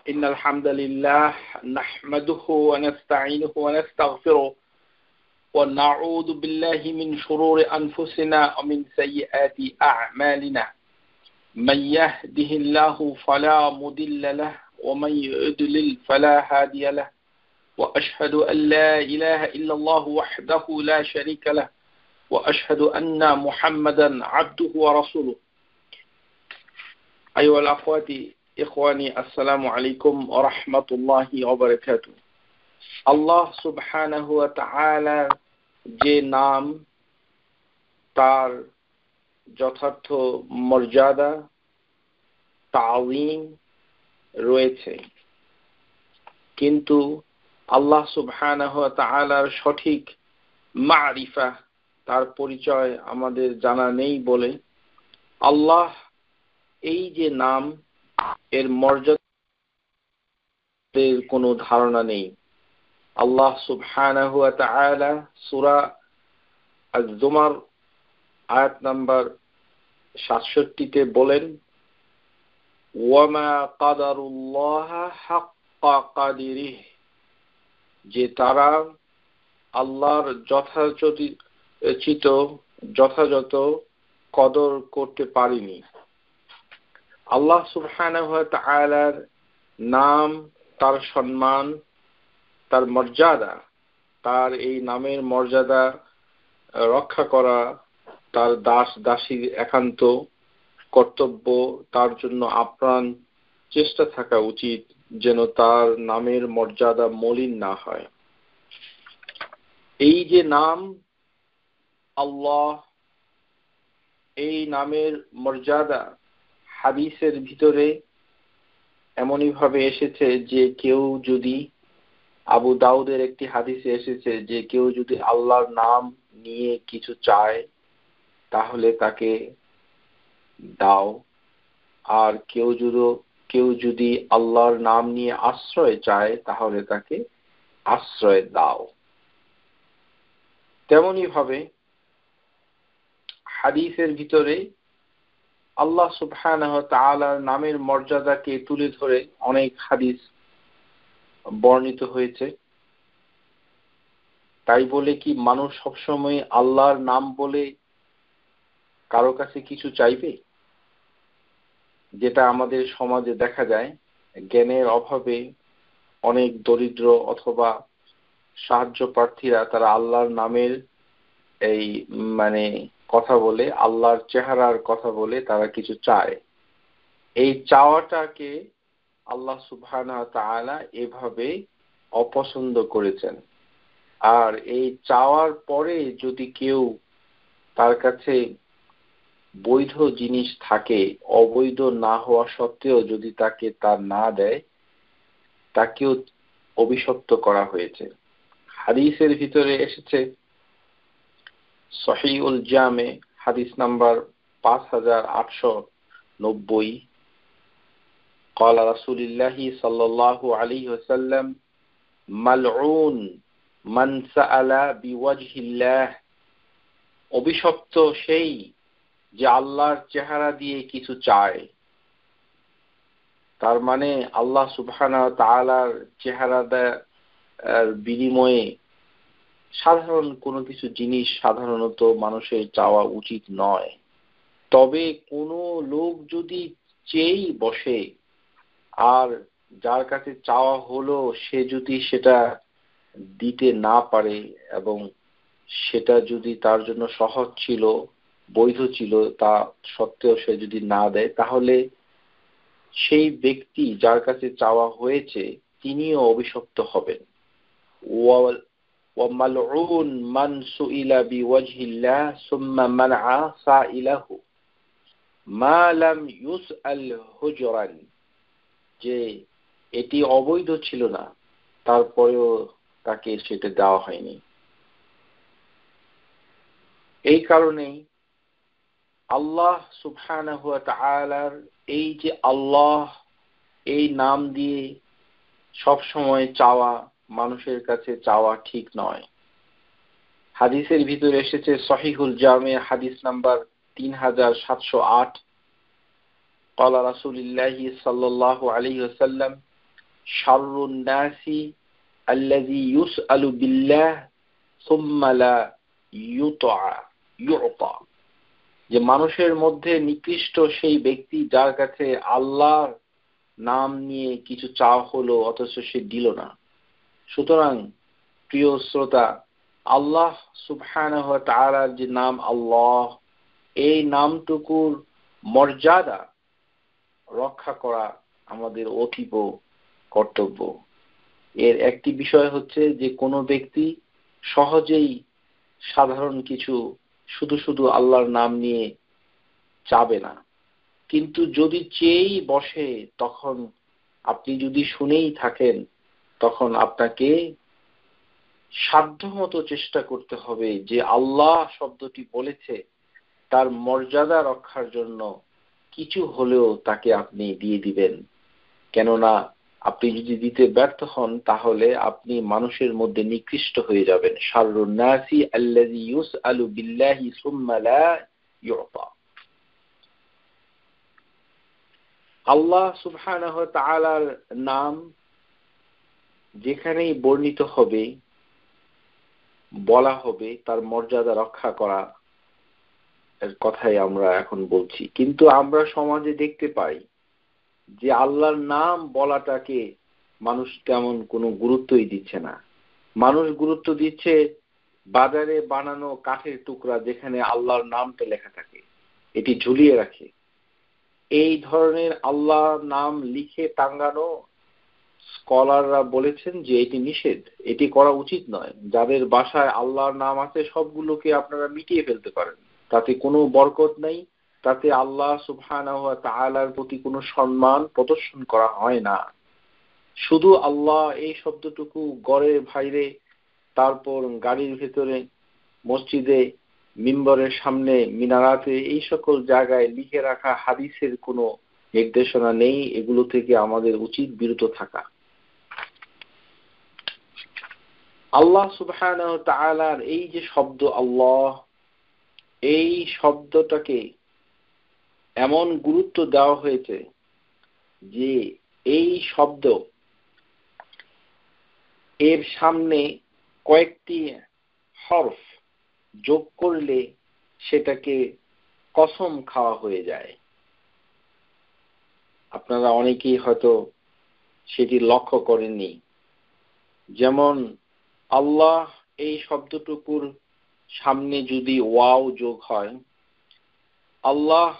إن الحمد لله نحمده ونستعينه ونستغفره ونعوذ بالله من شرور أنفسنا ومن سيئات أعمالنا من يهده الله فلا مضل له ومن يضلل فلا هادي له وأشهد أن لا إله إلا الله وحده لا شريك له وأشهد أن محمدا عبده ورسوله أيها الأخوات إخواني السلام عليكم ورحمة الله وبركاته আল্লাহ সুবহানাহু ওয়া তাআলা যে নাম তার যথার্থ মর্যাদা তাওয়ীম রয়েছে, কিন্তু আল্লাহ সুবহানাহু ওয়া তাআলার সঠিক মারিফা তার পরিচয় আমাদের জানা নেই বলে আল্লাহ এই যে নাম এর মর্যাদার কোনো ধারণা নেই। আল্লাহ সুবহানাহু ওয়া তাআলা সূরা আজ-জুমার আয়াত নাম্বার ৬৭ তে বলেন, ওয়ামা কাদারুল্লাহ হাক্কা কাদিরিহি, যে তারা আল্লাহর যথাযথ কদর করতে পারেনি। আল্লাহ সুবহানাহু ওয়া তাআলার নাম, তার সম্মান, তার মর্যাদা, তার এই নামের মর্যাদা রক্ষা করা তার দাস দাসীর একান্ত কর্তব্য। তার জন্য আপ্রাণ চেষ্টা থাকা উচিত যেন তার নামের মর্যাদা মলিন না হয়। এই যে নাম আল্লাহ, এই নামের মর্যাদা হাদিসের ভিতরে এমনই ভাবে এসেছে যে কেউ যদি, আবু দাউদের একটি হাদিসে এসেছে যে কেউ যদি আল্লাহর নাম নিয়ে কিছু চায় তাহলে তাকে দাও, আর কেউ যদি আল্লাহর নাম নিয়ে আশ্রয় চায় তাহলে তাকে আশ্রয় দাও। তেমনি ভাবে হাদিসের ভিতরে আল্লাহ সুবহানাহু ওয়া তাআলার নামের মর্যাদাকে তুলে ধরে অনেক হাদিস বর্ণিত হয়েছে। তাই বলে কি মানুষ সবসময় আল্লাহর নাম বলে কারো কাছে কিছু চাইবে? যেটা আমাদের সমাজে দেখা যায়, জ্ঞানের অভাবে অনেক দরিদ্র অথবা সাহায্য প্রার্থীরা তারা আল্লাহর নামের এই কথা বলে, আল্লাহর চেহারার কথা বলে তারা কিছু চায়। এই চাওয়াটাকে আল্লাহ সুবহানাহু ওয়া তাআলা এভাবে অপছন্দ করেছেন। আর এই চাওয়ার পরে যদি কেউ তার কাছে বৈধ জিনিস থাকে, অবৈধ না হওয়া সত্ত্বেও যদি তাকে তা না দেয়, তাকেও অভিশপ্ত করা হয়েছে। হাদিসের ভিতরে এসেছে সহিহুল জামে হাদিস নাম্বার 5890, قال رسول الله صلى الله عليه وسلم ملعون من سأل بوجه الله, অভিশপ্ত সেই যে আল্লাহর চেহারা দিয়ে কিছু চায়। তার মানে আল্লাহ সুবহানাহু ওয়া তাআলার চেহারার বিনিময়ে সাধারণ কোনো কিছু জিনিস সাধারণত মানুষের চাওয়া উচিত নয়। তবে কোনো লোক যদি চেয়েই বসে আর যার কাছে চাওয়া হলো সে যদি সেটা দিতে না পারে এবং সেটা যদি তার জন্য সহজ ছিল, বৈধ ছিল, তা সত্ত্বেও সে যদি না দেয়, তাহলে সেই ব্যক্তি যার কাছে চাওয়া হয়েছে তিনিও অভিশপ্ত হবেন। وَمَلْعُونٌ مَنْ سُئِلَ بِوَجْهِ اللَّهِ ثُمَّ مَنَعَ سَائِلَهُ مَا لَمْ يُسْأَلْ هُجْرًا, যে এটি অবৈধ ছিল না তারপরেও তাকে সেটা দেওয়া হয়নি। এই কারণেই আল্লাহ সুবহানাহু ওয়া তাআলার এই যে আল্লাহ, এই নাম দিয়ে সব সময় চাওয়া, মানুষের কাছে চাওয়া ঠিক নয়। হাদিসের ভিতরে এসেছে সহিহুল জামে হাদিস নাম্বার 3708, قال رسول الله صلى الله عليه وسلم শাররুন নাসি আল্লাযী ইউসআলু বিল্লাহ সুম্মা লা ইউতা, যে মানুষের মধ্যে নিকৃষ্ট সেই ব্যক্তি যার কাছে আল্লাহর নাম নিয়ে কিছু চাওয়া হলো অথচ সে দিল না। সুতরাং প্রিয় শ্রোতা, আল্লাহ সুবহানাহু ওয়া তাআলার যে নাম আল্লাহ, এই নামটুকুর মর্যাদা রক্ষা করা আমাদের অতীব কর্তব্য। এর একটি বিষয় হচ্ছে যে কোনো ব্যক্তি সহজেই সাধারণ কিছু শুধু শুধু আল্লাহর নাম নিয়ে চাবে না, কিন্তু যদি চেয়েই বসে তখন আপনি যদি শুনেই থাকেন তখন আপনাকে সাধ্যমতো চেষ্টা করতে হবে যে আল্লাহ শব্দটি বলেছে তার মর্যাদা রক্ষার জন্য কিছু হলেও তাকে আপনি দিয়ে দিবেন। কেননা আপনি যদি দিতে ব্যর্থ হন তাহলে আপনি মানুষের মধ্যে নিকৃষ্ট হয়ে যাবেন। শাররুন নাসি আল্লাযী ইউসআলু বিল্লাহি সুম্মা লা ইউতা। আল্লাহ সুবহানাহু ওয়া তাআলার নাম যেখানেই বর্ণিত হবে, বলা হবে, তার মর্যাদা রক্ষা করা এর কথাই আমরা এখন বলছি। কিন্তু আমরা সমাজে দেখতে পাই যে আল্লাহর নাম বলাটাকে মানুষ তেমন কোনো গুরুত্বই দিচ্ছে না। মানুষ গুরুত্ব দিচ্ছে বাজারে বানানো কাঠের টুকরা যেখানে আল্লাহর নামটা লেখা থাকে, এটি ঝুলিয়ে রাখে। এই ধরনের আল্লাহর নাম লিখে টাঙ্গানো স্কলাররা বলেছেন যে এটি নিষেধ, এটি করা উচিত নয়। যাদের বাসায় আল্লাহর নাম আছে সবগুলোকে আপনারা মিটিয়ে ফেলতে পারেন, তাতে কোনো বরকত নেই, তাতে আল্লাহ সুবহানাহু ওয়া তাআলার প্রতি কোনো সম্মান প্রদর্শন করা হয় না। শুধু আল্লাহ এই শব্দটুকু ঘরের বাইরে, তারপর গাড়ির ভেতরে, মসজিদে, মিম্বরের সামনে, মিনারাতে, এই সকল জায়গায় লিখে রাখা হাদিসের কোনো নির্দেশনা নেই। এগুলো থেকে আমাদের উচিত বিরত থাকা। আল্লাহ সুবহানাহু ওয়া তাআলার এই যে শব্দ আল্লাহ, এই শব্দটাকে এমন গুরুত্ব দেওয়া হয়েছে যে এই শব্দ এর সামনে কয়েকটি হরফ যোগ করলে সেটাকে কসম খাওয়া হয়ে যায়। আপনারা অনেকেই হয়তো সেটি লক্ষ্য করেননি। যেমন আল্লাহ এই শব্দটুকুর সামনে যদি ওয়াও যোগ হয়, আল্লাহ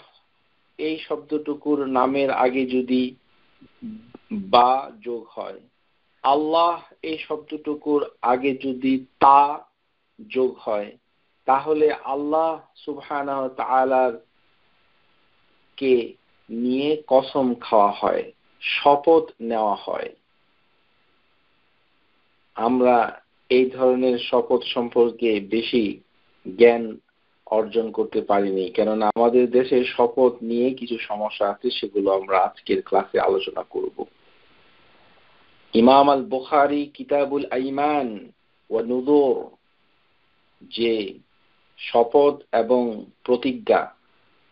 এই শব্দটুকুর নামের আগে যদি বা যোগ হয়, আল্লাহ এই শব্দটুকুর আগে যদি তা যোগ হয়, তাহলে আল্লাহ সুবহানাহু ওয়া তাআলার কে নিয়ে কসম খাওয়া হয়, শপথ নেওয়া হয়। আমরা এই ধরনের শপথ সম্পর্কে বেশি জ্ঞান অর্জন করতে পারিনি, কেননা আমাদের দেশে শপথ নিয়ে কিছু সমস্যা আছে, সেগুলো আমরা আজকের ক্লাসে আলোচনা করব। ইমাম আল বুখারী কিতাবুল আইমান ওয়া নুযুর, যে শপথ এবং প্রতিজ্ঞা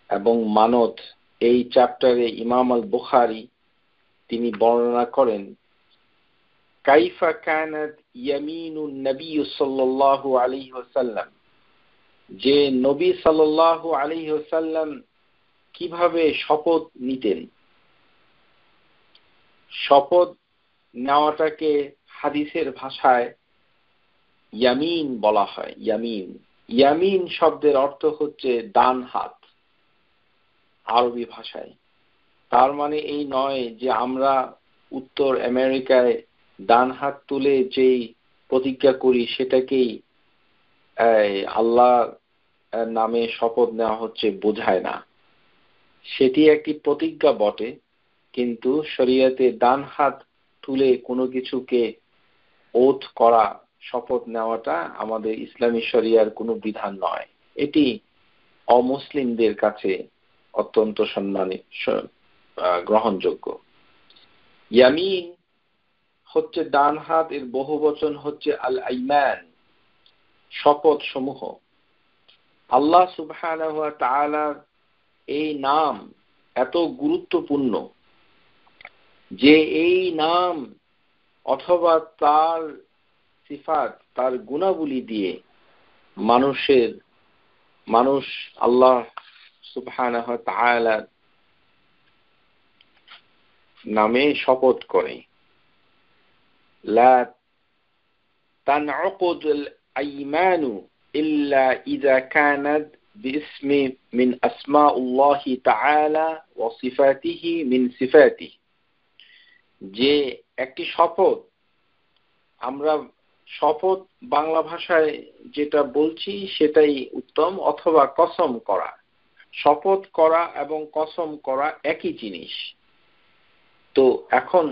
এবং মানত, এই চ্যাপ্টারে ইমাম আল বুখারী তিনি বর্ণনা করেন কাইফা কানাত ইয়ামিনুন নবী সাল্লাল্লাহু আলাইহি ওয়াসাল্লাম, যে নবী সাল্লাল্লাহু আলাইহি ওয়াসাল্লাম কিভাবে শপথ নিতেন। শপথ নেওয়াটাকে হাদিসের ভাষায় ইয়ামিন বলা হয়। ইয়ামিন, ইয়ামিন শব্দের অর্থ হচ্ছে ডান হাত আরবি ভাষায়। তার মানে এই নয় যে আমরা উত্তর আমেরিকায় ডান হাত তুলে যেই প্রতিজ্ঞা করি সেটাকেই আল্লাহ নামে শপথ নেওয়া হচ্ছে, বোঝায় না। সেটি একটি প্রতিজ্ঞা বটে, কিন্তু শরীয়তে ডান হাত তুলে কোনো কিছুকে ওথ করা, শপথ নেওয়াটা আমাদের ইসলামী শরিয়ার কোনো বিধান নয়। এটি অমুসলিমদের কাছে অত্যন্ত গ্রহণযোগ্য। ইয়ামিন হচ্ছে ডান হাত, এর বহুবচন হচ্ছে আল আইমান, শপথ সমূহ। আল্লাহ সুবহানাহু ওয়া তাআলার এই নাম এত গুরুত্বপূর্ণ যে এই নাম অথবা তার সিফাত, তার গুণাবলী দিয়ে মানুষ আল্লাহ সুবহানাহু ওয়া তাআলা নামে শপথ করে। লা তানউকুদুল আইমানু ইল্লা ইযা কানাত বিইসমি মিন আসমাউল্লাহি তাআলা ওয়া সিফাতিহি মিন সিফাতিহি, যে একটি শপথ, আমরা শপথ বাংলা ভাষায় যেটা বলছি সেটাই উত্তম, অথবা কসম করা। শপথ করা এবং কসম করা একই জিনিস। তো এখন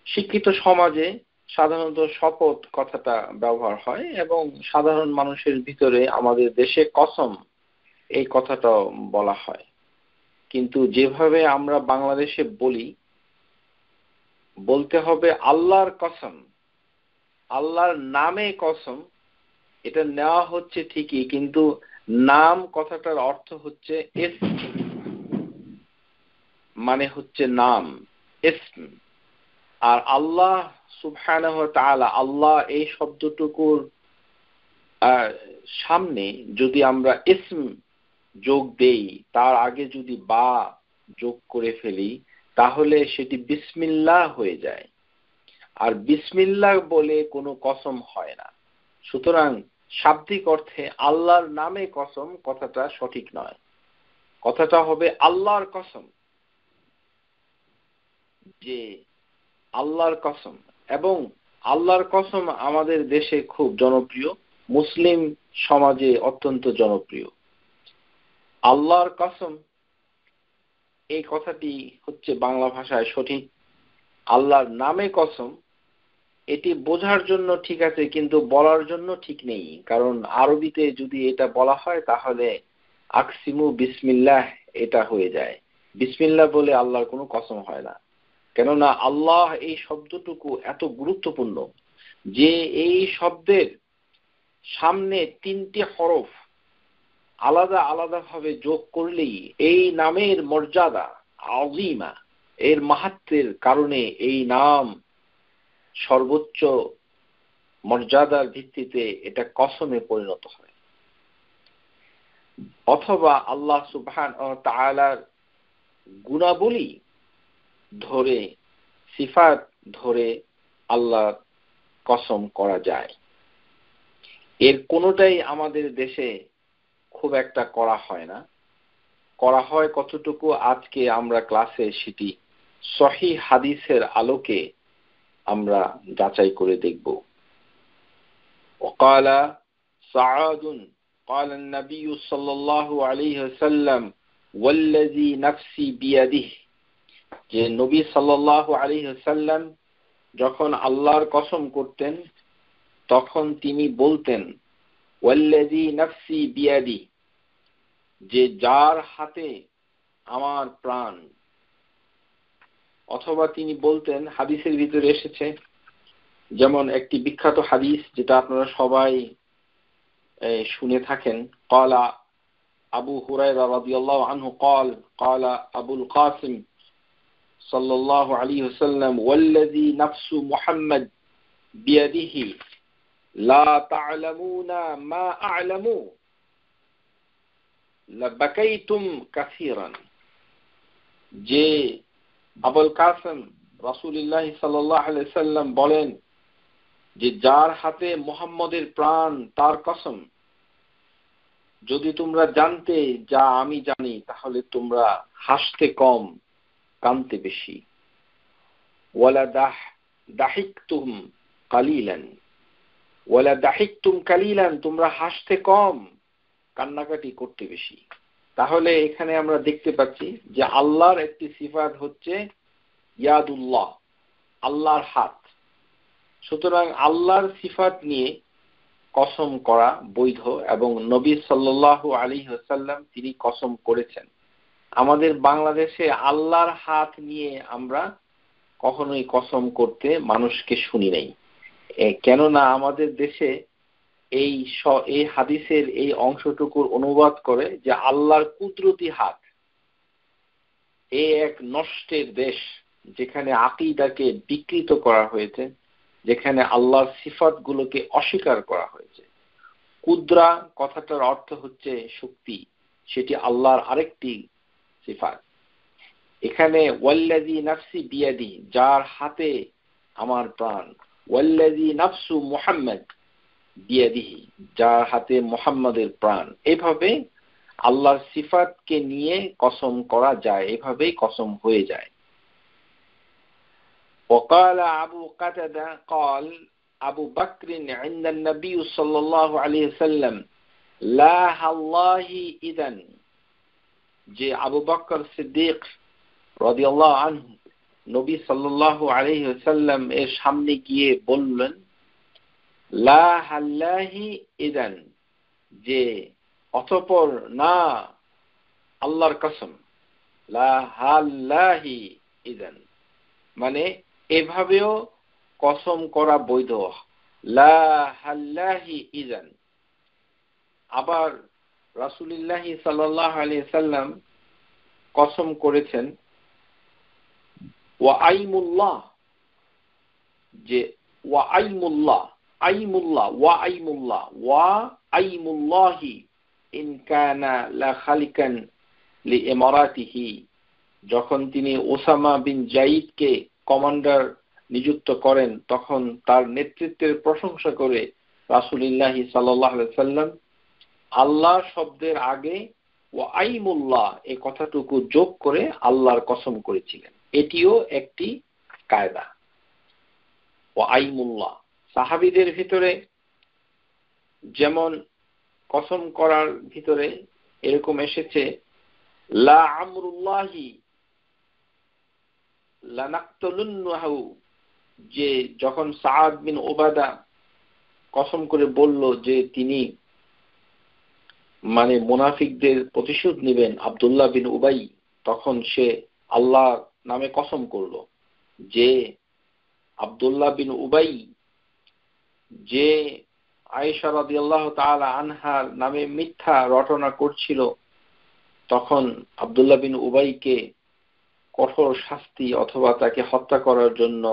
শিক্ষিত সমাজে সাধারণত শপথ কথাটা ব্যবহার হয়, এবং সাধারণ মানুষের ভিতরে আমাদের দেশে কসম এই কথাটা বলা হয়। কিন্তু যেভাবে আমরা বাংলাদেশে বলতে হবে আল্লাহর কসম, আল্লাহর নামে কসম, এটা নেওয়া হচ্ছে ঠিকই, কিন্তু নাম কথাটার অর্থ হচ্ছে ইসম, মানে হচ্ছে নাম, ইসম। আর আল্লাহ সুবহানাহু ওয়া তাআলা, আল্লাহ এই শব্দটুকুর সামনে যদি আমরা ইসম যোগ দেই, তার আগে যদি বা যোগ করে ফেলি, তাহলে সেটি বিসমিল্লাহ হয়ে যায়। আর বিসমিল্লাহ বলে কোনো কসম হয় না। সুতরাং শাব্দিক অর্থে আল্লাহর নামে কসম কথাটা সঠিক নয়, কথাটা হবে আল্লাহর কসম, যে আল্লাহর কসম। এবং আল্লাহর কসম আমাদের দেশে খুব জনপ্রিয়, মুসলিম সমাজে অত্যন্ত জনপ্রিয়। আল্লাহর কসম এই কথাটি হচ্ছে বাংলা ভাষায় সঠিক। আল্লাহর নামে কসম এটি বোঝার জন্য ঠিক আছে, কিন্তু বলার জন্য ঠিক নেই। কারণ আরবিতে যদি এটা বলা হয় তাহলে আকসিমু বিসমিল্লাহ এটা হয়ে যায়। বিসমিল্লাহ বলে আল্লাহর কোনো কসম হয় না। কেননা আল্লাহ এই শব্দটুকু এত গুরুত্বপূর্ণ যে এই শব্দের সামনে 3টি হরফ আলাদা আলাদা ভাবে যোগ করলেই এই নামের মর্যাদা আযীমা, এর মাহাত্ম্যের কারণে এই নাম সর্বোচ্চ মর্যাদার ভিত্তিতে এটা কসমে পরিণত হয়। অথবা আল্লাহ সুবহানাহু ওয়া তাআলার গুণাবলী ধরে, সিফাত ধরে আল্লাহ কসম করা যায়। এর কোনোটাই আমাদের দেশে খুব একটা করা হয় না। করা হয় কতটুকু আজকে আমরা ক্লাসে সেটি সহিহ হাদিসের আলোকে আমরা যাচাই করে দেখব। وقال سعاد قال النبي صلى الله عليه وسلم والذي نفسي بيده, যে নবী সাল্লাল্লাহু আলাইহি ওয়াসাল্লাম যখন আল্লাহর কসম করতেন তখন তিনি বলতেন ওয়াল্লাযী নাফসি বিয়াদি, যে যার হাতে আমার প্রাণ। অথবা তিনি বলতেন, হাদিসের ভিতরে এসেছে, যেমন একটি বিখ্যাত হাদিস যেটা আপনারা সবাই শুনে থাকেন, ক্বালা আবু হুরায়রা রাদিয়াল্লাহু আনহু قال قال ابو القاسم صلى الله عليه وسلم والذي نفس محمد بيده لا تعلمون ما اعلم لبكيتم كثيرا, যে আবুল কাসেম রাসূলুল্লাহ সাল্লাল্লাহু আলাইহি সাল্লাম বলেন যে যার হাতে মুহাম্মদের প্রাণ তার কসম, যদি তোমরা জানতে যা আমি জানি তাহলে তোমরা হাসতে কম কাঁদতে বেশি। ওয়ালা দাহিকতুম কালিলান, ওয়ালা দাহিকতুম কালিলান, তোমরা হাসতে কম কান্নাকাটি করতে বেশি। তাহলে এখানে আমরা দেখতে পাচ্ছি যে আল্লাহর একটি সিফাত হচ্ছে ইয়াদুল্লাহ, আল্লাহর হাত। সুতরাং আল্লাহর সিফাত নিয়ে কসম করা বৈধ, এবং নবী সাল্লাল্লাহু আলাইহি ওয়াসাল্লাম তিনি কসম করেছেন। আমাদের বাংলাদেশে আল্লাহর হাত নিয়ে আমরা কখনোই কসম করতে মানুষকে শুনি নাই। কেননা আমাদের দেশে এই হাদিসের এই অংশটুকুর অনুবাদ করে যে আল্লাহর কুদরতি হাত। এই এক নষ্টের দেশ, যেখানে আকীদাকে বিকৃত করা হয়েছে, যেখানে আল্লাহর সিফাতগুলোকে অস্বীকার করা হয়েছে। কুদরা কথাটার অর্থ হচ্ছে শক্তি, সেটি আল্লাহর আরেকটি সিফাত। এখানে ওয়াল্লাযী নাফসি বিয়াদি, যার হাতে আমার প্রাণ, ওয়াল্লাযী নাফসু মুহাম্মদ বিয়াদিহি, যার হাতে মুহাম্মাদের প্রাণ। এভাবে আল্লাহর সিফাতকে নিয়ে কসম করা যায়, এভাবেই কসম হয়ে যায়। وقال أبو قتادة قال أبو بكر عند النبي صلى الله عليه وسلم لا الله إذن, যে আবু বকর সিদ্দিক রাদিয়াল্লাহু আনহু নবী সাল্লাল্লাহু আলাইহি ওয়াসাল্লাম এর সামনে গিয়ে বললেন, লা হাল্লাহি ইদান, যে অতঃপর না আল্লাহর কসম, লা হাল্লাহি ইদান মানে এভাবেও কসম করা বৈধ, লা হাল্লাহি ইদান। আবার রাসূলুল্লাহ সাল্লাল্লাহু আলাইহি ওয়াসাল্লাম কসম করেছেন ওয়া আইমুল্লাহ, যে ওয়া আইমুল্লাহ, আইমুল্লাহ ওয়া আইমুল্লাহ ওয়া আইমুল্লাহি ইন কানা লা খালিকান লিইমারাতিহি, যখন তিনি ওসামা বিন জাইদকে কমান্ডার নিযুক্ত করেন তখন তার নেতৃত্বের প্রশংসা করে রাসূলুল্লাহ সাল্লাল্লাহু আলাইহি ওয়াসাল্লাম আল্লাহ শব্দের আগে ওয়া আইমুল্লাহ এই কথাটুকু যোগ করে আল্লাহর কসম করেছিলেন। এটিও একটি কায়দা। ওয়া আইমুল্লাহ সাহাবীদের ভিতরে যেমন কসম করার ভিতরে এরকম এসেছে, লা আমরুল্লাহি লানাকতুলুন্নাহু, যে যখন সাআদ বিন উবাদা কসম করে বলল যে তিনি মানে মুনাফিকদের প্রতিশোধ নেবেন আব্দুল্লাহ বিন উবাই, তখন সে আল্লাহ নামে কসম করল যে আব্দুল্লাহ বিন উবাই যে আয়েশা রাদিয়াল্লাহু তাআলা আনহার নামে মিথ্যা রটনা করছিল, তখন আব্দুল্লাহ বিন উবাইকে কঠোর শাস্তি অথবা তাকে হত্যা করার জন্য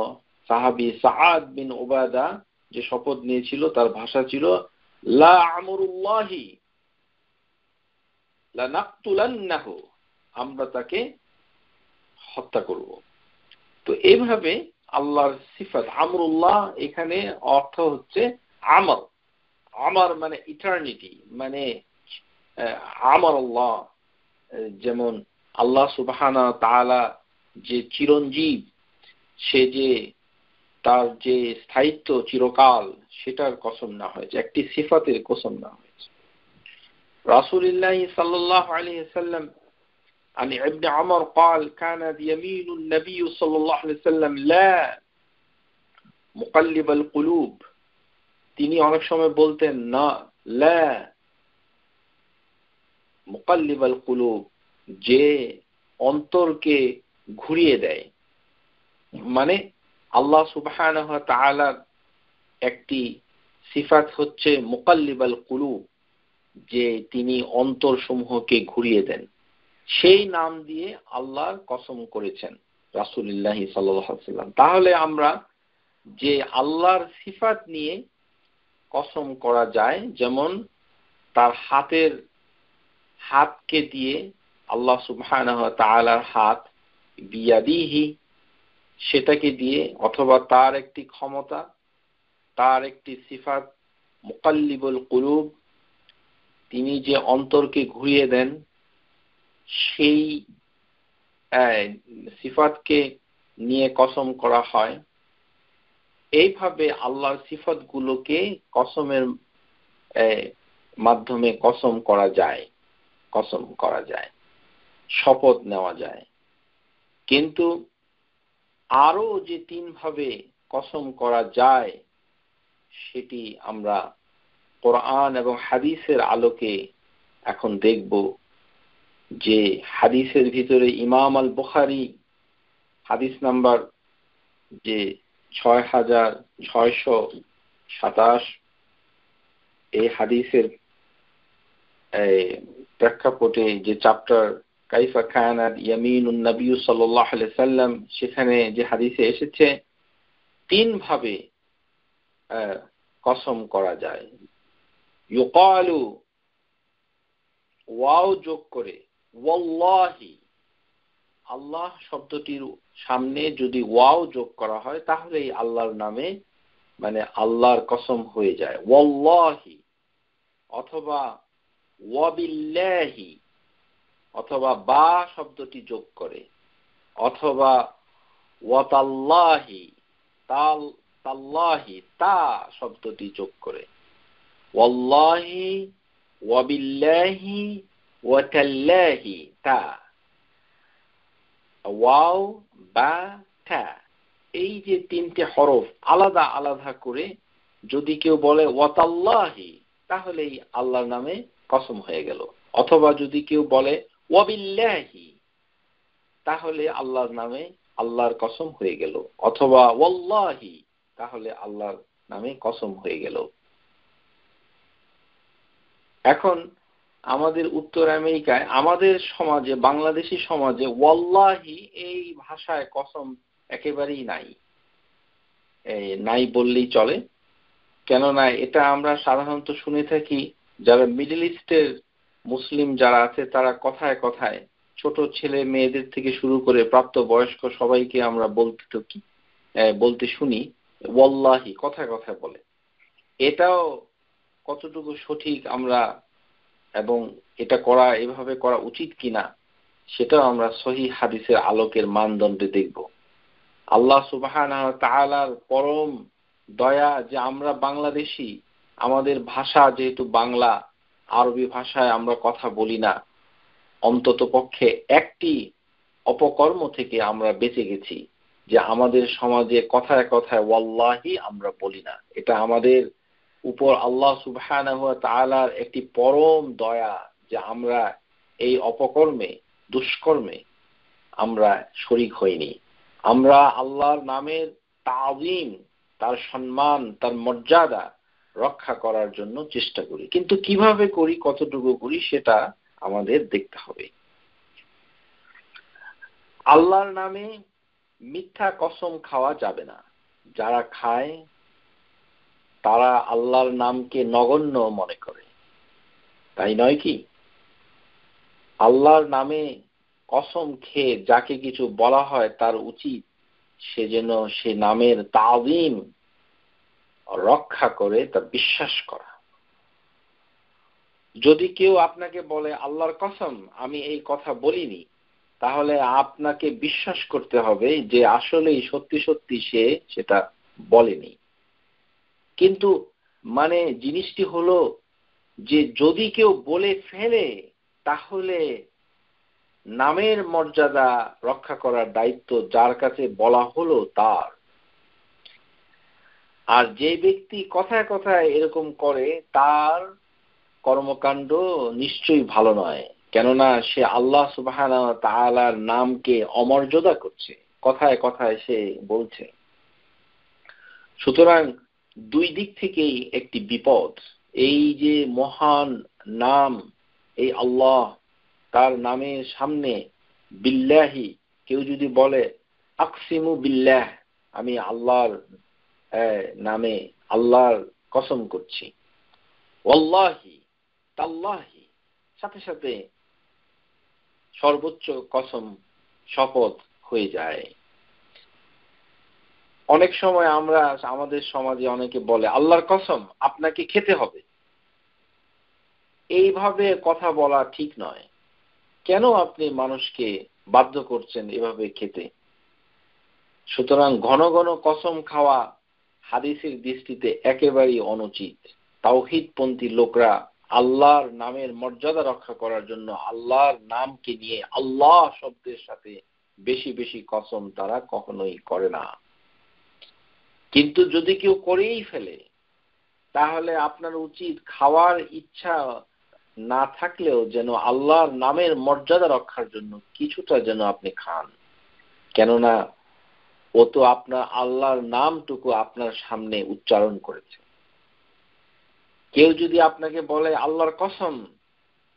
সাহাবী সাআদ বিন উবাদা যে শপথ নিয়েছিল তার ভাষা ছিল লা আমরুল্লাহি লানাকতুলান্নাহু, আমরা তাকে হত্যা করব। তো এইভাবে আল্লাহর সিফাত আমরুল্লাহ এখানে অর্থ হচ্ছে আমর, আমর মানে ইটারনিটি, মানে আমর আল্লাহ, যেমন আল্লাহ সুবহানাহু ওয়া তাআলা যে চিরঞ্জীব, সে যে তার যে স্থায়িত্ব চিরকাল, সেটার কসম না হয়েছে, একটি সিফাতের কসম না হয়েছে। রাসূলুল্লাহ সাল্লাল্লাহু আলাইহি ওয়াসাল্লাম عن ابن عمر قال كانت يمين النبي صلى الله عليه وسلم لا مقلب القلوب, তিনি অনেক সময় বলতেন না লা মুকাল্লিব আল কুলুব, যে অন্তরকে ঘুরিয়ে দেয়। মানে আল্লাহ সুবহানাহু ওয়া তাআলার একটি সিফাত হচ্ছে মুকাল্লিব আল কুলুব, যে তিনি অন্তর সমূহকে ঘুরিয়ে দেন। সেই নাম দিয়ে আল্লাহর কসম করেছেন রাসূলুল্লাহ সাল্লাল্লাহু আলাইহি ওয়াসাল্লাম। তাহলে আমরা যে আল্লাহর সিফাত নিয়ে কসম করা যায়, যেমন তার হাতকে দিয়ে আল্লাহ সুবহানাহু ওয়া তাআলার হাত বিয়াদিহি, সেটাকে দিয়ে, অথবা তার একটি ক্ষমতা, তার একটি সিফাত মুকাল্লিবুল কুলুব, তিনি যে অন্তরকে ঘুরিয়ে দেন, সেই সিফাতকে নিয়ে কসম করা হয়। এইভাবে আল্লাহর সিফাতগুলোকে কসমের মাধ্যমে কসম করা যায়, শপথ নেওয়া যায়। কিন্তু আরো যে তিন ভাবে কসম করা যায় সেটি আমরা কোরআন এবং হাদিসের আলোকে এখন দেখব। যে হাদিসের ভিতরে ইমাম আল বুখারী হাদিস নাম্বার যে 6627 এই হাদিসের প্রেক্ষাপটে যে চ্যাপ্টার কাইফা কানাত ইয়ামিনুন নবী সাল্লাল্লাহু আলাইহি সাল্লাম, সেখানে যে হাদিসে এসেছে 3 ভাবে কসম করা যায়। ইউকালু, ওয়াও যোগ করে, ওয়াল্লাহি, আল্লাহ শব্দটির সামনে যদি ওয়াও যোগ করা হয় তাহলেই আল্লাহর নামে মানে আল্লাহর কসম হয়ে যায়। ওয়াল্লাহি অথবা ওয়াবিল্লাহি, অথবা বা শব্দটি যোগ করে, অথবা ওয়াতাল্লাহি, তাল্লাহি, তা শব্দটি যোগ করে। ওয়াল্লাহি, ওয়াবিল্লাহি, ওয়াতাল্লাহি, তা, ওয়াও, বা, তা, এই যে 3টে হরফ আলাদা আলাদা করে যদি কেউ বলে ওয়াতাল্লাহি, তাহলেই আল্লাহর নামে কসম হয়ে গেল। অথবা যদি কেউ বলে ওয়াবিল্লাহি, তাহলে আল্লাহর নামে আল্লাহর কসম হয়ে গেল। অথবা ওয়াল্লাহি, তাহলে আল্লাহর নামে কসম হয়ে গেল। এখন আমাদের উত্তর আমেরিকায়, আমাদের সমাজে, বাংলাদেশি সমাজে ওয়াল্লাহি এই ভাষায় কসম একেবারেই নাই বললেই চলে। কেননা এটা আমরা সাধারণত শুনে থাকি যারা মিডল ইস্টের মুসলিম যারা আছে তারা কথায় কথায় ছোট ছেলে মেয়েদের থেকে শুরু করে প্রাপ্ত বয়স্ক সবাইকে আমরা বলতে শুনি ওয়াল্লাহি, কথায় কথায় বলে। এটাও কতটুকু সঠিক আমরা এবং এটা এভাবে করা উচিত কিনা সেটাও আমরা সহিহ হাদিসের আলোকের মানদণ্ডে দেখব। আল্লাহ সুবহানাহু ওয়া তাআলার পরম দয়া যে আমরা বাংলাদেশী, আমাদের ভাষা যেহেতু বাংলা, আরবি ভাষায় আমরা কথা বলি না, অন্তত পক্ষে একটি অপকর্ম থেকে আমরা বেঁচে গেছি যে আমাদের সমাজে কথায় কথায় ওয়াল্লাহি আমরা বলি না। এটা আমাদের উপর আল্লাহ সুবহানাহু ওয়া তাআলার একটি পরম দয়া যে আমরা এই অপকর্মে, দুষ্কর্মে আমরা শরীক হইনি। আমরা আল্লাহর নামের তাযীম, তার সম্মান, তার মর্যাদা রক্ষা করার জন্য চেষ্টা করি। কিন্তু কিভাবে করি, কতটুকু করি সেটা আমাদের দেখতে হবে। আল্লাহর নামে মিথ্যা কসম খাওয়া যাবে না। যারা খায় তারা আল্লাহর নামকে নগণ্য মনে করে, তাই নয় কি? আল্লাহর নামে কসম খেয়ে যাকে কিছু বলা হয় তার উচিত সে যেন সে নামের তাযীম রক্ষা করে তা বিশ্বাস করা। যদি কেউ আপনাকে বলে আল্লাহর কসম আমি এই কথা বলিনি, তাহলে আপনাকে বিশ্বাস করতে হবে যে আসলেই সত্যি সত্যি সে সেটা বলেনি। কিন্তু মানে জিনিসটি হলো যে যদি কেউ বলে ফেলে তাহলে নামের মর্যাদা রক্ষা করার দায়িত্ব যার কাছে বলা হলো তার। আর যে ব্যক্তি কথায় কথায় এরকম করে তার কর্মকাণ্ড নিশ্চয়ই ভালো নয়, কেননা সে আল্লাহ সুবহানাহু ওয়া তাআলার নামকে অমর্যাদা করছে, কথায় কথায় সে বলছে। সুতরাং দুই দিক থেকেই একটি বিপদ। এই যে মহান নাম এই আল্লাহ, তার নামের সামনে বিল্লাহি কেউ যদি বলে আকসিমু বিল্লাহ, আমি আল্লাহর নামে আল্লাহর কসম করছি, ওয়াল্লাহি, তাল্লাহি, সাথে সাথে সর্বোচ্চ কসম, শপথ হয়ে যায়। অনেক সময় আমরা আমাদের সমাজে অনেকে বলে আল্লাহর কসম আপনাকে খেতে হবে। এইভাবে কথা বলা ঠিক নয়। কেন আপনি মানুষকে বাধ্য করছেন এভাবে খেতে? সুতরাং ঘন ঘন কসম খাওয়া হাদিসের দৃষ্টিতে একেবারেই অনুচিত। তাওহীদপন্থী লোকরা আল্লাহর নামের মর্যাদা রক্ষা করার জন্য আল্লাহর নামকে নিয়ে আল্লাহ শব্দের সাথে বেশি বেশি কসম তারা কখনোই করে না। কিন্তু যদি কেউ করেই ফেলে তাহলে আপনার উচিত খাওয়ার ইচ্ছা না থাকলেও যেন আল্লাহর নামের মর্যাদা রক্ষার জন্য কিছুটা যেন আপনি খান। কেননা ও তো আপনার আল্লাহর নামটুকু আপনার সামনে উচ্চারণ করেছে। কেউ যদি আপনাকে বলে আল্লাহর কসম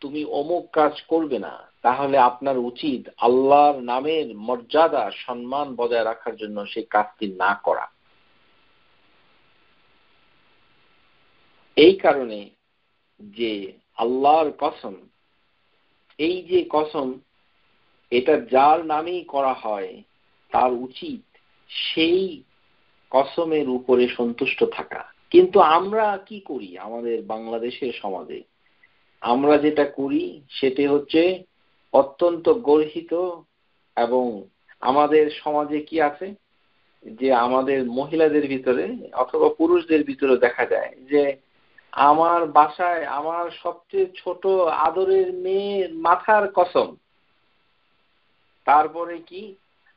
তুমি অমুক কাজ করবে না, তাহলে আপনার উচিত আল্লাহর নামের মর্যাদা সম্মান বজায় রাখার জন্য সেই কাজটি না করা। এই কারণে যে আল্লাহর কসম, এই যে কসম, এটা যার নামেই করা হয় তার উচিত সেই কসমের উপরে সন্তুষ্ট থাকা। কিন্তু আমরা কি করি আমাদের বাংলাদেশের সমাজে? আমরা যেটা করি সেটি হচ্ছে অত্যন্ত গর্হিত, এবং আমাদের সমাজে কি আছে যে আমাদের মহিলাদের ভিতরে অথবা পুরুষদের ভিতরে দেখা যায় যে আমার বাসায় আমার সবচেয়ে ছোট আদরের মেয়ের মাথার কসম, তারপরে কি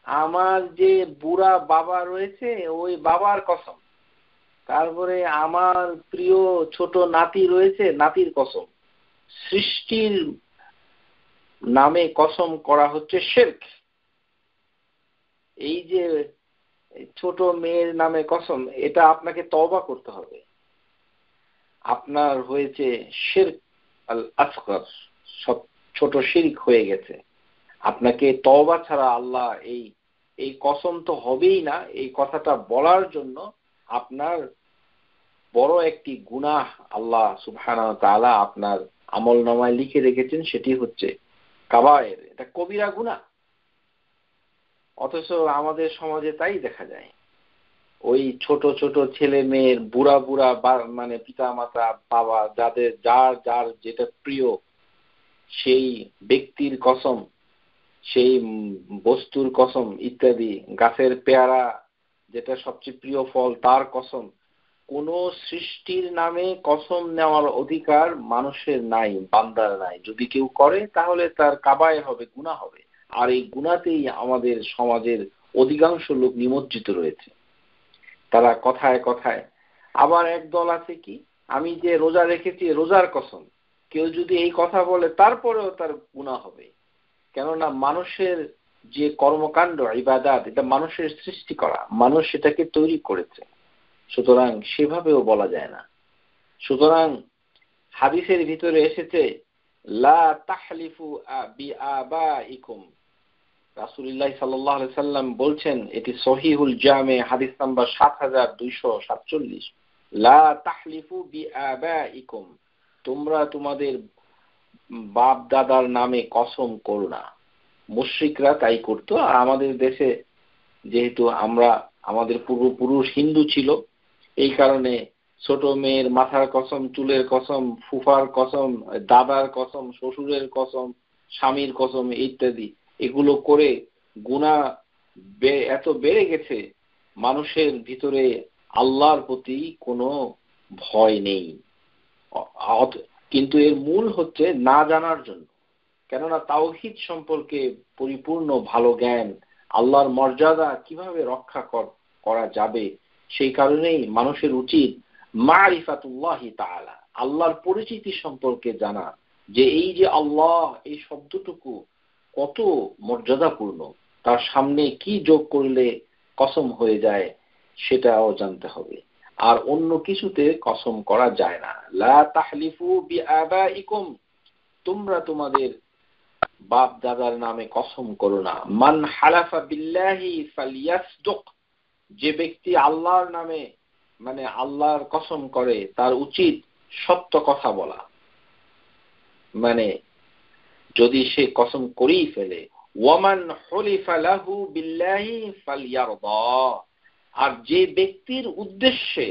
আমার যে বুড়া বাবা রয়েছে ওই বাবার কসম, তারপরে আমার প্রিয় ছোট নাতি রয়েছে নাতির কসম। সৃষ্টির নামে কসম করা হচ্ছে শিরক। এই যে ছোট মেয়ের নামে কসম, এটা আপনাকে তওবা করতে হবে। আপনার হয়েছে শিরক আল আসগর, সব ছোট শিরক হয়ে গেছে। আপনাকে তওবা ছাড়া আল্লাহ এই কসম তো হবেই না, এই কথাটা বলার জন্য আপনার বড় একটি গুনাহ আল্লাহ সুবহানাহু ওয়া তাআলা আপনার আমলনামায় লিখে রেখেছেন, সেটি হচ্ছে কাবায়ের, এটা কবিরা গুনাহ। অথচ আমাদের সমাজে তাই দেখা যায়, ওই ছোট ছোট ছেলে মেয়ের বুড়া বুড়া মানে পিতা মাতা বাবা যাদের যার যার যেটা প্রিয় সেই ব্যক্তির কসম, সেই বস্তুর কসম ইত্যাদি, গাছের পেয়ারা যেটা সবচেয়ে প্রিয় ফল তার কসম, কোন সৃষ্টির নামে কসম নেওয়ার অধিকার মানুষের নাই, বান্দার নাই। যদি কেউ করে তাহলে তার কাবায়ে হবে, গুনাহ হবে। আর এই গুনাহতেই আমাদের সমাজের অধিকাংশ লোক নিমজ্জিত রয়েছে। তারা কথায় কথায়, আবার এক দল আছে কি, আমি যে রোজা রেখেছি রোজার কসম, কেউ যদি এই কথা বলে তারপরেও তার গুনাহ হবে। কেননা মানুষের যে কর্মকাণ্ড ইবাদত, এটা মানুষের সৃষ্টি করা, মানুষ সেটাকে তৈরি করেছে, সুতরাং সেভাবেও বলা যায় না। সুতরাং হাদিসের ভিতরে এসেছে লা তাহলিফু বিআবাইকুম, রাসূলুল্লাহ সাল্লাল্লাহু আলাইহি সাল্লাম বলছেন, এটি সহিহুল জামে হাদিস নাম্বার ৭২৪৭, লা তাহলিফু বিআবাইকুম, তোমরা তোমাদের বাপ দাদার নামে কসম করো না। মুশরিকরা তাই করতো। আর আমাদের দেশে যেহেতু আমাদের পূর্বপুরুষ হিন্দু ছিল, এই কারণে ছোট মেয়ের মাথার কসম, চুলের কসম, ফুফার কসম, দাদার কসম, শ্বশুরের কসম, স্বামীর কসম ইত্যাদি এগুলো করে গুনাহ এত বেড়ে গেছে, মানুষের ভিতরে আল্লাহর প্রতি কোনো ভয় নেই। কিন্তু এর মূল হচ্ছে না জানার জন্য। কেননা তাওহীদ সম্পর্কে পরিপূর্ণ ভালো জ্ঞান, আল্লাহর মর্যাদা কিভাবে রক্ষা করা যাবে, সেই কারণেই মানুষের উচিত মারিফাতুল্লাহি তাআলা, আল্লাহর পরিচিতি সম্পর্কে জানা, যে এই যে আল্লাহ, এই শব্দটুকু কত মর্যাদাপূর্ণ, তার সামনে কি যোগ করলে কসম হয়ে যায় সেটাও জানতে হবে। আর অন্য কিছুতে কসম করা যায় না। লা তাহলিফু বিআবাইকুম, তোমরা তোমাদের বাপ দাদার নামে কসম করো না। মান হালাফা বিল্লাহি ফালিয়াসদুক, যে ব্যক্তি আল্লাহর নামে মানে আল্লাহর কসম করে তার উচিত সত্য কথা বলা। মানে যদি সে কসম করেই ফেলে, ওয়ামান হুলিফা লাহু বিল্লাহি ফালিয়ারদা, আর যে ব্যক্তির উদ্দেশ্যে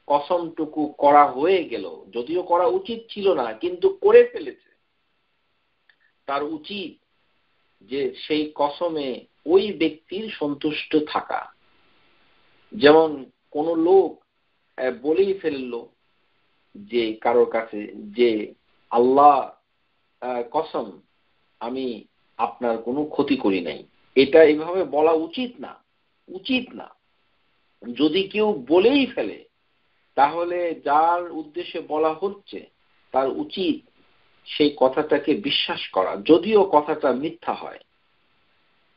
কসমটুকু করা হয়ে গেল, যদিও করা উচিত ছিল না কিন্তু করে ফেলেছে, তার উচিত যে সেই কসমে ওই ব্যক্তির সন্তুষ্ট থাকা। যেমন কোন লোক বলেই ফেললো যে কারোর কাছে যে আল্লাহ কসম আমি আপনার কোনো ক্ষতি করি নাই, এটা এইভাবে বলা উচিত না, উচিত না। যদি কেউ বলেই ফেলে তাহলে যার উদ্দেশ্যে বলা হচ্ছে তার উচিত সেই কথাটাকে বিশ্বাস করা, যদিও কথাটা মিথ্যা হয়।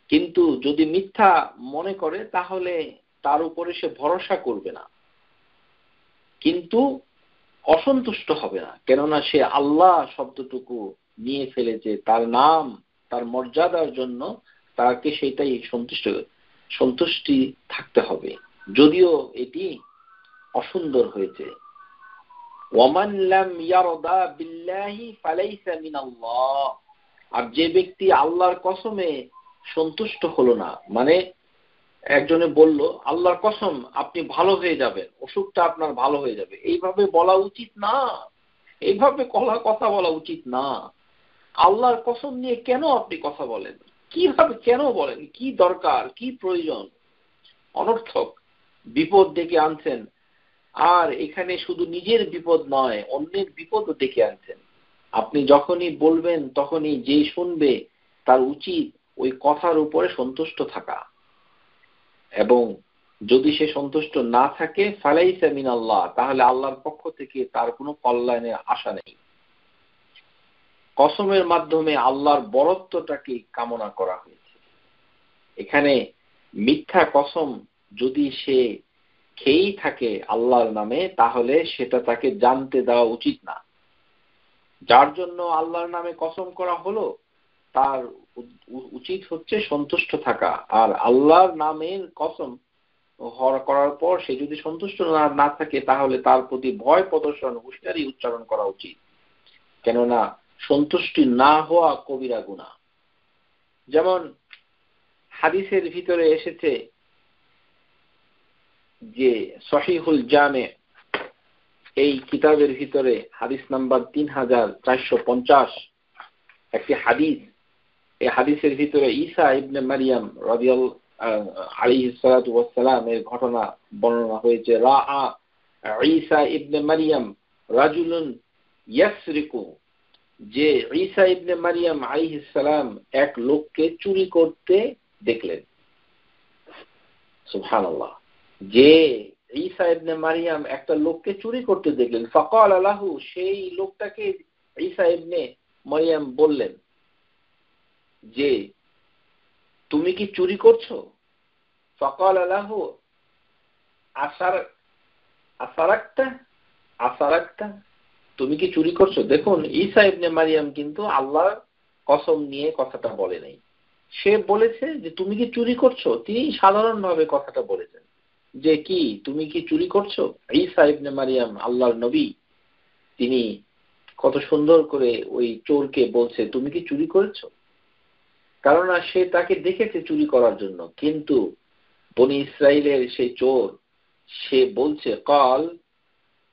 কিন্তু যদি মিথ্যা মনে করে তাহলে তার উপরে সে ভরসা করবে না, কিন্তু অসন্তুষ্ট হবে না, কেননা সে আল্লাহ শব্দটুকু নিয়ে ফেলেছে, তার নাম, তার মর্যাদার জন্য তাকে সেটাই সন্তুষ্টি থাকতে হবে, যদিও এটি অসুন্দর হয়েছে। ওয়ামান লাম ইয়ারদা বিল্লাহি ফালাইসা মিনাল্লাহ, আর যে ব্যক্তি আল্লাহর কসমে সন্তুষ্ট হলো না, মানে একজনে বলল আল্লাহর কসম আপনি ভালো হয়ে যাবেন, অসুখটা আপনার ভালো হয়ে যাবে, এইভাবে বলা উচিত না, এইভাবে কথা বলা উচিত না। আল্লাহর কসম নিয়ে কেন আপনি কথা বলেন, কিভাবে কেন বলেন, কি দরকার, কি প্রয়োজন? অনর্থক বিপদ ডেকে আনছেন, আর এখানে শুধু নিজের বিপদ নয়, অন্যের বিপদও ডেকে আনছেন। আপনি যখনই বলবেন তখনই যে শুনবে তার উচিত ওই কথার উপরে সন্তুষ্ট থাকা, এবং যদি সে সন্তুষ্ট না থাকে ফালাইসা মিনাল্লাহ, তাহলে আল্লাহর পক্ষ থেকে তার কোনো কল্যাণের আশা নেই। কসমের মাধ্যমে আল্লাহর বরত্বটাকে কামনা করা হয়েছে। এখানে মিথ্যা কসম যদি সে খেয়েই থাকে আল্লাহর নামে, তাহলে সেটা তাকে জানতে দেওয়া উচিত না। যার জন্য আল্লাহর নামে কসম করা হলো তার উচিত হচ্ছে সন্তুষ্ট থাকা, আর আল্লাহর নামের কসম করার পর সে যদি সন্তুষ্ট না থাকে তাহলে তার প্রতি ভয় প্রদর্শন, হুঁশিয়ারি উচ্চারণ করা উচিত। কেননা সন্তুষ্টি না হওয়া কবিরা গুনাহ। যেমন হাদিসের ভিতরে এসেছে যে সহিহুল জামে, এই কিতাবের ভিতরে হাদিস নাম্বার 3450 একটি হাদিস। এই হাদিসের ভিতরে ঈসা ইবনে মারিয়াম রাদিয়াল্লাহু আলাইহিস সালাতু ওয়াস সালাম এর ঘটনা বর্ণনা হয়েছে। রাআ ঈসা ইবনে মারিয়াম রাজুলুন ইয়াসরিকু, যে ঈসা ইবনে মারিয়াম আলাইহিস সালাম এক লোককে চুরি করতে দেখলেন। সুবহানাল্লাহ, যে ঈসা ইবনে মারিয়াম একটা লোককে চুরি করতে দেখলেন। ফাকালা লাহু, সেই লোকটাকে ঈসা ইবনে মারিয়াম বললেন যে তুমি কি চুরি করছো? ফাকালা লাহু আসারাকতা, তুমি কি চুরি করছো? দেখুন, ঈসা ইবনে মারিয়াম কিন্তু আল্লাহর কসম নিয়ে কথাটা বলে নাই, সে বলেছে যে তুমি কি চুরি করছো। তিনি সাধারণভাবে কথাটা বলেছেন যে কি তুমি কি চুরি করছো। ঈসা ইবনে মারিয়াম আল্লাহর নবী, তিনি কত সুন্দর করে ওই চোরকে বলছে তুমি কি চুরি করেছো, কারণ সে তাকে দেখেছে চুরি করার জন্য। কিন্তু বনি ইসরাইলের সেই চোর, সে বলছে কাল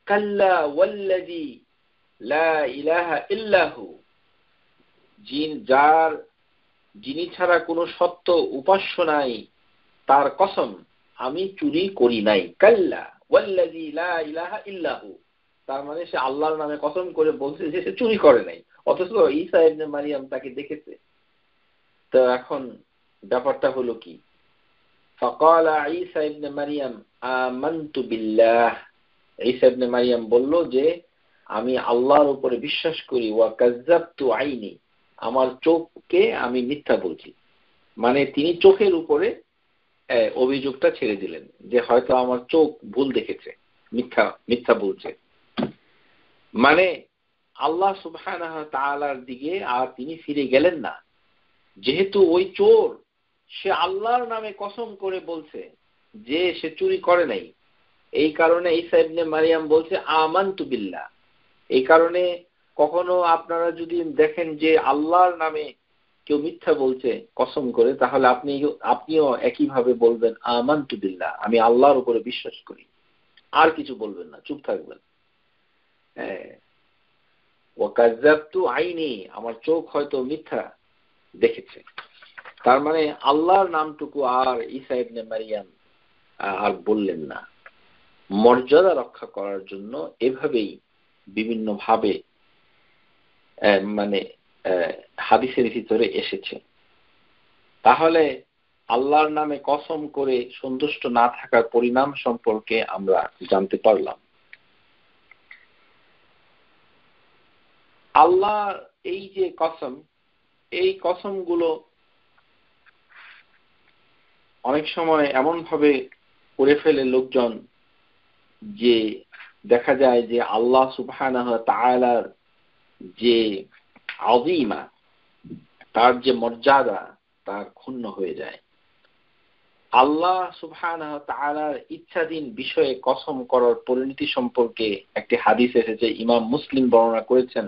কাল্লা ওয়াল্লাযী লা ইলাহা ইল্লাহু, যিনি ছাড়া কোনো সত্য উপাস্য নাই তার কসম আমি চুরি করি নাই। কাল্লা ওয়াল্লাযী লা ইলাহা ইল্লাহু, তার মানে সে আল্লাহর নামে কসম করে বলছে যে সে চুরি করে নাই, অথচ ঈসা ইবনে মারিয়াম তাকে দেখেছে। তো এখন ব্যাপারটা হলো কি, ফাকালা ঈসা ইবনে মারিয়াম আমানতু বিল্লাহ, ঈসা ইবনে মারিয়াম বলল যে আমি আল্লাহর উপরে বিশ্বাস করি, ওয়া কাযাবতু আইনি, আমার চোখকে আমি মিথ্যা বলছি। মানে তিনি চোখের উপরে অভিযোগটা ছেড়ে দিলেন যে হয়তো আমার চোখ ভুল দেখেছে, মিথ্যা বলছে। মানে আল্লাহ সুবহানাহু ওয়া তাআলার দিকে আর তিনি ফিরে গেলেন না। যেহেতু ওই চোর সে আল্লাহর নামে কসম করে বলছে যে সে চুরি করে নাই, এই কারণে ঈসা ইবনে মারিয়াম বলছে আমানতু বিল্লাহ। এই কারণে কখনো আপনারা যদি দেখেন যে আল্লাহর নামে কেউ মিথ্যা বলছে কসম করে, তাহলে আপনিও একইভাবে বলবেন আমানতু বিল্লাহ, আমি আল্লাহর উপরে বিশ্বাস করি, আর কিছু বলবেন না, চুপ থাকবেন। ওয়া কাযাবতু আইনি, আমার চোখ হয়তো মিথ্যা দেখেছে। তার মানে আল্লাহর নামটুকু আর ঈসা ইবনে মারিয়াম আর বললেন না। মর্যাদা রক্ষা করার জন্য এভাবেই বিভিন্ন ভাবে মানে হাদিসের ভিতরে এসেছে। তাহলে আল্লাহর নামে কসম করে সন্তুষ্ট না থাকার পরিণাম সম্পর্কে আমরা জানতে পারলাম। আল্লাহর এই যে কসম, এই কসমগুলো অনেক সময় এমন ভাবে করে ফেলে লোকজন যে দেখা যায় যে আল্লাহ সুবহানাহু ওয়া তাআলার যে আযীমা, তার যে মর্যাদা তার ক্ষুণ্ণ হয়ে যায়। আল্লাহ সুবহানাহু ওয়া তাআলার ইচ্ছাধীন বিষয়ে কসম করার পরিণতি সম্পর্কে একটি হাদিস এসেছে, ইমাম মুসলিম বর্ণনা করেছেন।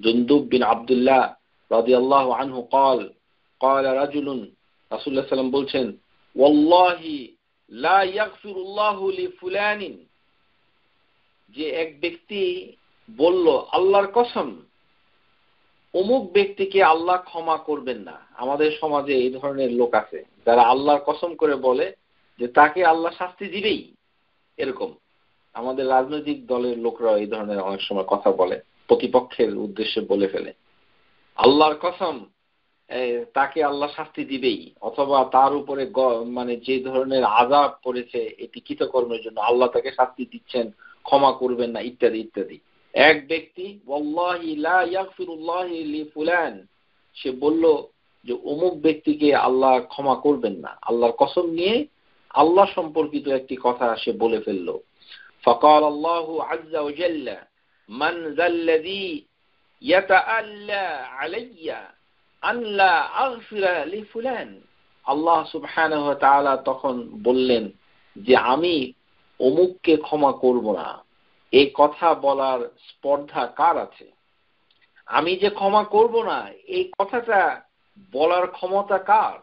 জুনদুব বিন আব্দুল্লাহ রাদিয়াল্লাহু আনহু قال قال رجل, রাসূলুল্লাহ সাল্লাল্লাহু আলাইহি ওয়াসাল্লাম বলছেন, ওয়াল্লাহি লা ইয়াগফিরুল্লাহু লিফুলানিন, যে এক ব্যক্তি বলল আল্লাহর কসম অমুক ব্যক্তিকে আল্লাহ ক্ষমা করবেন না। আমাদের সমাজে এই ধরনের লোক আছে যারা আল্লাহর কসম করে বলে যে তাকে আল্লাহ শাস্তি দিবেই। এরকম আমাদের রাজনৈতিক দলের লোকরা এই ধরনের অনেক সময় কথা বলে, প্রতিপক্ষের উদ্দেশ্যে বলে ফেলে আল্লাহর কসম তাকে আল্লাহ শাস্তি দিবেই, অথবা তার উপরে মানে যে ধরনের আযাব পড়েছে এটি কৃতকর্মের জন্য আল্লাহ তাকে শাস্তি দিচ্ছেন, ক্ষমা করবেন না, ইত্যাদি ইত্যাদি। এক ব্যক্তি ওয়াল্লাহি লা ইয়াগফিরুল্লাহু লিফুলান, সে বলল যে অমুক ব্যক্তিকে আল্লাহ ক্ষমা করবেন না, আল্লাহর কসম নিয়ে আল্লাহ সম্পর্কিত একটি কথা সে বলে ফেলল। ফাকাল আল্লাহু আযজা ওয়া জাল্লা মান যাল্লাযী ইয়াতাআল্লা আলাইয়া আন লা আগফিরা লিফুলান। আল্লাহ সুবহানাহু ওয়া তাআলা তখন বললেন যে আমি অমুককে ক্ষমা করব না, এই কথা বলার স্পর্ধা কার আছে? আমি যে ক্ষমা করব না এই কথাটা বলার ক্ষমতা কার?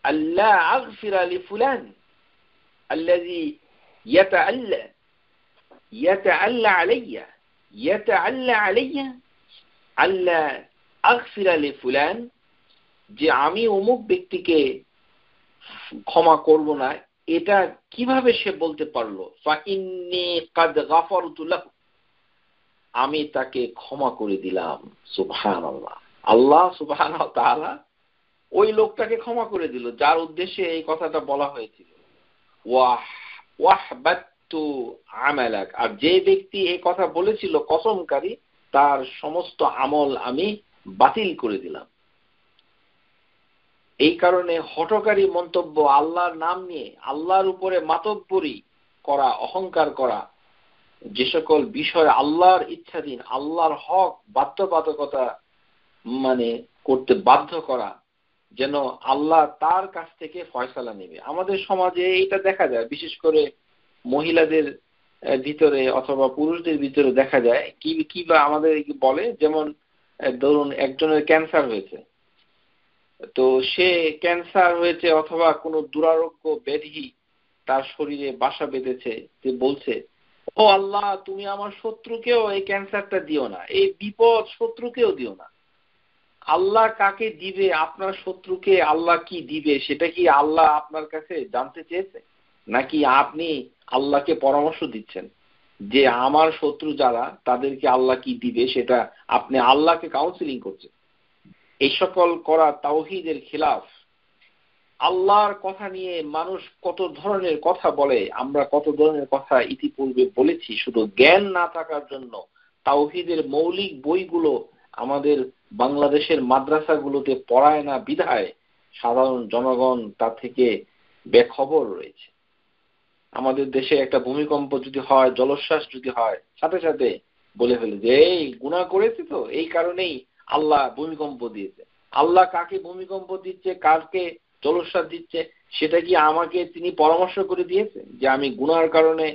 আল্লাহ আগফিরা লিফুলান আল্লাযী ইয়াতাআল্লা আলাইয়া আল্লাহ আগফিরা লিফুলান, যে আমি অমুক ব্যক্তিকে ক্ষমা করব না, এটা কিভাবে সে বলতে পারলো? ফাইন্নী কাদ গাফারতু লাহু, আমি তাকে ক্ষমা করে দিলাম। সুবহানাল্লাহ, আল্লাহ সুবহানাহু ওয়া তাআলা ওই লোকটাকে ক্ষমা করে দিল যার উদ্দেশ্যে এই কথাটা বলা হয়েছিল। ওয়াহবাতু আমালাক, আর যে ব্যক্তি এই কথা বলেছিল কসমকারী, তার সমস্ত আমল আমি বাতিল করে দিলাম। এই কারণে হঠকারী মন্তব্য, আল্লাহর নাম নিয়ে আল্লাহর উপরে মাতব্বরি করা, অহংকার করা, যে সকল বিষয় আল্লাহর ইচ্ছাধীন, আল্লাহর হক বাধ্যবাধকতা মানে করতে বাধ্য করা, যেন আল্লাহ তার কাছ থেকে ফয়সালা নেবে। আমাদের সমাজে এটা দেখা যায়, বিশেষ করে মহিলাদের ভিতরে অথবা পুরুষদের ভিতরে দেখা যায়। কি বা আমাদের বলে, যেমন ধরুন একজনের ক্যান্সার হয়েছে, তো সে ক্যান্সার হয়েছে অথবা কোনো দুরারোগ্য ব্যাধি তার শরীরে বাসা বেঁধেছে, সে বলছে, ও আল্লাহ তুমি আমার শত্রুকেও এই ক্যান্সারটা দিও না, এই বিপদ শত্রুকেও দিও না। আল্লাহ কাকে দিবে, আপনার শত্রুকে আল্লাহ কি দিবে, সেটা কি আল্লাহ আপনার কাছে জানতে চেয়েছে? নাকি আপনি আল্লাহকে পরামর্শ দিচ্ছেন যে আমার শত্রু যারা তাদেরকে আল্লাহ কি দিবে, সেটা আপনি আল্লাহকে কাউন্সিলিং করছেন? এই সকল করা তাওহীদের খিলাফ। আল্লাহর কথা নিয়ে মানুষ কত ধরনের কথা বলে, আমরা কত ধরনের কথা ইতিপূর্বে বলেছি। শুধু জ্ঞান না থাকার জন্য তাওহীদের মৌলিক বইগুলো আমাদের বাংলাদেশের মাদ্রাসাগুলোতে পড়ায় না বিধায় সাধারণ জনগণ তা থেকে বেখবর রয়েছে। আমাদের দেশে একটা ভূমিকম্প যদি হয়, জলোচ্ছ্বাস যদি হয়, সাথে সাথে বলে ফেলে যে এই গুনাহ করেছে তো এই কারণেই আল্লাহ ভূমিকম্প দিয়েছে। আল্লাহ কাকে ভূমিকম্প দিচ্ছে, কাকে জলোচ্ছ্বাস দিচ্ছে, সেটা কি আমাকে তিনি পরামর্শ করে দিয়েছেন যে আমি গুনাহর কারণে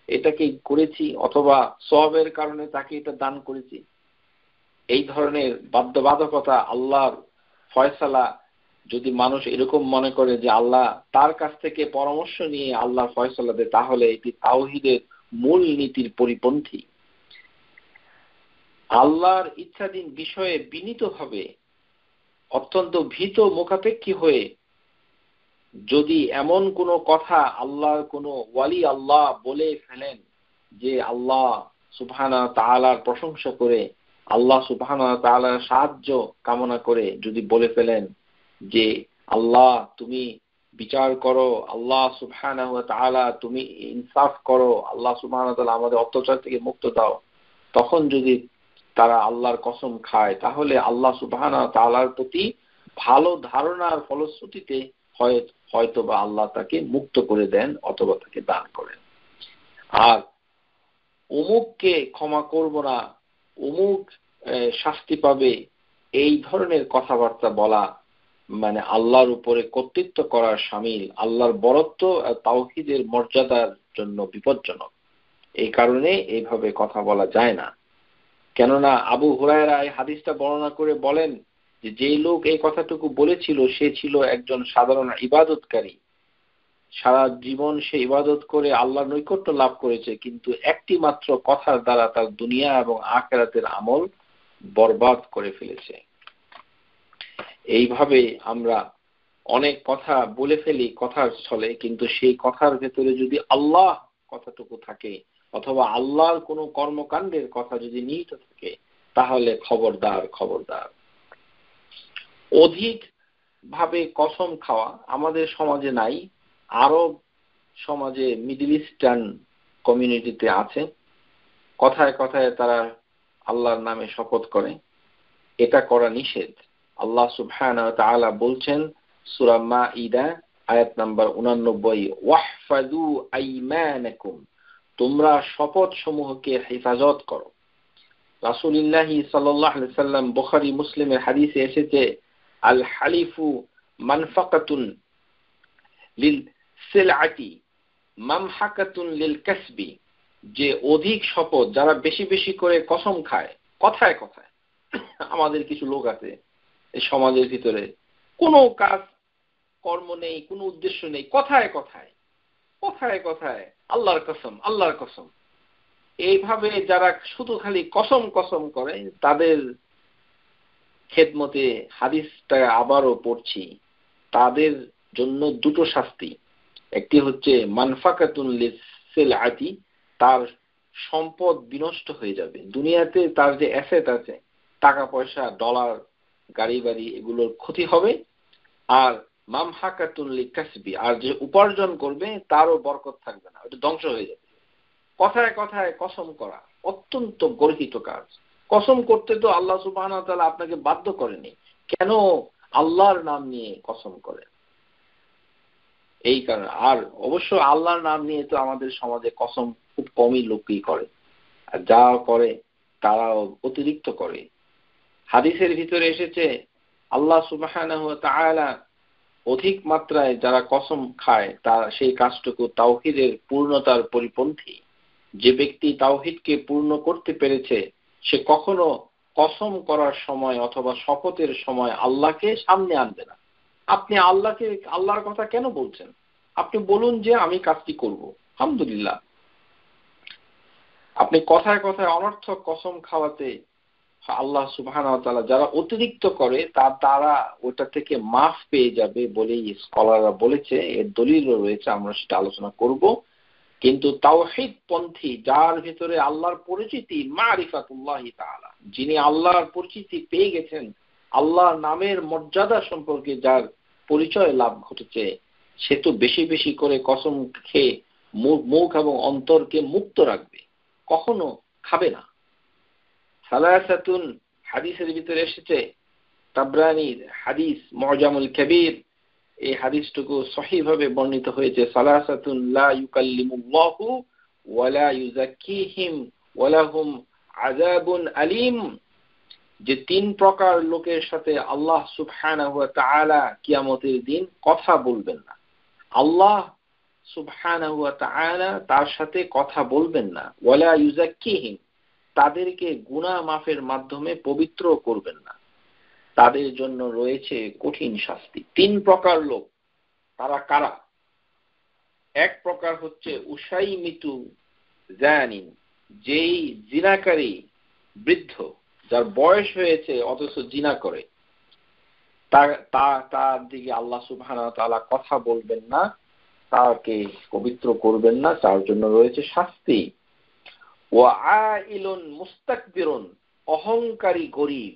এটাকে করেছি অথবা সওয়াবের কারণে তাকে এটা দান করেছি? এই ধরনের বাধ্যবাধকতা, আল্লাহর ফয়সালা যদি মানুষ এরকম মনে করে যে আল্লাহ তার কাছ থেকে পরামর্শ নিয়ে আল্লাহর ফয়সালা দেয়, তাহলে এটি তাওহীদের মূল নীতির পরিপন্থী। আল্লাহর ইচ্ছাধীন বিষয়ে বিনীতভাবে, অত্যন্ত ভীত মুখাপেক্ষী হয়ে যদি এমন কোনো কথা আল্লাহর কোনো ওয়ালি আল্লাহ বলে ফেলেন যে আল্লাহ সুবহানাহু ওয়া তাআলার প্রশংসা করে, আল্লাহ সুবহানাহু ওয়া তাআলার সাহায্য কামনা করে যদি বলে ফেলেন যে আল্লাহ তুমি বিচার করো, আল্লাহ সুবহানাহু ওয়া তাআলা তুমি ইনসাফ করো, আল্লাহ সুবহানাহু ওয়া তাআলা আমাদের অত্যাচার থেকে মুক্ত দাও, তখন যদি তারা আল্লাহর কসম খায়, তাহলে আল্লাহ সুবহানাহু ওয়া তাআলার প্রতি ভালো ধারণার ফলশ্রুতিতে হয়তো বা আল্লাহ তাকে মুক্ত করে দেন অথবা তাকে দান করেন। আর অমুককে ক্ষমা করব না, অমুক শাস্তি পাবে, এই ধরনের কথাবার্তা বলা মানে আল্লাহর উপরে কর্তৃত্ব করার শামিল, আল্লাহর বরত্ব আর তাওহীদের মর্যাদার জন্য বিপজ্জনক। এই কারণে এইভাবে কথা বলা যায় না। কেননা আবু হুরায়রা এই হাদিসটা বর্ণনা করে বলেন যে যেই লোক এই কথাটুকু বলেছিল সে ছিল একজন সাধারণ ইবাদতকারী, সারা জীবন সে ইবাদত করে আল্লাহর নৈকট্য লাভ করেছে, কিন্তু একটি মাত্র কথার দ্বারা তার দুনিয়া এবং আখিরাতের আমল বরবাদ করে ফেলেছে। এইভাবে আমরা অনেক কথা বলে ফেলি কথার ছলে, কিন্তু সেই কথার ভেতরে যদি আল্লাহ কথাটুকু থাকে অথবা আল্লাহর কোনো কর্মকাণ্ডের কথা যদি নিহিত থাকে, তাহলে খবরদার খবরদার। অধিক ভাবে কসম খাওয়া আমাদের সমাজে নাই, আরব সমাজে, মিডল ইস্টার্ন কমিউনিটিতে আছে। কথায় কথায় তারা আল্লাহর নামে শপথ করে, এটা করা নিষেধ। আল্লাহ সুবহানাহু ওয়া তাআলা বলছেন সূরা মাঈদা আয়াত নাম্বার 89, ওয়াহফাযু আইমানাকুম, তোমরা শপথ সমূহকে হেফাজত করো। রাসূলুল্লাহ সাল্লাল্লাহু আলাইহি সাল্লাম বুখারী মুসলিমের হাদিসে এসেছে, আল হালিফু মানফাকাতুন লিল সিলআতি মামহাকাতুন লিল কাসবি, যে অধিক শপথ, যারা বেশি বেশি করে কসম খায় কথায় কথায়। আমাদের কিছু লোক আছে এই সমাজের ভিতরে, কোনো কাজ কর্ম নেই, কোনো উদ্দেশ্য নেই, কথায় কথায় কথায় কথায় আল্লাহর কসম আল্লাহর কসম। এইভাবে যারা শুধু খালি কসম কসম করে, তাদের খেদমতে হাদিসটা আবারও পড়ছি, তাদের জন্য দুটো শাস্তি। একটি হচ্ছে মানফাকাতুন লিসিলআতি, তার সম্পদ বিনষ্ট হয়ে যাবে, দুনিয়াতে তার যে অ্যাসেট আছে, টাকা পয়সা, ডলার, গাড়ি বাড়ি, এগুলোর ক্ষতি হবে। আর মামহাকাতুন লিকাসবি, আর যে উপার্জন করবে তারও বরকত থাকবে না, ওটা ধ্বংস হয়ে যাবে। কথায় কথায় কসম করা অত্যন্ত গর্হিত কাজ। কসম করতে তো আল্লাহ সুবহানাহু ওয়া তাআলা আপনাকে বাধ্য করেনি, কেন আল্লাহর নাম নিয়ে কসম করেন? এই কারণে। আর অবশ্য আল্লাহর নাম নিয়ে তো আমাদের সমাজে কসম খুব কমই লোকই করে, আর যা করে তারাও অতিরিক্ত করে। হাদিসের ভিতরে এসেছে আল্লাহ সুবহানাহু ওয়া তাআলা অধিক মাত্রায় যারা কসম খায় তা সেই কাজটুকু তাওহীদের পূর্ণতার পরিপন্থী। যে ব্যক্তি তাওহীদকে পূর্ণ করতে পেরেছে, সে কখনো কসম করার সময় অথবা শপথের সময় আল্লাহকে সামনে আনবে না। আপনি আল্লাহর কথা কেন বলছেন? আপনি বলুন যে আমি কাজটি করব, আলহামদুলিল্লাহ। আপনি কথায় কথায় অনর্থক কসম খাওয়াতে আল্লাহ সুবহানাহু ওয়া তাআলা যারা অতিরিক্ত করে তারা ওটা থেকে মাফ পেয়ে যাবে বলেই স্কলাররা বলেছে। এর দলিলও রয়েছে, আমরা সেটা আলোচনা করব। কিন্তু তাওহীদ পন্থী, যার ভিতরে আল্লাহর পরিচিতি, মারিফাতুল্লাহি তাআলা, যিনি আল্লাহর পরিচিতি পেয়ে গেছেন, আল্লাহর নামের মর্যাদা সম্পর্কে যার পরিচয় লাভ ঘটেছে, সে তো বেশি বেশি করে কসম খেয়ে মুখ এবং অন্তরকে মুক্ত রাখবে, কখনো খাবে না। সালাসাতুন হাদিসের ভিতরে এসেছে, তাবরানীর হাদিস মুআজামুল কবির, এই হাদিসটুকু সহিভাবে বর্ণিত হয়েছে, সালাসাতুন লা ইউকাল্লিমুল্লাহু ওয়া লা ইউযাক্কিহিম ওয়া লাহুম আযাবুন আলীম, যে তিন প্রকার লোকের সাথে আল্লাহ সুবহানাহু ওয়া তাআলা কিয়ামতের দিন কথা বলবেন না। আল্লাহ সুবহানাহু ওয়া তাআলা তার সাথে কথা বলবেন না, ওয়া লা ইউযাক্কিহিম, তাদেরকে গুনাহ মাফের মাধ্যমে পবিত্র করবেন না, তাদের জন্য রয়েছে কঠিন শাস্তি। তিন প্রকার লোক, তারা কারা? এক প্রকার হচ্ছে উসাইমিতু জানিন, যেই জিনাকারী বৃদ্ধ, যার বয়স হয়েছে অথচ জিনা করে, তার দিকে আল্লাহ সুবহানাহু ওয়া তাআলা কথা বলবেন না, তাকে পবিত্র করবেন না, তার জন্য রয়েছে শাস্তি। ওয়া আইলুন মুস্তাকবিরুন, অহংকারী গরীব,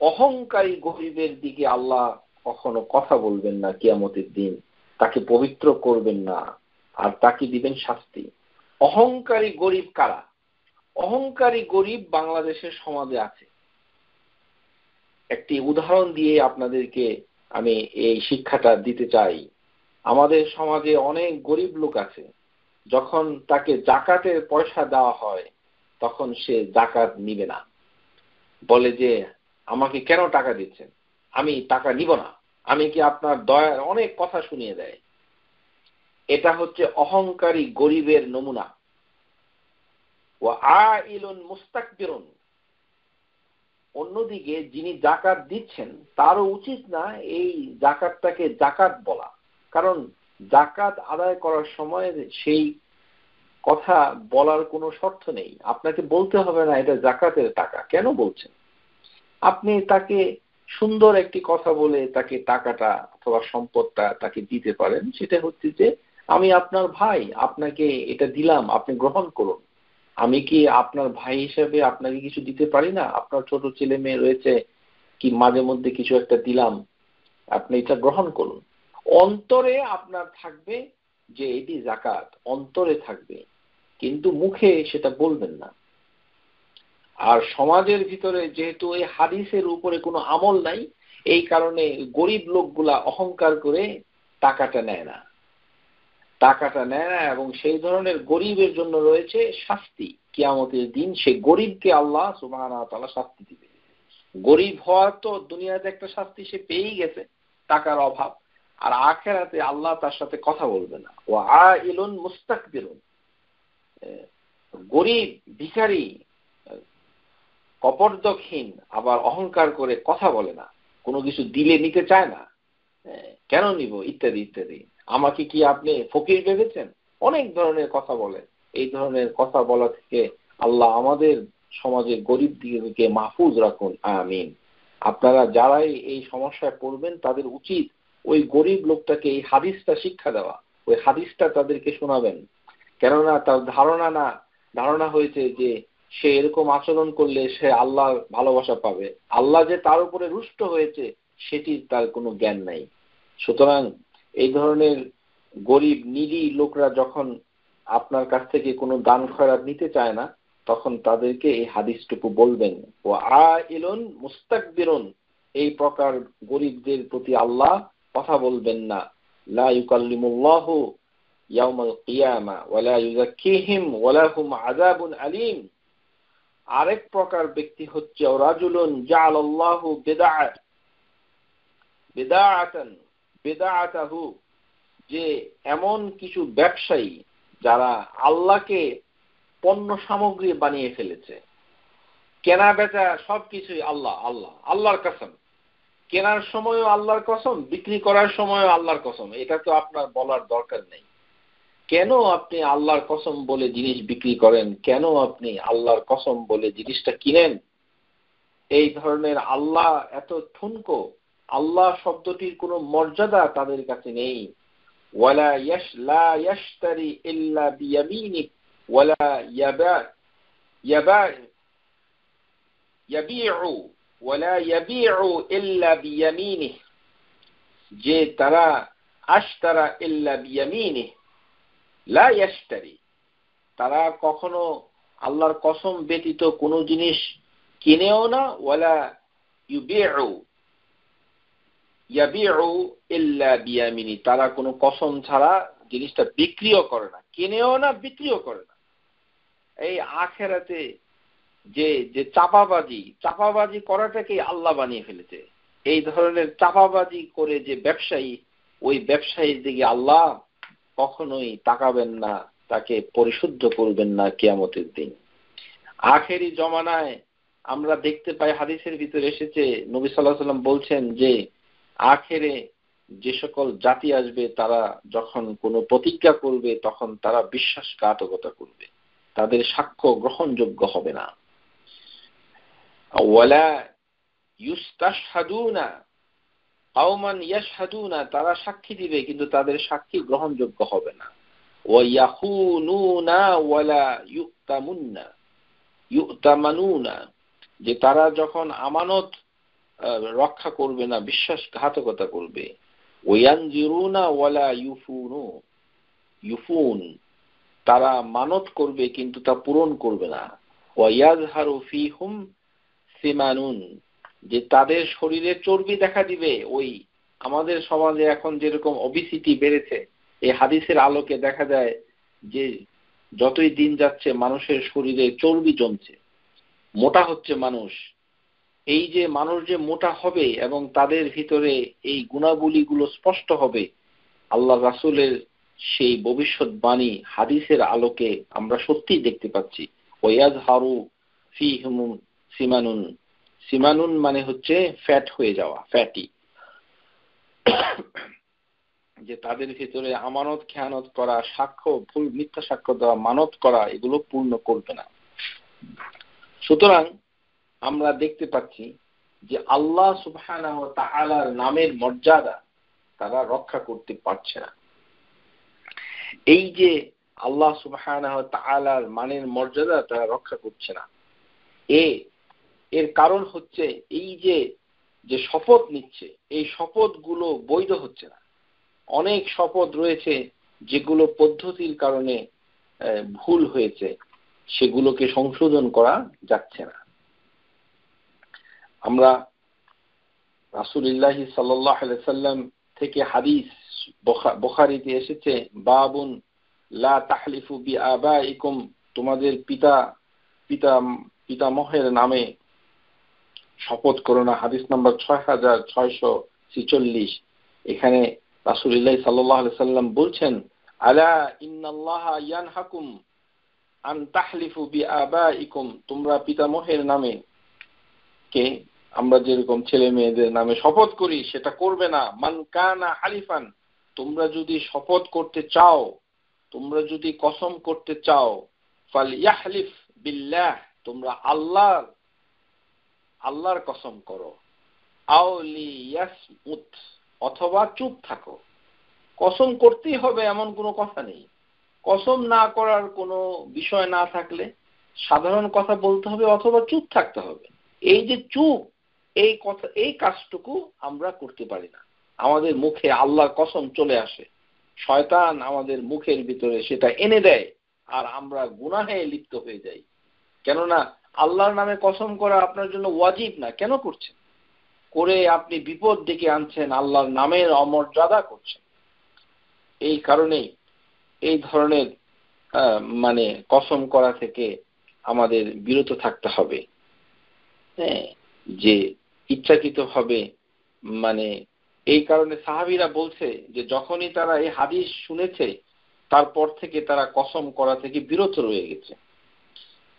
অহংকারী গরীবের দিকে আল্লাহ কখনো কথা বলবেন না কিয়ামতের দিন, তাকে পবিত্র করবেন না, আর তাকে দিবেন শাস্তি। অহংকারী গরীব কারা? অহংকারী গরীব বাংলাদেশের সমাজে আছে। একটি উদাহরণ দিয়ে আপনাদেরকে আমি এই শিক্ষাটা দিতে চাই। আমাদের সমাজে অনেক গরীব লোক আছে, যখন তাকে যাকাতের পয়সা দেওয়া হয় তখন সে যাকাত নিবে না। বলে যে আমাকে কেন টাকা দিচ্ছেন, আমি টাকা নিব না, আমি কি আপনার দয়ার, অনেক কথা শুনিয়ে দেয়। এটা হচ্ছে অহংকারী গরিবের নমুনা। ওয়া আইলুন মুস্তাকবিরুন, অন্যদিকে যিনি যাকাত দিচ্ছেন তারও উচিত না এই যাকাতটাকে যাকাত বলা, কারণ যাকাত আদায় করার সময় সেই কথা বলার কোনো শর্ত নেই। আপনাকে বলতে হবে না এটা যাকাতের টাকা, কেন বলছেন? আপনি তাকে সুন্দর একটি কথা বলে তাকে টাকাটা অথবা সম্পদটা তাকে দিতে পারেন। সেটা হচ্ছে যে আমি আপনার ভাই, আপনাকে এটা দিলাম, আপনি গ্রহণ করুন। আমি কি আপনার ভাই হিসেবে আপনাকে কিছু দিতে পারি না? আপনার ছোট ছেলে মেয়ে রয়েছে, কি মাঝে মধ্যে কিছু একটা দিলাম, আপনি এটা গ্রহণ করুন। অন্তরে আপনার থাকবে যে এটি যাকাত, অন্তরে থাকবে, কিন্তু মুখে সেটা বলবেন না। আর সমাজের ভিতরে যেহেতু এই হাদিসের উপরে কোনো আমল নাই, এই কারণে গরিব লোকগুলা অহংকার করে টাকাটা নেয় না, এবং সেই ধরনের গরিবের জন্য রয়েছে শাস্তি। কিয়ামতের দিন সেই গরিবকে আল্লাহ সুবহানাহু ওয়া তাআলা শাস্তি দিবে। গরিব হওয়া তো দুনিয়াতে একটা শাস্তি, সে পেয়েই গেছে, টাকার অভাব। আর আখিরাতে আল্লাহ তার সাথে কথা বলবে না। ওয়া আইলুন মুস্তাকবিরুন, গরিব ভিখারি কপর্দকহীন, আবার অহংকার করে কথা বলে না, কোনো কিছু দিলে নিতে চায় না, কেন নিব ইত্যাদি ইত্যাদি। আমাকে কি আপনি ফকির ভেবেছেন? অনেক ধরনের কথা বলে। এই ধরনের কথা বলা থেকে আল্লাহ আমাদের সমাজে গরিব দিকে মাহফুজ রাখুন, আমিন। আপনারা যারাই এই সমস্যায় পড়বেন তাদের উচিত ওই গরিব লোকটাকে এই হাদিসটা শিক্ষা দেওয়া, ওই হাদিসটা তাদেরকে শোনাবেন। কেননা তার ধারণা হয়েছে যে সে এরকম আচরণ করলে সে আল্লাহর ভালোবাসা পাবে, আল্লাহ যে তার উপরে রুষ্ট হয়েছে সেটি তার কোনো জ্ঞান নাই। সুতরাং এই ধরনের গরিব নিরী লোকরা যখন আপনার কাছ থেকে কোনো দান খয়রাত নিতে চায় না, তখন তাদেরকে এই হাদিসটুকু বলবেন, ও আইলুন মুস্তাকবিরুন, এই প্রকার গরিবদের প্রতি আল্লাহ কথা বলবেন না। লা ইউকাল্লিমুল্লাহু ইয়াউমাল কিয়ামা ওয়া লা ইউযাক্কিহিম ওয়া লাহুম আযাবুন আলীম। আরেক প্রকার ব্যক্তি হচ্ছে রাজুলুন জাআলাল্লাহু বিদআতাহু, যে এমন কিছু ব্যবসায়ী যারা আল্লাহকে পণ্য সামগ্রী বানিয়ে ফেলেছে, কেনা বেচা সবকিছুই আল্লাহ আল্লাহ, আল্লাহর কসম। কেনার সময়ও আল্লাহর কসম, বিক্রি করার সময়ও আল্লাহর কসম। এটা তো আপনার বলার দরকার নেই। কেন আপনি আল্লাহর কসম বলে জিনিস বিক্রি করেন? কেন আপনি আল্লাহর কসম বলে জিনিসটা কিনেন? এই ধরনের আল্লাহ এত ঠুনকো, আল্লাহ শব্দটির কোনো মর্যাদা তাদের কাছে নেই। ওয়ালা লা ইয়াশতারি ইল্লা বিয়ামিনি ওয়ালা ইয়াবিউ ওয়ালা ইয়াবিউ ইল্লা বিয়ামিনি, যে তারা আশতারা ইল্লা বিয়ামিনি লা ইয়াশতারি, তারা কখনো আল্লাহর কসম ব্যতীত কোনো জিনিস কিনেও না, ওয়ালা ইয়াবিউ ইল্লা বিয়ামিনি, তারা কোনো কসম ছাড়া জিনিসটা বিক্রিও করে না, কিনেও না, বিক্রিও করে না। এই আখিরাতে যে যে চাপাবাজি করাটাকে আল্লাহ বানিয়ে ফেলেছে। এই ধরনের চাপাবাজি করে যে ব্যবসায়ী, ওই ব্যবসায়ীর দিকে আল্লাহ কখনোই তাকাবেন না, তাকে পরিশুদ্ধ করবেন না কিয়ামতের দিন। আখেরি জমানায় আমরা দেখতে পাই, হাদিসের ভিতরে এসেছে, নবী সাল্লাল্লাহু আলাইহি ওয়াসাল্লাম বলছেন যে আখেরে যে সকল জাতি আসবে তারা যখন কোনো প্রতিজ্ঞা করবে তখন তারা বিশ্বাসঘাতকতা করবে, তাদের সাক্ষ্য গ্রহণযোগ্য হবে না। ওয়ালা ইউস্তাশহাদুনা কাওমান ইয়াশহাদুনা, তারা সাক্ষী দিবে কিন্তু তাদের সাক্ষী গ্রহণযোগ্য হবে না। ওয়া ইয়াখুনুনা ওয়ালা ইউতামানুনা, যে তারা যখন আমানত রক্ষা করবে না, বিশ্বাসঘাতকতা করবে। ওয়ায়ানজিরুনা ওয়ালা ইউফুন, তারা মানত করবে কিন্তু তা পূরণ করবে না। ওয়ায়াজহারু ফীহুম সিমানুন, যে তাদের শরীরে চর্বি দেখা দিবে। ওই আমাদের সমাজে এখন যেরকম ওবিসিটি বেড়েছে, এই হাদিসের আলোকে দেখা যায় যে যতই দিন যাচ্ছে মানুষের শরীরে চর্বি জমছে, মোটা হচ্ছে মানুষ। এই যে মানুষ যে মোটা হবে এবং তাদের ভিতরে এই গুণাবলীগুলো স্পষ্ট হবে, আল্লাহ রাসূলের সেই ভবিষ্যৎবাণী হাদিসের আলোকে আমরা সত্যিই দেখতে পাচ্ছি। ওয়াজহারু ফীহিম সিমানুন, সিমানুন মানে হচ্ছে ফ্যাট হয়ে যাওয়া, ফ্যাটি, যে তাদের ভিতরে আমানত খেয়ানত করা, সাক্ষ্য ভুল মিথ্যা সাক্ষ্য দেওয়া, মানত করা, এগুলো পূর্ণ করবে না। সুতরাং আমরা দেখতে পাচ্ছি যে আল্লাহ সুবহানাহু ওয়া তাআলার নামের মর্যাদা তারা রক্ষা করতে পারছে না। এই যে আল্লাহ সুবহানাহু ওয়া তাআলার মানের মর্যাদা তারা রক্ষা করছে না, এর কারণ হচ্ছে এই যে শপথ নিচ্ছে, এই শপথগুলো বৈধ হচ্ছে না। অনেক শপথ রয়েছে যেগুলো পদ্ধতির কারণে ভুল হয়েছে, সেগুলোকে সংশোধন করা যাচ্ছে না। আমরা রাসূলুল্লাহ সাল্লাল্লাহু আলাইহি সাল্লাম থেকে হাদিস বুখারীতে এসেছে, বাবুন লা তাহলিফু বিআবাইকুম, তোমাদের পিতামহের নামে শপথ করো না। হাদিস নাম্বার 6646। এখানে রাসূলুল্লাহ সাল্লাল্লাহু আলাইহি সাল্লাম বলছেন, আলা ইন্নাল্লাহা ইয়ানহাকুম আন তাহলিফু বিআবাইকুম, তোমরা পিতামহের নামে, কে আমরা যেরকম ছেলে মেয়েদের নামে শপথ করি সেটা করবে না। মান কানা হালিফান, তোমরা যদি শপথ করতে চাও, তোমরা যদি কসম করতে চাও, ফালইয়াহলিফ বিল্লাহ, তোমরা আল্লাহর কসম করো, আও লিয়াসমুত, অথবা চুপ থাকো। কসম করতেই হবে এমন কোনো কথা নেই। কসম না করার কোনো বিষয় না থাকলে সাধারণ কথা বলতে হবে অথবা চুপ থাকতে হবে। এই যে চুপ, এই কথা, এই কাজটুকু আমরা করতে পারি না। আমাদের মুখে আল্লাহর কসম চলে আসে, শয়তান আমাদের মুখের ভিতরে সেটা এনে দেয়, আর আমরা গুনাহে লিপ্ত হয়ে যাই। কেননা আল্লাহর নামে কসম করা আপনার জন্য ওয়াজিব না, কেন করছেন? করে আপনি বিপদ ডেকে আনছেন, আল্লাহর নামের অমর্যাদা করছেন। এই কারণেই এই ধরনের মানে কসম করা থেকে আমাদের বিরত থাকতে হবে। হ্যাঁ, যে ইচ্ছাকৃতভাবে, মানে এই কারণে সাহাবীরা বলছে যে যখনই তারা এই হাদিস শুনেছে তারপর থেকে তারা কসম করা থেকে বিরত রয়ে গেছে।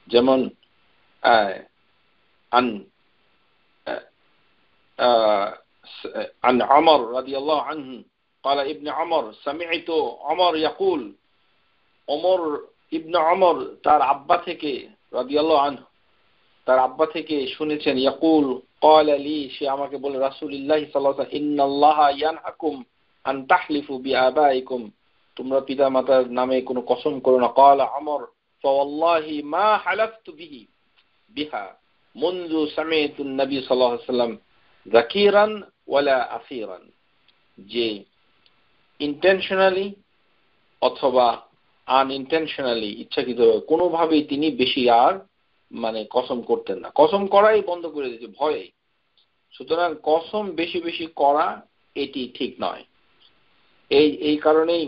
যেমন عن عمر رضي الله عنه قال ابن عمر سمعت عمر يقول, ওমর ইবনে ওমর তার আব্বা থেকে রাদিয়াল্লাহু আনহু, তার আব্বা থেকে শুনেছেন, ইয়াকুল ক্বালা লি, সে আমাকে বলে, রাসূলুল্লাহ সাল্লাল্লাহু আলাইহি ওয়াসাল্লাম ইন্নাল্লাহা ইয়ানহাকুম আন তাহলিফু বিআবাইকুম, তোমরা পিতামাতার নামে কোনো কসম করো না। ক্বালা ওমর ফাওয়াল্লাহি মা হালাফতু বিহা মুনযু সামি'তু নবী সাল্লাল্লাহু আলাইহি ওয়াসাল্লাম যাকিরান ওয়ালা আসীরান, যে ইন্টেনশনালি অথবা আনইনটেনশনালি, ইচ্ছাকৃতভাবে কোনোভাবেই তিনি বেশি আর মানে কসম করতেন না, কসম করাই বন্ধ করে দিয়েছে ভয়ে। সুতরাং কসম বেশি বেশি করা এটি ঠিক নয়। এই কারণেই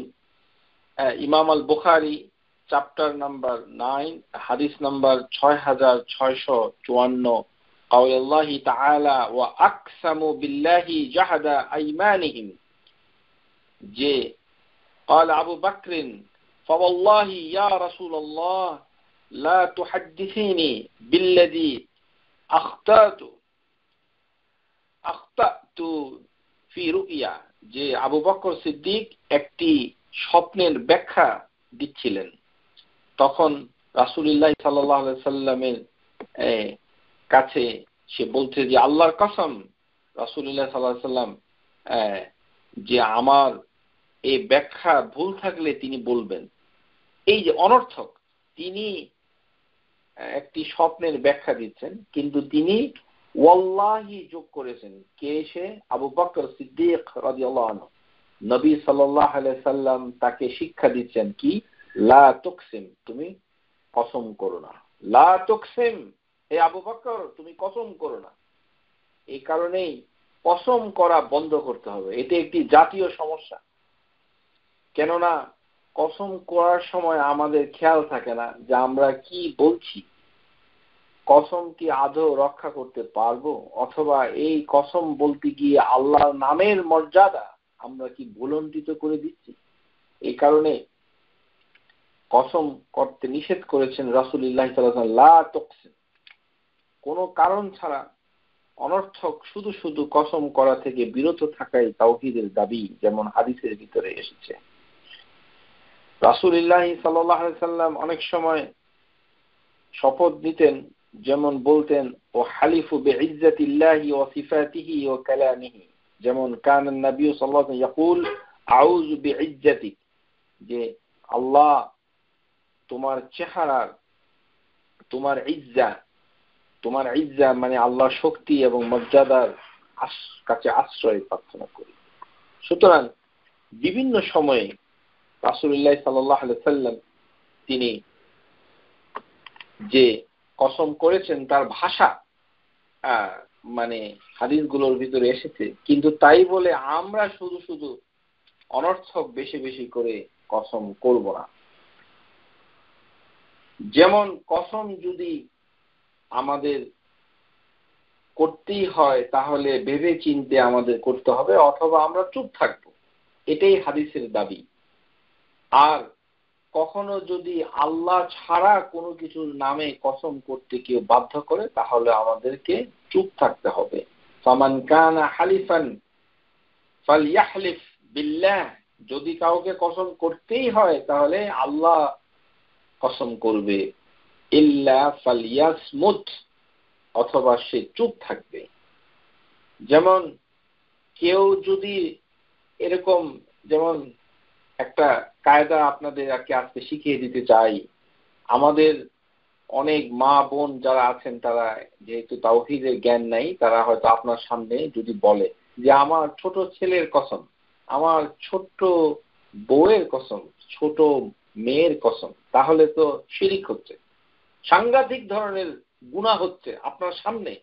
ইমাম আল বুখারী চ্যাপ্টার নাম্বার 9 হাদিস নাম্বার 6654, কাউলুল্লাহি তাআলা ওয়া আকসামু বিল্লাহি জাহাদা আইমানিহিম, যে قال أبو بكر فوالله يا رسول الله لا تحدثيني بالذي أخطأت في رؤيا, যে আবু বকর সিদ্দিক একটি স্বপ্নের ব্যাখ্যা দিচ্ছিলেন, তখন রাসূলুল্লাহ সাল্লাল্লাহু আলাইহি সাল্লামের কাছে সে বলছে যে আল্লাহর কসম, রাসূলুল্লাহ সাল্লাল্লাহু আলাইহি সাল্লাম যে আমার এই ব্যাখ্যা ভুল থাকলে তিনি বলবেন। এই যে অনর্থক, তিনি একটি স্বপ্নের ব্যাখ্যা দিচ্ছেন কিন্তু তিনি ওয়াল্লাহি যোগ করেছেন। কে সে? আবু বকর সিদ্দিক রাদিয়াল্লাহু আনহু। নবী সাল্লাল্লাহু আলাইহি সাল্লাম তাকে শিক্ষা দিচ্ছেন কি, লা তুকসিম, তুমি কসম করো না। লা তুকসিম, হে আবু বকর তুমি কসম করো না। এই কারণেই কসম করা বন্ধ করতে হবে। এটি একটি জাতীয় সমস্যা। কেননা কসম করার সময় আমাদের খেয়াল থাকে না যে আমরা কি বলছি। কসম কি আদৌ রক্ষা করতে পারবো, অথবা এই কসম বলতে গিয়ে আল্লাহর নামের মর্যাদা আমরা কি ভুলণ্ঠিত করে দিচ্ছি? এই কারণে কসম করতে নিষেধ করেছেন রাসূলুল্লাহ সাল্লাল্লাহু আলাইহি ওয়াসাল্লাম, লা তুকসিম, কোনো কারণ ছাড়া অনর্থক শুধু শুধু কসম করা থেকে বিরত থাকাই তাওহীদের দাবি, যেমন হাদিসের ভিতরে এসেছে। রাসূলুল্লাহ সাল্লাল্লাহু আলাইহি ওয়াসাল্লাম অনেক সময় শপথ নিতেন, যেমন বলতেন ও হালিফু বিইজ্জাতিল্লাহি ওয়া সিফাতিহি ওয়া কালামিহি, যেমন কান নবী সাল্লাল্লাহু আলাইহি ওয়াসাল্লাম ইয়াকুল আউযু বিইজ্জাতিক, যে আল্লাহ তোমার চেহারার, তোমার ইজ্জা মানে আল্লাহর শক্তি এবং মর্যাদার কাছে আশ্রয় প্রার্থনা করি। সুতরাং বিভিন্ন সময়ে রাসূলুল্লাহ সাল্লাল্লাহু আলাইহি ওয়াসাল্লাম তিনি যে কসম করেছেন তার ভাষা মানে হাদিসগুলোর ভিতরে এসেছে, কিন্তু তাই বলে আমরা শুধু শুধু অনর্থক বেশি বেশি করে কসম করব না। যেমন কসম যদি আমাদের করতেই হয় তাহলে ভেবে চিন্তে আমাদের করতে হবে, অথবা আমরা চুপ থাকবো, এটাই হাদিসের দাবি। আর কখনো যদি আল্লাহ ছাড়া কোনো কিছুর নামে কসম করতে কেউ বাধ্য করে, তাহলে আমাদেরকে চুপ থাকতে হবে। ফামান কানা হালিফান ফালইয়াহলিফ বিল্লাহ, যদি কাউকে কসম করতেই হয় তাহলে আল্লাহ কসম করবে, ইল্লা ফালইয়াসমুত, অথবা সে চুপ থাকবে। যেমন কেউ যদি এরকম, যেমন একটা কায়দা আপনাদের আজকে শিখিয়ে দিতে চাই। আমাদের অনেক মা বোন যারা আছেন, তারা যেহেতু তাওহীদের জ্ঞান নাই, তারা হয়তো আপনার সামনে যদি বলে যে আমার ছোট ছেলের কসম, আমার ছোট্ট বউয়ের কসম, ছোট মেয়ের কসম, তাহলে তো শিরিক হচ্ছে, সাংঘাতিক ধরনের গুনাহ হচ্ছে আপনার সামনে।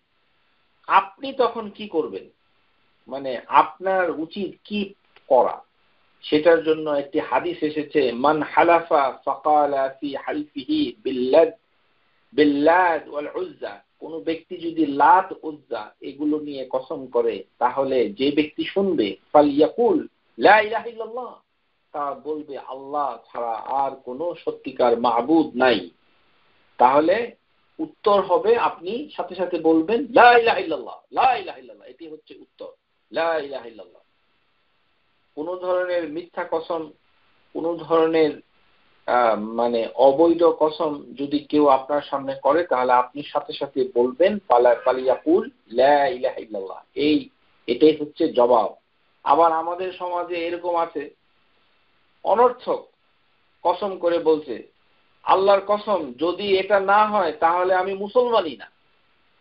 আপনি তখন কি করবেন? মানে আপনার উচিত কি করা, সেটার জন্য একটি হাদিস এসেছে, মান হালাফা ফাকালা ফি হালফিহি বিল্লাত ওয়াল উজ্জা, কোন ব্যক্তি যদি লাত উজ্জা এগুলো নিয়ে কসম করে, তাহলে যে ব্যক্তি শুনবে ফালইয়াকুল লা ইলাহা ইল্লাল্লাহ, তা বলবে আল্লাহ ছাড়া আর কোনো সত্যিকার মাবুদ নাই। তাহলে উত্তর হবে, আপনি সাথে সাথে বলবেন লা ইলাহা ইল্লাল্লাহ, লা ইলাহা ইল্লাল্লাহ, এটি হচ্ছে উত্তর, লা ইলাহা ইল্লাল্লাহ। কোন ধরনের মিথ্যা কসম, কোন ধরনের মানে অবৈধ কসম যদি কেউ আপনার সামনে করে, তাহলে আপনি সাথে সাথে বলবেন ফালিয়াকুল লা ইলাহা ইল্লাল্লাহ, এটাই হচ্ছে জবাব। আবার আমাদের সমাজে এরকম আছে, অনর্থক কসম করে বলছে আল্লাহর কসম যদি এটা না হয় তাহলে আমি মুসলমানই না,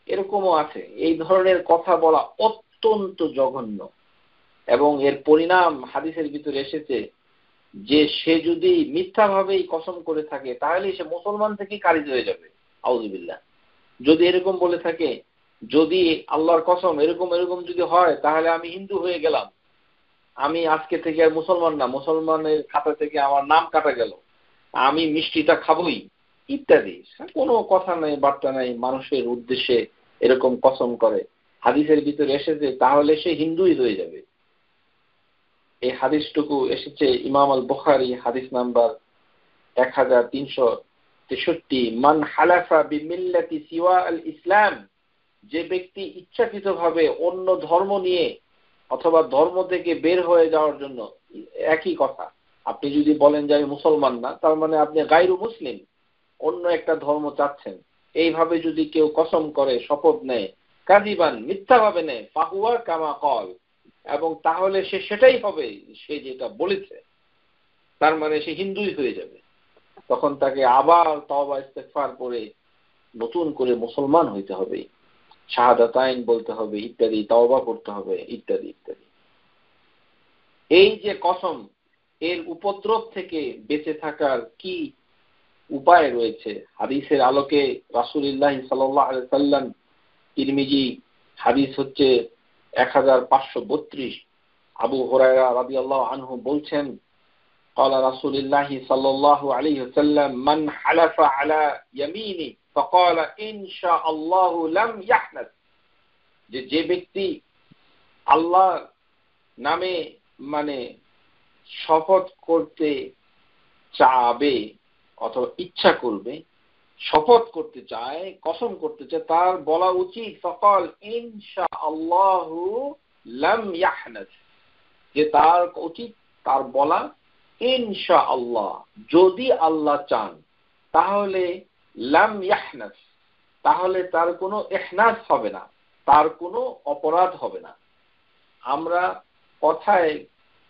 এরকমও আছে। এই ধরনের কথা বলা অত্যন্ত জঘন্য, এবং এর পরিণাম হাদিসের ভিতরে এসেছে যে সে যদি মিথ্যাভাবেই কসম করে থাকে তাহলে সে মুসলমান থেকে খারিজ হয়ে যাবে, আউযুবিল্লাহ। যদি এরকম বলে থাকে, যদি আল্লাহর কসম এরকম এরকম যদি হয় তাহলে আমি হিন্দু হয়ে গেলাম, আমি আজকে থেকে আর মুসলমান না, মুসলমানের খাতা থেকে আমার নাম কাটা গেল, আমি মিষ্টিটা খাবই, ইত্যাদি কোনো কথা নাই, বার্তা নাই, মানুষের উদ্দেশ্যে এরকম কসম করে হাদিসের ভিতরে এসেছে, তাহলে সে হিন্দুই হয়ে যাবে। এই হাদিসটুকু এসেছে ইমাম আল বুখারী, হাদিস নাম্বার 1363, মান হালাফা বিমিল্লাতি সিওয়া আল ইসলাম, যে ব্যক্তি ইচ্ছাকৃতভাবে অন্য ধর্ম নিয়ে অথবা ধর্ম থেকে বের হয়ে যাওয়ার জন্য, একই কথা, আপনি যদি বলেন যে আমি মুসলমান না, তার মানে আপনি গায়রু মুসলিম, অন্য একটা ধর্ম চাচ্ছেন, এইভাবে যদি কেউ কসম করে, শপথ নেয়, কাযিবান মিথ্যাভাবে নেয়, ফাহুয়া কামা ক্বাল, এবং তাহলে সে সেটাই হবে সে যেটা বলেছে, তার মানে সে হিন্দুই হয়ে যাবে। তখন তাকে আবার তওবা ইস্তেগফার করে নতুন করে মুসলমান হইতে হবে, শাহাদাতাইন বলতে হবে, ইত্যাদি, তওবা করতে হবে, ইত্যাদি ইত্যাদি। এই যে কসম, এর উপদ্রব থেকে বেঁচে থাকার কি উপায় রয়েছে? হাদিসের আলোকে রাসূলুল্লাহ সাল্লাল্লাহু আলাইহি ওয়াসাল্লাম, তিরমিজি হাদিস হচ্ছে 1532, আবু হুরায়রা রাদিয়াল্লাহু আনহু বলছেন, قال رسول الله صلى الله عليه وسلم من حلف على يمين ফাকালা ইনশাআল্লাহু লাম ইয়াহনাস, যে ব্যক্তি আল্লাহর নামে মানে শপথ করতে চাবে অথবা ইচ্ছা করবে, শপথ করতে চায়, কসম করতে চায়, তার বলা উচিত ফাকাল ইনশাআল্লাহু লাম ইয়াহনাস, যে তার উচিত তার বলা ইনশাআল্লাহ, যদি আল্লাহ চান তাহলে লাম ইয়াহনাস, তাহলে তার কোনো ইহনাস হবে না, তার কোনো অপরাধ হবে না। আমরা কথায়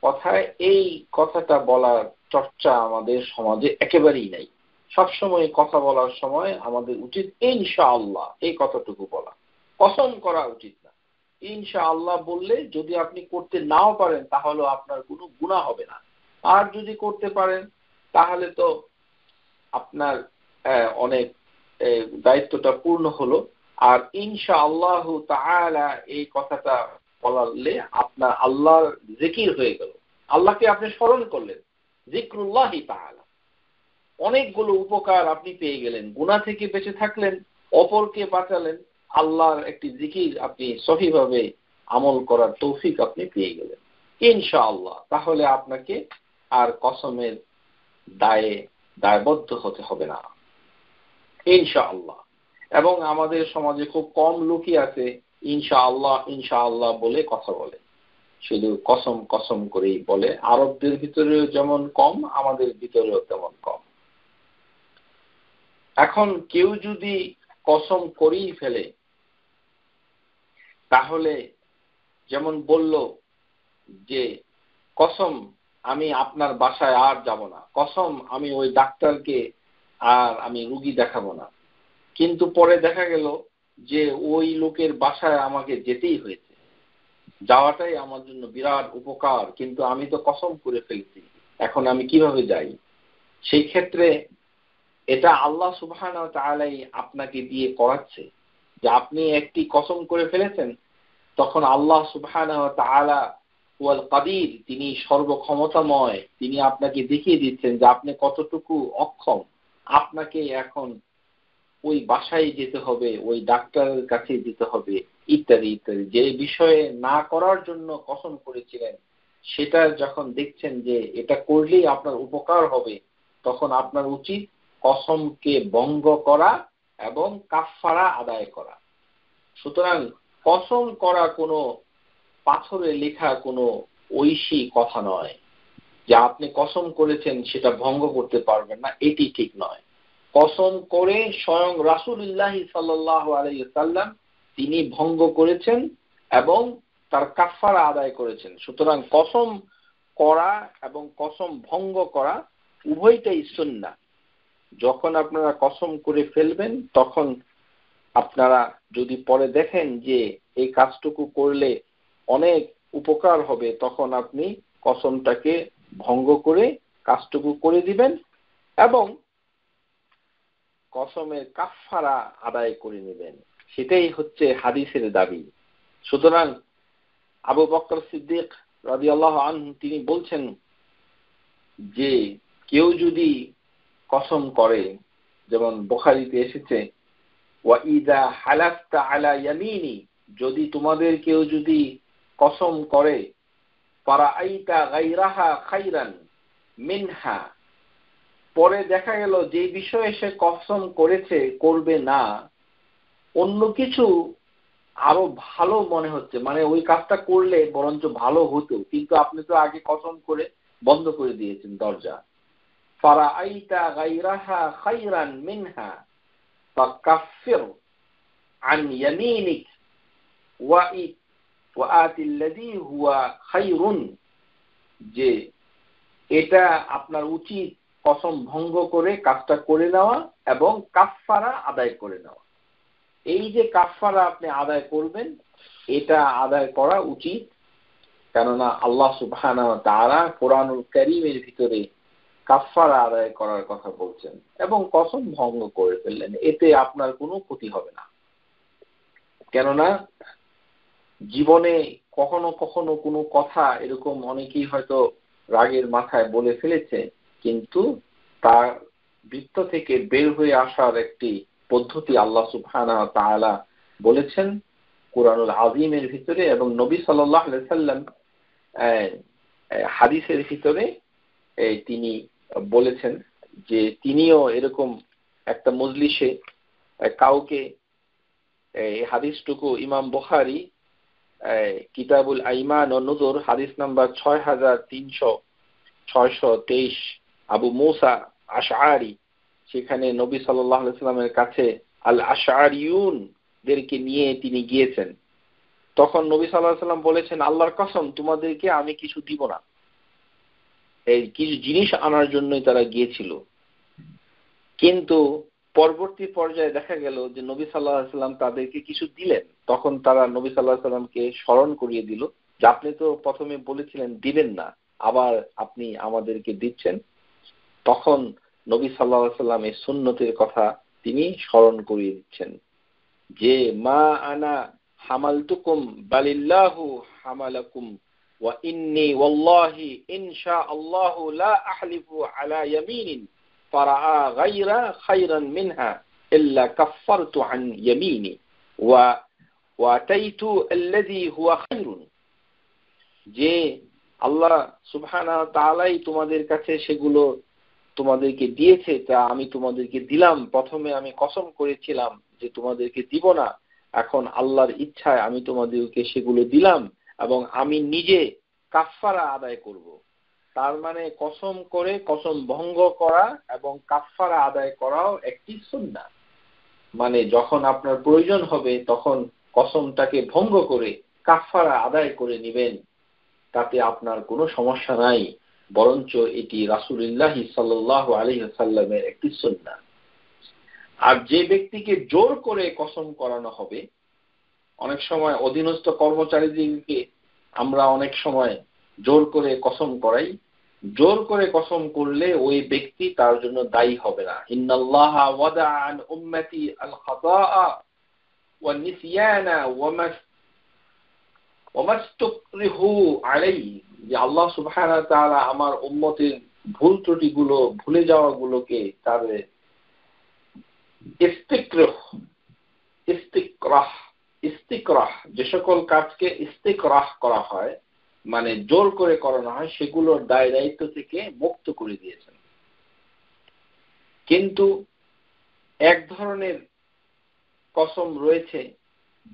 কথায় এই কথাটা বলার চর্চা আমাদের সমাজে একেবারেই নাই। সবসময় কথা বলার সময় আমাদের উচিত ইনশাআল্লাহ এই কথাটুকু বলা, কসম করা উচিত না। ইনশাআল্লাহ বললে যদি আপনি করতে নাও পারেন তাহলে আপনার কোনো গুনাহ হবে না, আর যদি করতে পারেন তাহলে তো আপনার অনেক দায়িত্বটা পূর্ণ হলো। আর ইনশাআল্লাহু তাআলা এই কথাটা বললে আপনার আল্লাহর জিকির হয়ে গেল, আল্লাহকে আপনি স্মরণ করলেন, যিকরুল্লাহি তাআলা, অনেকগুলো উপকার আপনি পেয়ে গেলেন, গুনাহ থেকে বেঁচে থাকলেন, অপরকে বাঁচালেন, আল্লাহর একটি জিকির আপনি সহিভাবে আমল করার তৌফিক আপনি পেয়ে গেলেন ইনশাআল্লাহ। তাহলে আপনাকে আর কসমের দায়বদ্ধ হতে হবে না ইনশাআল্লাহ। এবং আমাদের সমাজে খুব কম লোকই আছে ইনশাআল্লাহ ইনশাআল্লাহ বলে কথা বলে, শুধু কসম কসম করেই বলে। আরবদের ভিতরেও যেমন কম, আমাদের ভিতরেও তেমন কম। এখন কেউ যদি কসম করেই ফেলে, তাহলে যেমন বলল যে কসম আমি আপনার বাসায় আর যাব না, কসম আমি ওই ডাক্তারকে আর আমি রুগী দেখাবো না, কিন্তু পরে দেখা গেল যে ওই লোকের বাসায় আমাকে যেতেই হয়েছে, যাওয়াটাই আমার জন্য বিরাট উপকার, কিন্তু আমি তো কসম করে ফেলছি, এখন আমি কিভাবে যাই? সেই ক্ষেত্রে এটা আল্লাহ সুবহানাহু ওয়া তাআলাই আপনাকে দিয়ে করাচ্ছে, যে আপনি একটি কসম করে ফেলেছেন, তখন আল্লাহ সুবহানাহু ওয়া তাআলা ওয়াল কাদির, তিনি সর্বক্ষমতাময়, তিনি আপনাকে দেখিয়ে দিচ্ছেন যে আপনি কতটুকু অক্ষম। আপনাকে এখন ওই বাসায় যেতে হবে, ওই ডাক্তারের কাছে যেতে হবে, ইত্যাদি ইত্যাদি। যে বিষয়ে না করার জন্য কসম করেছিলেন, সেটা যখন দেখছেন যে এটা করলেই আপনার উপকার হবে, তখন আপনার উচিত কসমকে ভঙ্গ করা এবং কাফফারা আদায় করা। সুতরাং কসম করা কোনো পাথরে লেখা কোনো ঐশী কথা নয় যে আপনি কসম করেছেন সেটা ভঙ্গ করতে পারবেন না, এটি ঠিক নয়। কসম করে স্বয়ং রাসূলুল্লাহ সাল্লাল্লাহু আলাইহি ওয়াসাল্লাম তিনি ভঙ্গ করেছেন এবং তার কাফফারা আদায় করেছেন। সুতরাং কসম করা এবং কসম ভঙ্গ করা উভয়টাই সুন্নাহ। যখন আপনারা কসম করে ফেলবেন, তখন আপনারা যদি পরে দেখেন যে এই কাজটুকু করলে অনেক উপকার হবে, তখন আপনি কসমটাকে ভঙ্গ করে কাজটুকু করে দিবেন এবং কসমের কাফফারা আদায় করে নেবেন। সেটাই হচ্ছে হাদিসের দাবি। সুতরাং আবু বকর সিদ্দিক রাদিয়াল্লাহু আনহু তিনি বলছেন যে কেউ যদি কসম করে, যেমন বুখারীতে এসেছে ওয়া ইযা হালাফতা আলা ইয়ামিনি, যদি তোমাদের কেউ যদি কসম করে ফারাআইতা গায়রাহা খায়রান মিনহা, পরে দেখা গেল যে বিষয়ে সে কসম করেছে করবে না, অন্য কিছু আরো ভালো মনে হচ্ছে, মানে ওই কাজটা করলে বরঞ্চ ভালো হতো, কিন্তু আপনি তো আগে কসম করে বন্ধ করে দিয়েছেন দরজা। ফারাআইতা গায়রাহা খায়রান মিনহা ফাকাফির আন ইয়ামিনিক ওয়া আতিল্লাযী হুয়া খায়রুন, যে এটা আপনার উচিত কসম ভঙ্গ করে কাজটা করে নেওয়া এবং কাফফারা আদায় করে নেওয়া। এই যে কাফফারা আপনি আদায় করবেন, এটা আদায় করা উচিত, কেননা আল্লাহ সুবহানাহু ওয়া তাআলা কোরআনুল কারীমের ভিতরে কাফফারা আদায় করার কথা বলছেন এবং কসম ভঙ্গ করে ফেললেন, এতে আপনার কোনো ক্ষতি হবে না। কেননা জীবনে কখনো কখনো কোনো কথা এরকম অনেকেই হয়তো রাগের মাথায় বলে ফেলেছে, কিন্তু তার বৃত্ত থেকে বের হয়ে আসার একটি পদ্ধতি আল্লাহ সুবহানাহু ওয়া তাআলা বলেছেন কুরআনুল আযীমের ভিতরে, এবং নবী সাল্লাল্লাহু আলাইহি সাল্লাম হাদিসের ভিতরে তিনি বলেছেন যে তিনিও এরকম একটা মজলিসে কাউকে, এই হাদিসটুকু ইমাম বুখারী কিতাবুল আইমান ও নুযুর হাদিস নাম্বার 6323 আবু মুসা আশআরী, সেখানে নবী সাল্লাল্লাহু আলাইহি সাল্লামের কাছে আল আশআরিয়ুন দেরকে নিয়ে তিনি গিয়েছেন। তখন নবী সাল্লাল্লাহু আলাইহি সাল্লাম বলেছেন, আল্লাহর কসম তোমাদেরকে আমি কিছু দিব না। এই কিছু জিনিস আনার জন্যই তারা গিয়েছিল, কিন্তু পরবর্তী পর্যায়ে দেখা গেল যে নবী সাল্লাল্লাহু আলাইহি সাল্লাম তাদেরকে কিছু দিলেন। তখন তারা নবী সাল্লাল্লাহু আলাইহি সাল্লামকে স্মরণ করিয়ে দিল যে আপনি তো প্রথমে বলেছিলেন দিবেন না, আবার আপনি আমাদেরকে দিচ্ছেন। তখন নবী সাল্লাল্লাহু আলাইহি সাল্লাম এই সুন্নতের কথা তিনি স্মরণ করিয়ে দিচ্ছেন যে মা আনা হামালতুকুম বালিল্লাহু হামালাকুম ওয়া ইন্নী ওয়াল্লাহি ইনশাআল্লাহু লা আহলিফু আলা ইয়ামিনিন ফারাআ গায়রা খায়রান মিনহা ইল্লা কাফফারতু আন ইয়ামিনি ওয়া আতাইতু আল্লাযী হুয়া খায়রুন। যে আল্লাহ সুবহানাহু ওয়া তাআলাই তোমাদের কাছে সেগুলো তোমাদেরকে দিয়েছে, তা আমি তোমাদেরকে দিলাম। প্রথমে আমি কসম করেছিলাম যে তোমাদেরকে দিব না, এখন আল্লাহর ইচ্ছায় আমি তোমাদেরকে সেগুলো দিলাম এবং আমি নিজে কাফফারা আদায় করব। তার মানে কসম করে কসম ভঙ্গ করা এবং কাফফারা আদায় করাও একটি সুন্নাহ। মানে যখন আপনার প্রয়োজন হবে তখন কসমটাকে ভঙ্গ করে কাফফারা আদায় করে নেবেন, তাতে আপনার কোনো সমস্যা নাই, বরঞ্চ এটি রাসূলুল্লাহ সাল্লাল্লাহু আলাইহি ওয়াসাল্লামের একটি সুন্নাহ। আর যে ব্যক্তিকে জোর করে কসম করানো হবে, অনেক সময় অধীনস্থ কর্মচারীদেরকে আমরা অনেক সময় জোর করে কসম করাই, জোর করে কসম করলে ওই ব্যক্তি তার জন্য দায়ী হবে না। ইন্নাল্লাহা ওয়াদাআ আন উম্মতি আল খাতাআ ওয়ান নিসিয়ানা ওয়া মাস্তুকরিহু আলাইহি, যে আল্লাহ সুবহানাহু ওয়া তাআলা আমার উম্মতের ভুল ত্রুটিগুলো, ভুলে যাওয়াগুলোকে তার ইস্তিকরাহ, যে সকল কাজকে ইস্তিকরাহ করা হয় মানে জোর করে করানো হয়, সেগুলোর দায় দায়িত্ব থেকে মুক্ত করে দিয়েছেন। কিন্তু এক ধরনের কসম রয়েছে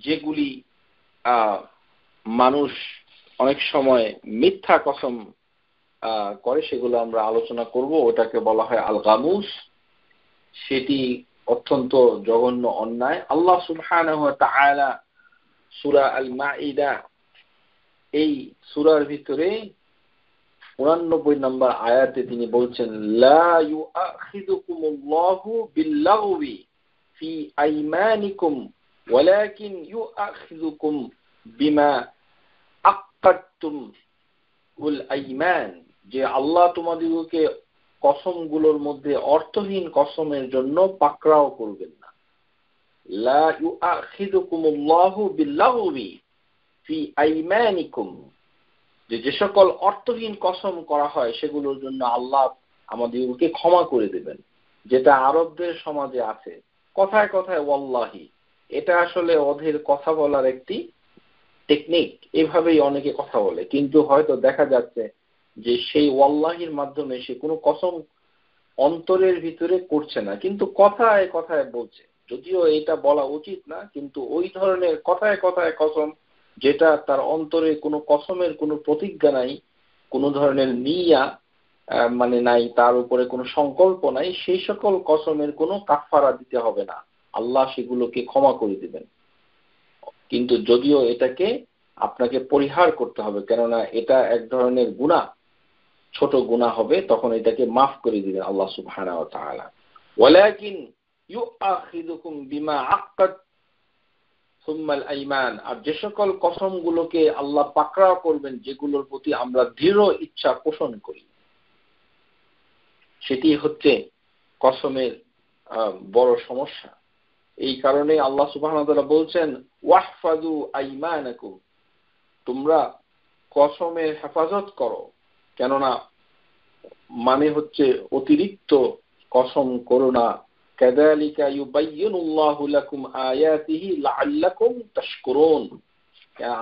যেগুলি মানুষ অনেক সময় মিথ্যা কসম করে, সেগুলো আমরা আলোচনা করব। ওটাকে বলা হয় আল গামুস। সেটি অত্যন্ত জঘন্য অন্যায়। আল্লাহ সুবহানাহু ওয়া তাআলা সূরা আল মাঈদা এই সূরার ভিতরে 89 নম্বর আয়াতে তিনি বলছেন, লা ইউআখিযুকুমুল্লাহু বিল্লাগবি ফি আইমানিকুম ওয়ালাকিন ইউআখিযুকুম বিমা আক্কাদতুম উল আইমান, যে আল্লাহ তোমাদেরকে কসমগুলোর মধ্যে অর্থহীন কসমের জন্য পাকড়াও করবেন না। লা ইউআখিযুকুমুল্লাহু বিল্লাগবি ফি আইমানিকুম, যে সকল অর্থহীন কসম করা হয় সেগুলোর জন্য আল্লাহ আমাদেরকে ক্ষমা করে দেবেন। যেটা আরবদের সমাজে আছে, কথায় কথায় ওয়াল্লাহি, এটা আসলে ওদের কথা বলার একটি টেকনিক, এভাবেই অনেকে কথা বলে। কিন্তু হয়তো দেখা যাচ্ছে যে সেই ওয়াল্লাহির মাধ্যমে সে কোনো কসম অন্তরের ভিতরে করছে না, কিন্তু কথায় কথায় বলছে। যদিও এটা বলা উচিত না, কিন্তু ওই ধরনের কথায় কথায় কসম, যেটা তার অন্তরে কোনো কসমের কোনো প্রতিজ্ঞা নাই, কোনো ধরনের নিয়া মানে নাই, তার উপরে কোনো সংকল্প নাই, সেই সকল কসমের কোনো কাফারা দিতে হবে না, আল্লাহ সেগুলোকে ক্ষমা করে দিবেন। কিন্তু যদিও এটাকে আপনাকে পরিহার করতে হবে, কেননা এটা এক ধরনের গুনাহ, ছোট গুনাহ হবে, তখন এটাকে মাফ করে দিবেন আল্লাহ সুবহানাহু ওয়া তাআলা। ওয়ালাকিন ইউআখিযুকুম বিমা আক্কাদ সুম্মাল আইমান, আর যে সকল কসমগুলোকে আল্লাহ পাকড়াও করবেন, যেগুলোর প্রতি আমরা দৃঢ় ইচ্ছা পোষণ করি, সেটি হচ্ছে কসমের বড় সমস্যা। এই কারণে আল্লাহ সুবহানাহু ওয়া তাআলা বলছেন, ওয়াহফাযু আইমানাকুম, তোমরা কসমের হেফাজত করো। কেননা মানে হচ্ছে অতিরিক্ত কসম করো না, কাযালিকা ইউবায়্যিনুল্লাহু লাকুম আয়াতিহি লাআল্লাকুম তাশকুরুন।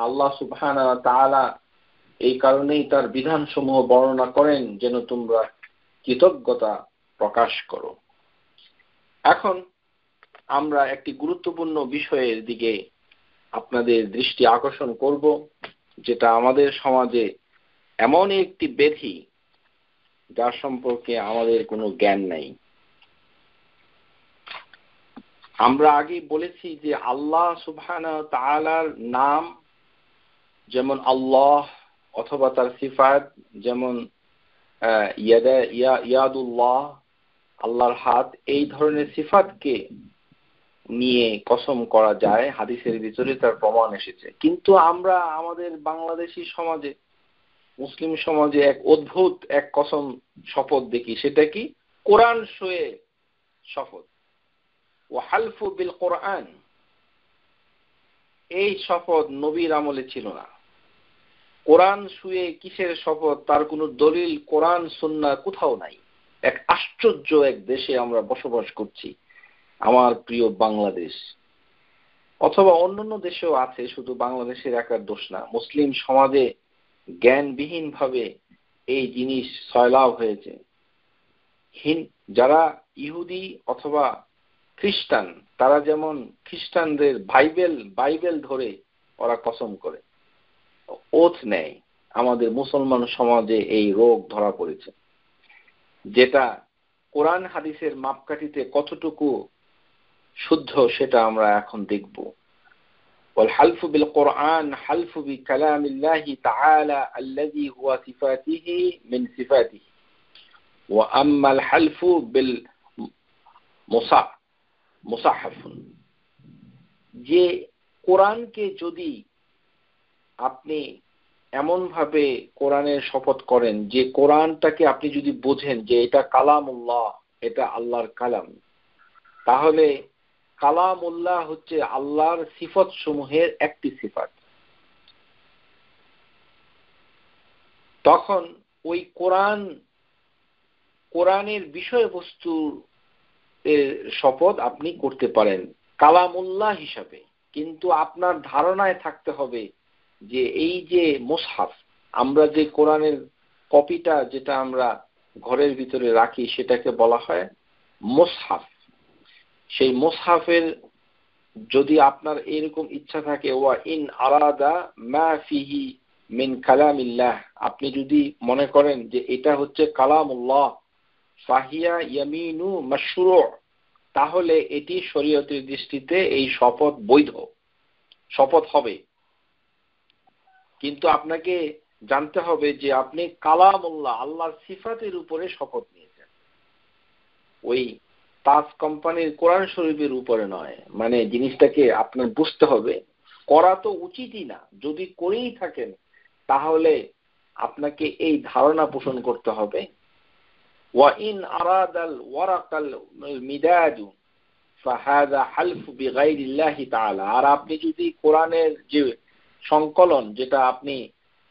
আল্লাহ সুবহানাহু ওয়া তাআলা এই কারণেই তার বিধানসমূহ বর্ণনা করেন যেন তোমরা কৃতজ্ঞতা প্রকাশ করো। এখন আমরা একটি গুরুত্বপূর্ণ বিষয়ের দিকে আপনাদের দৃষ্টি আকর্ষণ করব, যেটা আমাদের সমাজে এমন একটি ব্যাধি যার সম্পর্কে আমাদের কোনো জ্ঞান নাই। আমরা আগে বলেছি যে আল্লাহ সুবহানাহু ওয়া তাআলার নাম যেমন আল্লাহ, অথবা তার সিফাত যেমন ইয়াদুল্লাহ, আল্লাহর হাত, এই ধরনের সিফাতকে নিয়ে কসম করা যায়, হাদিসের ভিতরে তার প্রমাণ এসেছে। কিন্তু আমরা আমাদের বাংলাদেশী সমাজে, মুসলিম সমাজে এক অদ্ভুত এক কসম শপথ দেখি। সেটা কি? কোরআন ছুঁয়ে শপথ, ও হালফু বিল কোরআন। এই শপথ নবীর আমলে ছিল না। কোরআন ছুঁয়ে কিসের শপথ? তার কোনো দলিল কোরআন সুন্নাহ কোথাও নাই। এক আশ্চর্য এক দেশে আমরা বসবাস করছি, আমার প্রিয় বাংলাদেশ, অথবা অন্যান্য দেশেও আছে, শুধু বাংলাদেশের একার দোষ না। মুসলিম সমাজে জ্ঞানবিহীন ভাবে এই জিনিস সয়লাভ হয়েছে। যারা ইহুদি অথবা খ্রিস্টান, তারা যেমন খ্রিস্টানদের বাইবেল ধরে ওরা কসম করে, ওথ নেয়। আমাদের মুসলমান সমাজে এই রোগ ধরা পড়েছে, যেটা কোরআন হাদিসের মাপকাঠিতে কতটুকু শুদ্ধ সেটা আমরা এখন দেখব। والحلف بالقرآن حلف بكلام الله تعالى الذي هو صفاته من صفاته وأما الحلف بالمصحف। যে কোরআনকে যদি আপনি এমন ভাবে কোরআনের শপথ করেন যে কোরআনটাকে আপনি যদি বোঝেন যে এটা কালামুল্লাহ, এটা আল্লাহর কালাম, তাহলে কালামুল্লাহ হচ্ছে আল্লাহর সিফত সমূহের একটি সিফাত। তখন ওই কোরআনের বিষয়বস্তু শপথ আপনি করতে পারেন কালামুল্লাহ হিসাবে, কিন্তু আপনার ধারণায় থাকতে হবে যে এই যে মুসহাফ, আমরা যে কোরআনের কপিটা যেটা আমরা ঘরের ভিতরে রাখি সেটাকে বলা হয় মুসহাফ। সেই মুসহাফের যদি আপনার এরকম ইচ্ছা থাকে, ওয়া ইন আরাদা মা ফিহি মিন কালামিল্লাহ, আপনি যদি মনে করেন যে এটা হচ্ছে কালামুল্লাহ, ফাহিয়া ইয়ামিনু মাশরু', তাহলে এটি শরীয়তের দৃষ্টিতে এই শপথ বৈধ শপথ হবে। কিন্তু আপনাকে জানতে হবে যে আপনি কালামুল্লাহ, আল্লাহর সিফাতের উপরে শপথ নিয়েছেন, ওই তাজ কোম্পানির কোরআন শরীফের উপরে নয়। মানে জিনিসটাকে আপনার বুঝতে হবে, করা তো উচিতই না। যদি করেই থাকেন তাহলে আপনাকে এই ধারণা পোষণ করতে হবে, ওয়া ইন আরাদাল ওয়ারাকাল মিদাদু ফাহাদা হালফু বিগাইরিল্লাহি তাআলা। আর আপনি যদি কোরআনের যে সংকলন, যেটা আপনি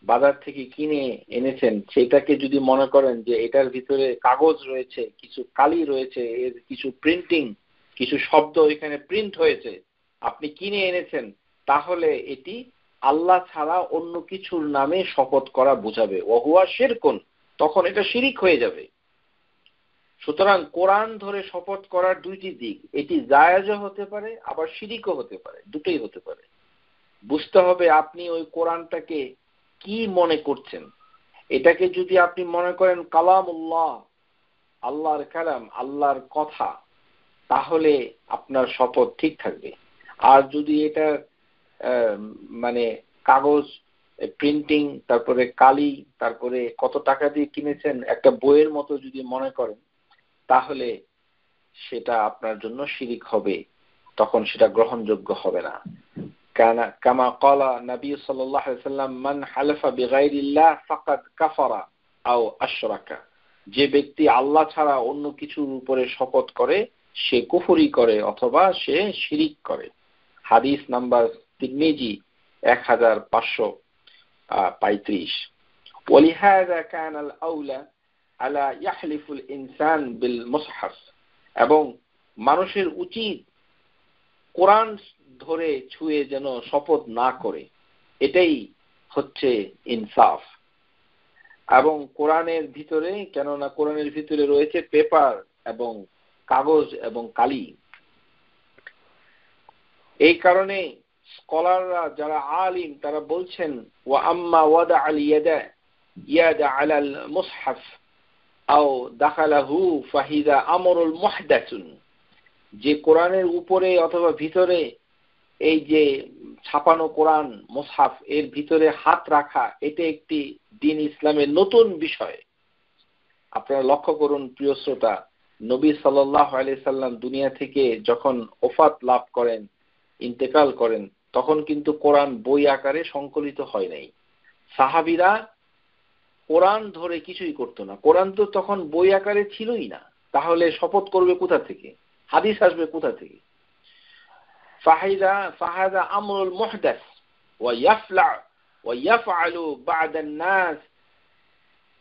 বাজার থেকে কিনে এনেছেন, সেটাকে যদি মনে করেন যে এটার ভিতরে কাগজ রয়েছে, কিছু কালি রয়েছে, এর কিছু প্রিন্টিং, কিছু শব্দ এখানে প্রিন্ট হয়েছে, আপনি কিনে এনেছেন, তাহলে এটি আল্লাহ ছাড়া অন্য কিছুর নামে শপথ করা বোঝাবে। ওহুয়া শিরকুন, তখন এটা শিরিক হয়ে যাবে। সুতরাং কোরআন ধরে শপথ করার দুইটি দিক, এটি জায়েজও হতে পারে আবার শিরিকও হতে পারে, দুটোই হতে পারে। বুঝতে হবে আপনি ওই কোরআনটাকে কি মনে করছেন। এটাকে যদি আপনি মনে করেন কালামুল্লাহ, আল্লাহর কালাম, আল্লাহর কথা, তাহলে আপনার শপথ ঠিক থাকবে। আর যদি এটা মানে কাগজ প্রিন্টিং, তারপরে কালি, তারপরে কত টাকা দিয়ে কিনেছেন, একটা বইয়ের মতো যদি মনে করেন, তাহলে সেটা আপনার জন্য শিরিক হবে, তখন সেটা গ্রহণযোগ্য হবে না। কামা ক্বালা নবী সাল্লাল্লাহু আলাইহি ওয়াসাল্লাম, মান হালাফা বিগাইরিল্লাহ ফাকাদ কাফারা আও আশরাকা। যে ব্যক্তি আল্লাহ ছাড়া অন্য কিছুর উপরে শপথ করে সে কুফরি করে অথবা সে শিরিক করে। হাদিস নাম্বার তিরমিজি 1535। ওয়ালিহাযা কানাল আউলা আলা ইয়াহলিফুল ইনসান বিল মুসহাফ। এবং মানুষের উচিত কোরআন ধরে ছুঁয়ে যেন শপথ না করে, এটাই হচ্ছে ইনসাফ। এবং কোরআনের ভিতরে, কেননা কোরআনের ভিতরে রয়েছে পেপার এবং কাগজ এবং কালি, এই কারণে স্কলাররা যারা আলিম তারা বলছেন ওয়া আম্মা ওয়াদা আল ইয়াদা আলাল মুসহাফ আও দাখালাহু ফাহিদা আমরুল মুহদাসুন, যে কোরআনের উপরে অথবা ভিতরে এই যে ছাপানো কোরআন মুসহাফ এর ভিতরে হাত রাখা, এটা একটি দ্বীন ইসলামের নতুন বিষয়। আপনারা লক্ষ্য করুন প্রিয় শ্রোতা, নবী সাল্লাল্লাহু আলাইহি সাল্লাম দুনিয়া থেকে যখন ওফাত লাভ করেন, ইন্তেকাল করেন, তখন কিন্তু কোরআন বই আকারে সংকলিত হয় নাই। সাহাবীরা কোরআন ধরে কিছুই করতো না, কোরআন তো তখন বই আকারে ছিলই না, তাহলে শপথ করবে কোথা থেকে, হাদিস আসবে কোথা থেকে? ফাহাদা আমরুল মুহদাস ওয়া ইয়াফআলু বা'দা الناس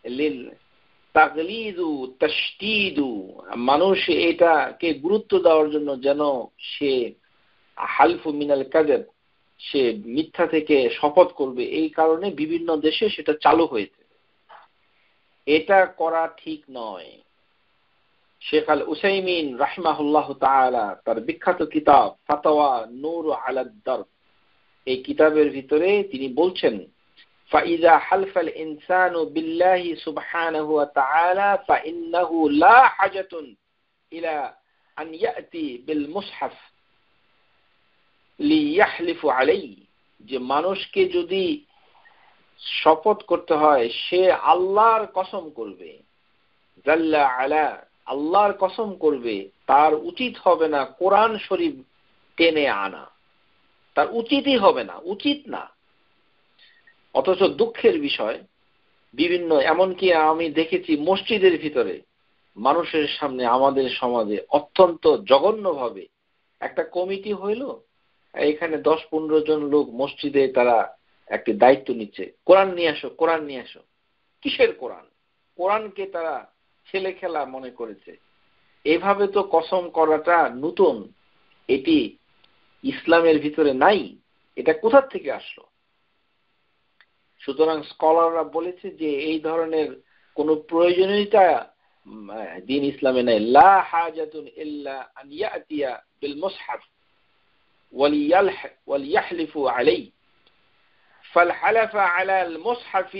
লিল তাগলিযু তাশদীদু, মানুষ এটাকে গুরুত্ব দেওয়ার জন্য যেন সে হালফু মিনাল কাযাব, সে মিথ্যা থেকে শপথ করবে, এই কারণে বিভিন্ন দেশে সেটা চালু হয়েছে। এটা করা ঠিক নয়। শেখ আল উসাইমিন রাহিমাহুল্লাহ তাআলা তার বিখ্যাত কিতাব ফাতাওয়া নূর আলা দারব, এই কিতাবের ভিতরে তিনি বলছেন ফাইযা হালফাল ইনসানু বিল্লাহি সুবহানাহু ওয়া তাআলা ফাইন্নাহু লা হাজাতুন ইলা আন ইয়াতি বিল মুসহাফ লিয়াহলিফু আলাইহি, যে মানুষকে যদি শপথ করতে হয় সে আল্লাহর কসম করবে, জাল্লা আলা, আল্লাহর কসম করবে, তার উচিত হবে না কোরআন শরীফ টেনে আনা, তার উচিতই হবে না, উচিত না। অথচ দুঃখের বিষয়, বিভিন্ন এমনকি আমি দেখেছি মসজিদের ভিতরে মানুষের সামনে আমাদের সমাজে অত্যন্ত জঘন্যভাবে একটা কমিটি হইল, এখানে 10-15 জন লোক মসজিদে তারা একটি দায়িত্ব নিচ্ছে, কোরআন নিয়ে আসো, কোরআন নিয়ে আসো। কিসের কোরআন? কোরআনকে তারা ছেলে খেলা মনে করেছে। এভাবে তো কসম করাটা নতুন, এটি ইসলামের ভিতরে নাই, এটা কোথা থেকে আসলো? সুতরাং স্কলাররা বলেছে যে এই ধরনের কোন প্রয়োজনীয়তা দ্বীন ইসলামে নাই। লা হাজাতুন ইল্লা আন ইয়াতিয়া বিল মুসহাফ ওয়ালিয়াহলিফু আলাইহি فالحلف على المصحف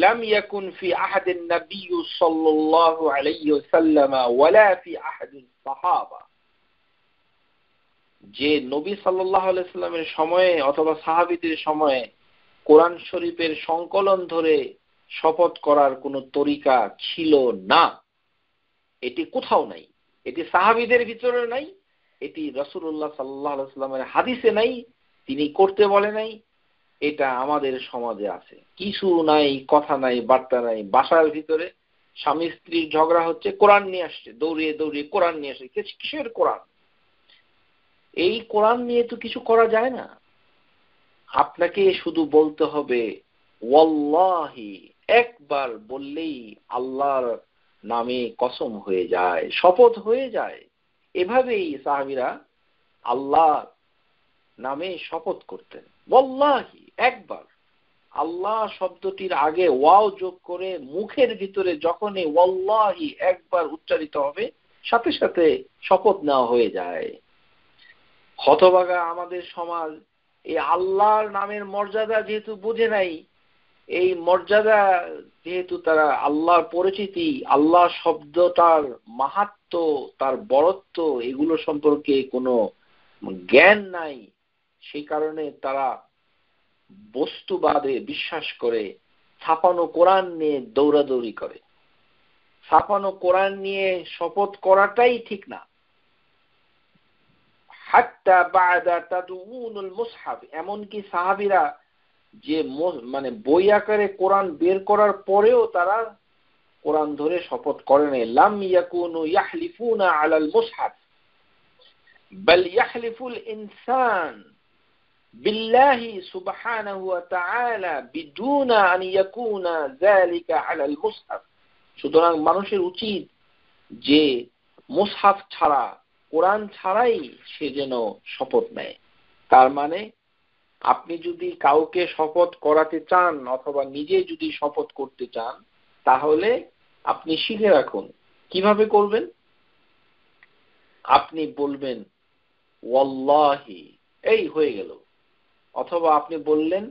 لم يكن في عهد النبي صلى الله عليه وسلم ولا في عهد الصحابة, যে নবী সাল্লাল্লাহু আলাইহি সাল্লামের সময়ে অথবা সাহাবীদের সময়ে কোরআন শরীফের সংকলন ধরে শপথ করার কোনো তরিকা ছিল না, এটি কোথাও নাই, এটি সাহাবীদের ভিতরে নাই, এটি রাসূলুল্লাহ সাল্লাল্লাহু আলাইহি সাল্লামের হাদিসে নাই, তিনি করতে বলে নাই। এটা আমাদের সমাজে আছে, কিছু নাই, কথা নাই, বার্তা নাই, বাসার ভিতরে স্বামী স্ত্রীর ঝগড়া হচ্ছে, কোরআন নিয়ে আসছে, দৌড়িয়ে দৌড়িয়ে কোরআন নিয়ে আসে। কিসের কোরআন? এই কোরআন নিয়ে তো কিছু করা যায় না। আপনাকে শুধু বলতে হবে ওয়াল্লাহি, একবার বললেই আল্লাহর নামে কসম হয়ে যায়, শপথ হয়ে যায়। এভাবেই সাহাবীরা আল্লাহ নামে শপথ করতেন, ওয়াল্লাহি একবার। আল্লাহ শব্দটির আগে ওয়াও যোগ করে মুখের ভিতরে যখনই ওয়াল্লাহি একবার উচ্চারিত হবে, সাথে সাথে শপথ নেওয়া হয়ে যায়। হতভাগা আমাদের সমাজ এই আল্লাহর নামের মর্যাদা যেহেতু বুঝে নাই, এই মর্যাদা যেহেতু তারা আল্লাহর পরিচিতি, আল্লাহ শব্দটার মাহাত্ম্য, তার বড়ত্ব, এগুলো সম্পর্কে কোনো জ্ঞান নাই, সেই কারণে তারা বস্তুবাদে বিশ্বাস করে, ছাপানো কোরআন নিয়ে দৌড়াদৌড়ি করে। ছাপানো কোরআন নিয়ে শপথ করাটাই ঠিক না। হাত্তা বা'দা তাদউনুল মুসহাফ, এমনকি সাহাবীরা যে মানে বই আকারে কোরআন বের করার পরেও তারা কোরআন ধরে শপথ করে নাই। লাম ইয়াকুনু ইয়াহলিফুনা আলাল মুসহাফ বাল ইয়াহলিফুল ইনসান বিল্লাহি সুবহানাহু ওয়া তাআলা বিদুনা আন ইয়াকুনা যালিকা আলাল মুসহাফ। সুতরাং মানুষের উচিত যে মুসহাফ ছাড়া কোরআন ছাড়াই সে যেন শপথ নেয়। তার মানে আপনি যদি কাউকে শপথ করাতে চান অথবা নিজে যদি শপথ করতে চান, তাহলে আপনি শিখে রাখুন কিভাবে করবেন। আপনি বলবেন ওয়াল্লাহি, এই হয়ে গেল। অথবা আপনি বললেন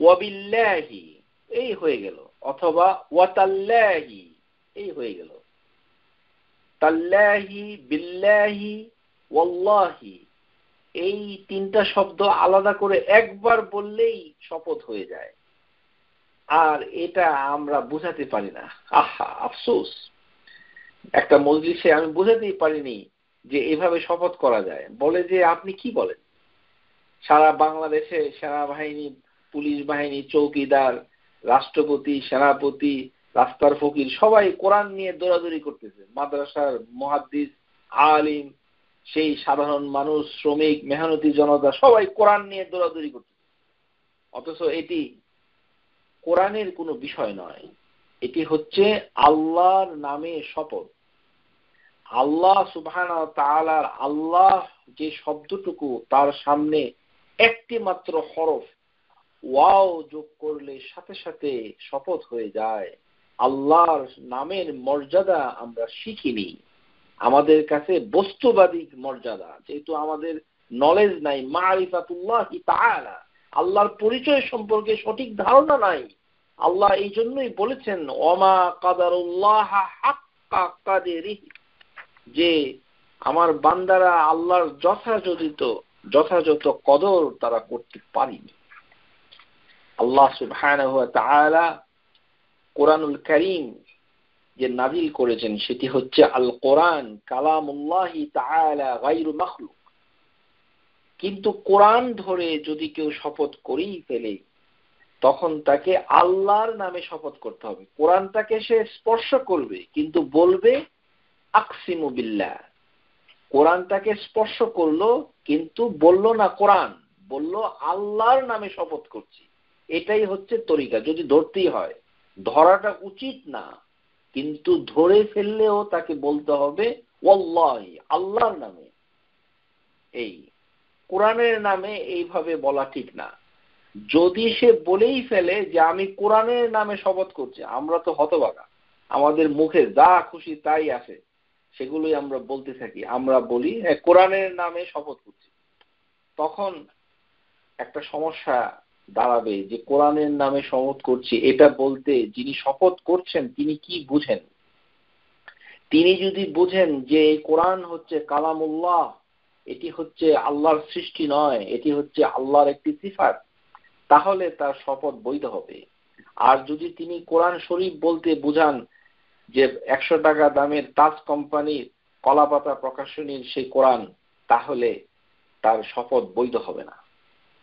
ওয়াবিল্লাহি, এই হয়ে গেল। অথবা ওয়াতাল্লাহি, এই হয়ে গেল। তাল্লাহি, বিল্লাহি, ওয়াল্লাহি, এই তিনটা শব্দ আলাদা করে একবার বললেই শপথ হয়ে যায়। আর এটা আমরা বুঝাতে পারি না। আহা, আফসোস। একটা মজলিসে আমি বুঝাতেই পারিনি যে এভাবে শপথ করা যায়। বলে যে আপনি কি বলেন? সারা বাংলাদেশে সেনাবাহিনী, পুলিশ বাহিনী, চৌকিদার, রাষ্ট্রপতি, সেনাপতি, রাস্তার ফকির সবাই কোরআন নিয়ে দৌড়াদৌড়ি করতেছে। মাদ্রাসার মুহাদ্দিস, আলিম, সেই সাধারণ মানুষ, শ্রমিক, মেহনতি জনতা সবাই কোরআন নিয়ে দৌড়াদৌড়ি করতেছে। অথচ এটি কোরআনের কোনো বিষয় নয়, এটি হচ্ছে আল্লাহর নামে শপথ। আল্লাহ সুবহানাহু ওয়া তাআলার আল্লাহ যে শব্দটুকু, তার সামনে একটি মাত্র হরফ ওয়াও যোগ করলে সাথে সাথে শপথ হয়ে যায়। আল্লাহর নামের মর্যাদা আমরা শিখিনি, আমাদের কাছে বস্তুবাদী মর্যাদা, যেহেতু আমাদের নলেজ নাই, মারিফাতুল্লাহি তাআলা, আল্লাহর পরিচয় সম্পর্কে সঠিক ধারণা নাই। আল্লাহ এই জন্যই বলেছেন ওমা কাদারুল্লাহ হাক্কা কাদরিহি, যে আমার বান্দারা আল্লাহর যথাযথ কদর তারা করতে পারেনি। আল্লাহ সুবহানাহু ওয়া তাআলা কোরআনুল কারীম যে নাযিল করেছেন সেটি হচ্ছে আল কোরআন কালামুল্লাহি তাআলা গায়রু মাখলুক। কিন্তু কোরআন ধরে যদি কেউ শপথ করেই ফেলে, তখন তাকে আল্লাহর নামে শপথ করতে হবে। কোরআনটাকে সে স্পর্শ করবে কিন্তু বলবে আকসিমু বিল্লাহ। কোরআনটাকে স্পর্শ করলো কিন্তু বলল না কোরআন, বলল আল্লাহর নামে শপথ করছি। এটাই হচ্ছে তরিকা। যদি ধরতেই হয়, ধরাটা উচিত না, কিন্তু ধরে ফেললেও তাকে বলতে হবে ওয়াল্লাহি, আল্লাহর নামে। এই কোরআনের নামে এইভাবে বলা ঠিক না। যদি সে বলেই ফেলে যে আমি কোরআনের নামে শপথ করছি, আমরা তো হতভাগা, আমাদের মুখে যা খুশি তাই আসে, সেগুলোই আমরা বলতে থাকি। আমরা বলি হ্যাঁ কোরআনের নামে শপথ করছি। তখন একটা সমস্যা দাঁড়াবে যে কোরআনের নামে শপথ করছি, এটা বলতে যিনি শপথ করছেন তিনি কি বুঝেন? তিনি যদি বুঝেন যে এই কোরআন হচ্ছে কালামুল্লাহ, এটি হচ্ছে আল্লাহর সৃষ্টি নয়, এটি হচ্ছে আল্লাহর একটি সিফাত, তাহলে তার শপথ বৈধ হবে। আর যদি তিনি কোরআন শরীফ বলতে বুঝান যে 100 টাকা দামের তাজ কোম্পানির কলাপাতা প্রকাশনীর সেই কোরআন, তাহলে তার শপথ বৈধ হবে না।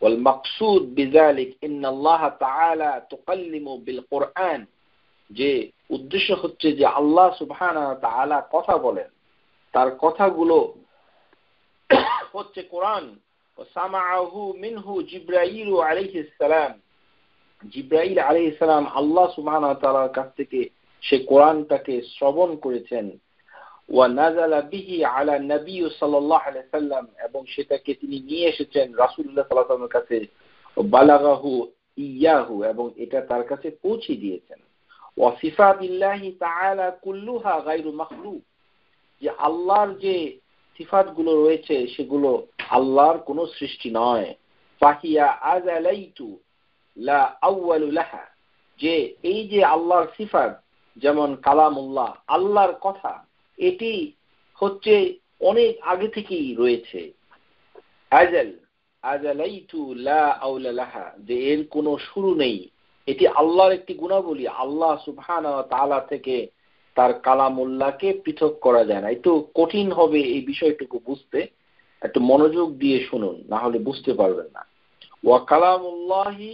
ওয়াল মাকসুদ বিযালিক ইন্নাল্লাহ তাআলা তুকাল্লিমু বিল কোরআন, যে উদ্দেশ্য হচ্ছে যে আল্লাহ সুবহানাহু ওয়া তাআলা কথা বলেন, তার কথাগুলো হচ্ছে কোরআন। সামাআহু মিনহু জিবরাইল আলাইহিস সালাম, জিবরাইল আলাইহিস সালাম আল্লাহ সুবহানাহু ওয়া তাআলার কাছ থেকে সে কোরআনটাকে শ্রবণ করেছেন। ওয়া নাযালা বিহি আলা নবী সাল্লাল্লাহু আলাইহি সাল্লাম, এবং সেটাকে তিনি নিয়ে এসেছেন রাসূলুল্লাহ সাল্লাল্লাহু আলাইহি ওয়াসাল্লামের কাছে। বালাগাহু ইয়াহু, এবং এটা তার কাছে পৌঁছে দিয়েছেন। ওয়া সিফাতিল্লাহি তাআলা কুল্লুহা গায়রু মাখলুক, যে আল্লাহর যে সিফাতগুলো রয়েছে সেগুলো আল্লাহর কোনো সৃষ্টি নয়। ফাহিয়া আযালাইতু লা আউয়ালু লাহা, যে এই যে আল্লাহর সিফাত যেমন কালামুল্লাহ, আল্লাহর কথা, এটি হচ্ছে অনেক আগে থেকেই রয়েছে। আযালাইতু লা আউলা লাহা, যে এর কোনো শুরু নেই। এটি আল্লাহর একটি গুণাবলী। আল্লাহ সুবহানাহু ওয়া তাআলা থেকে তার কালামুল্লাহকে পৃথক করা যায় না। একটু কঠিন হবে এই বিষয়টুকু বুঝতে, একটু মনোযোগ দিয়ে শুনুন, না হলে বুঝতে পারবেন না। ওয়া কালামুল্লাহি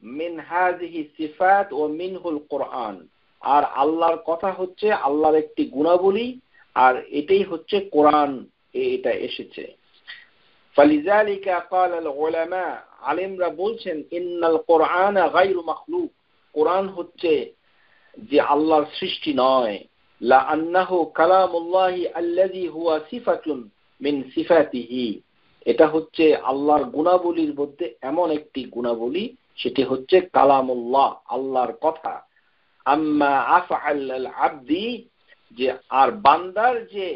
মিন হাযিহি সিফাত ওয়া মিনহুল কোরআন, আর আল্লাহর কথা হচ্ছে আল্লাহর একটি গুণাবলী, আর এটাই হচ্ছে কোরআন, এটা এসেছে। ফালিযালিকা ক্বালাল উলামা, আলেমরা বলছেন ইন্নাল কোরআনা গায়রু মাখলুক, কোরআন হচ্ছে যে আল্লাহর সৃষ্টি নয়। লা আন্নাহু কালামুল্লাহি আল্লাযী হুয়া সিফাতুন মিন সিফাতিহি, এটা হচ্ছে আল্লাহর গুণাবলীর মধ্যে এমন একটি গুণাবলী, সেটি হচ্ছে কালামুল্লাহ, আল্লাহর কথা। আম্মা আফআল আল আবদি, যে আর বান্দার যে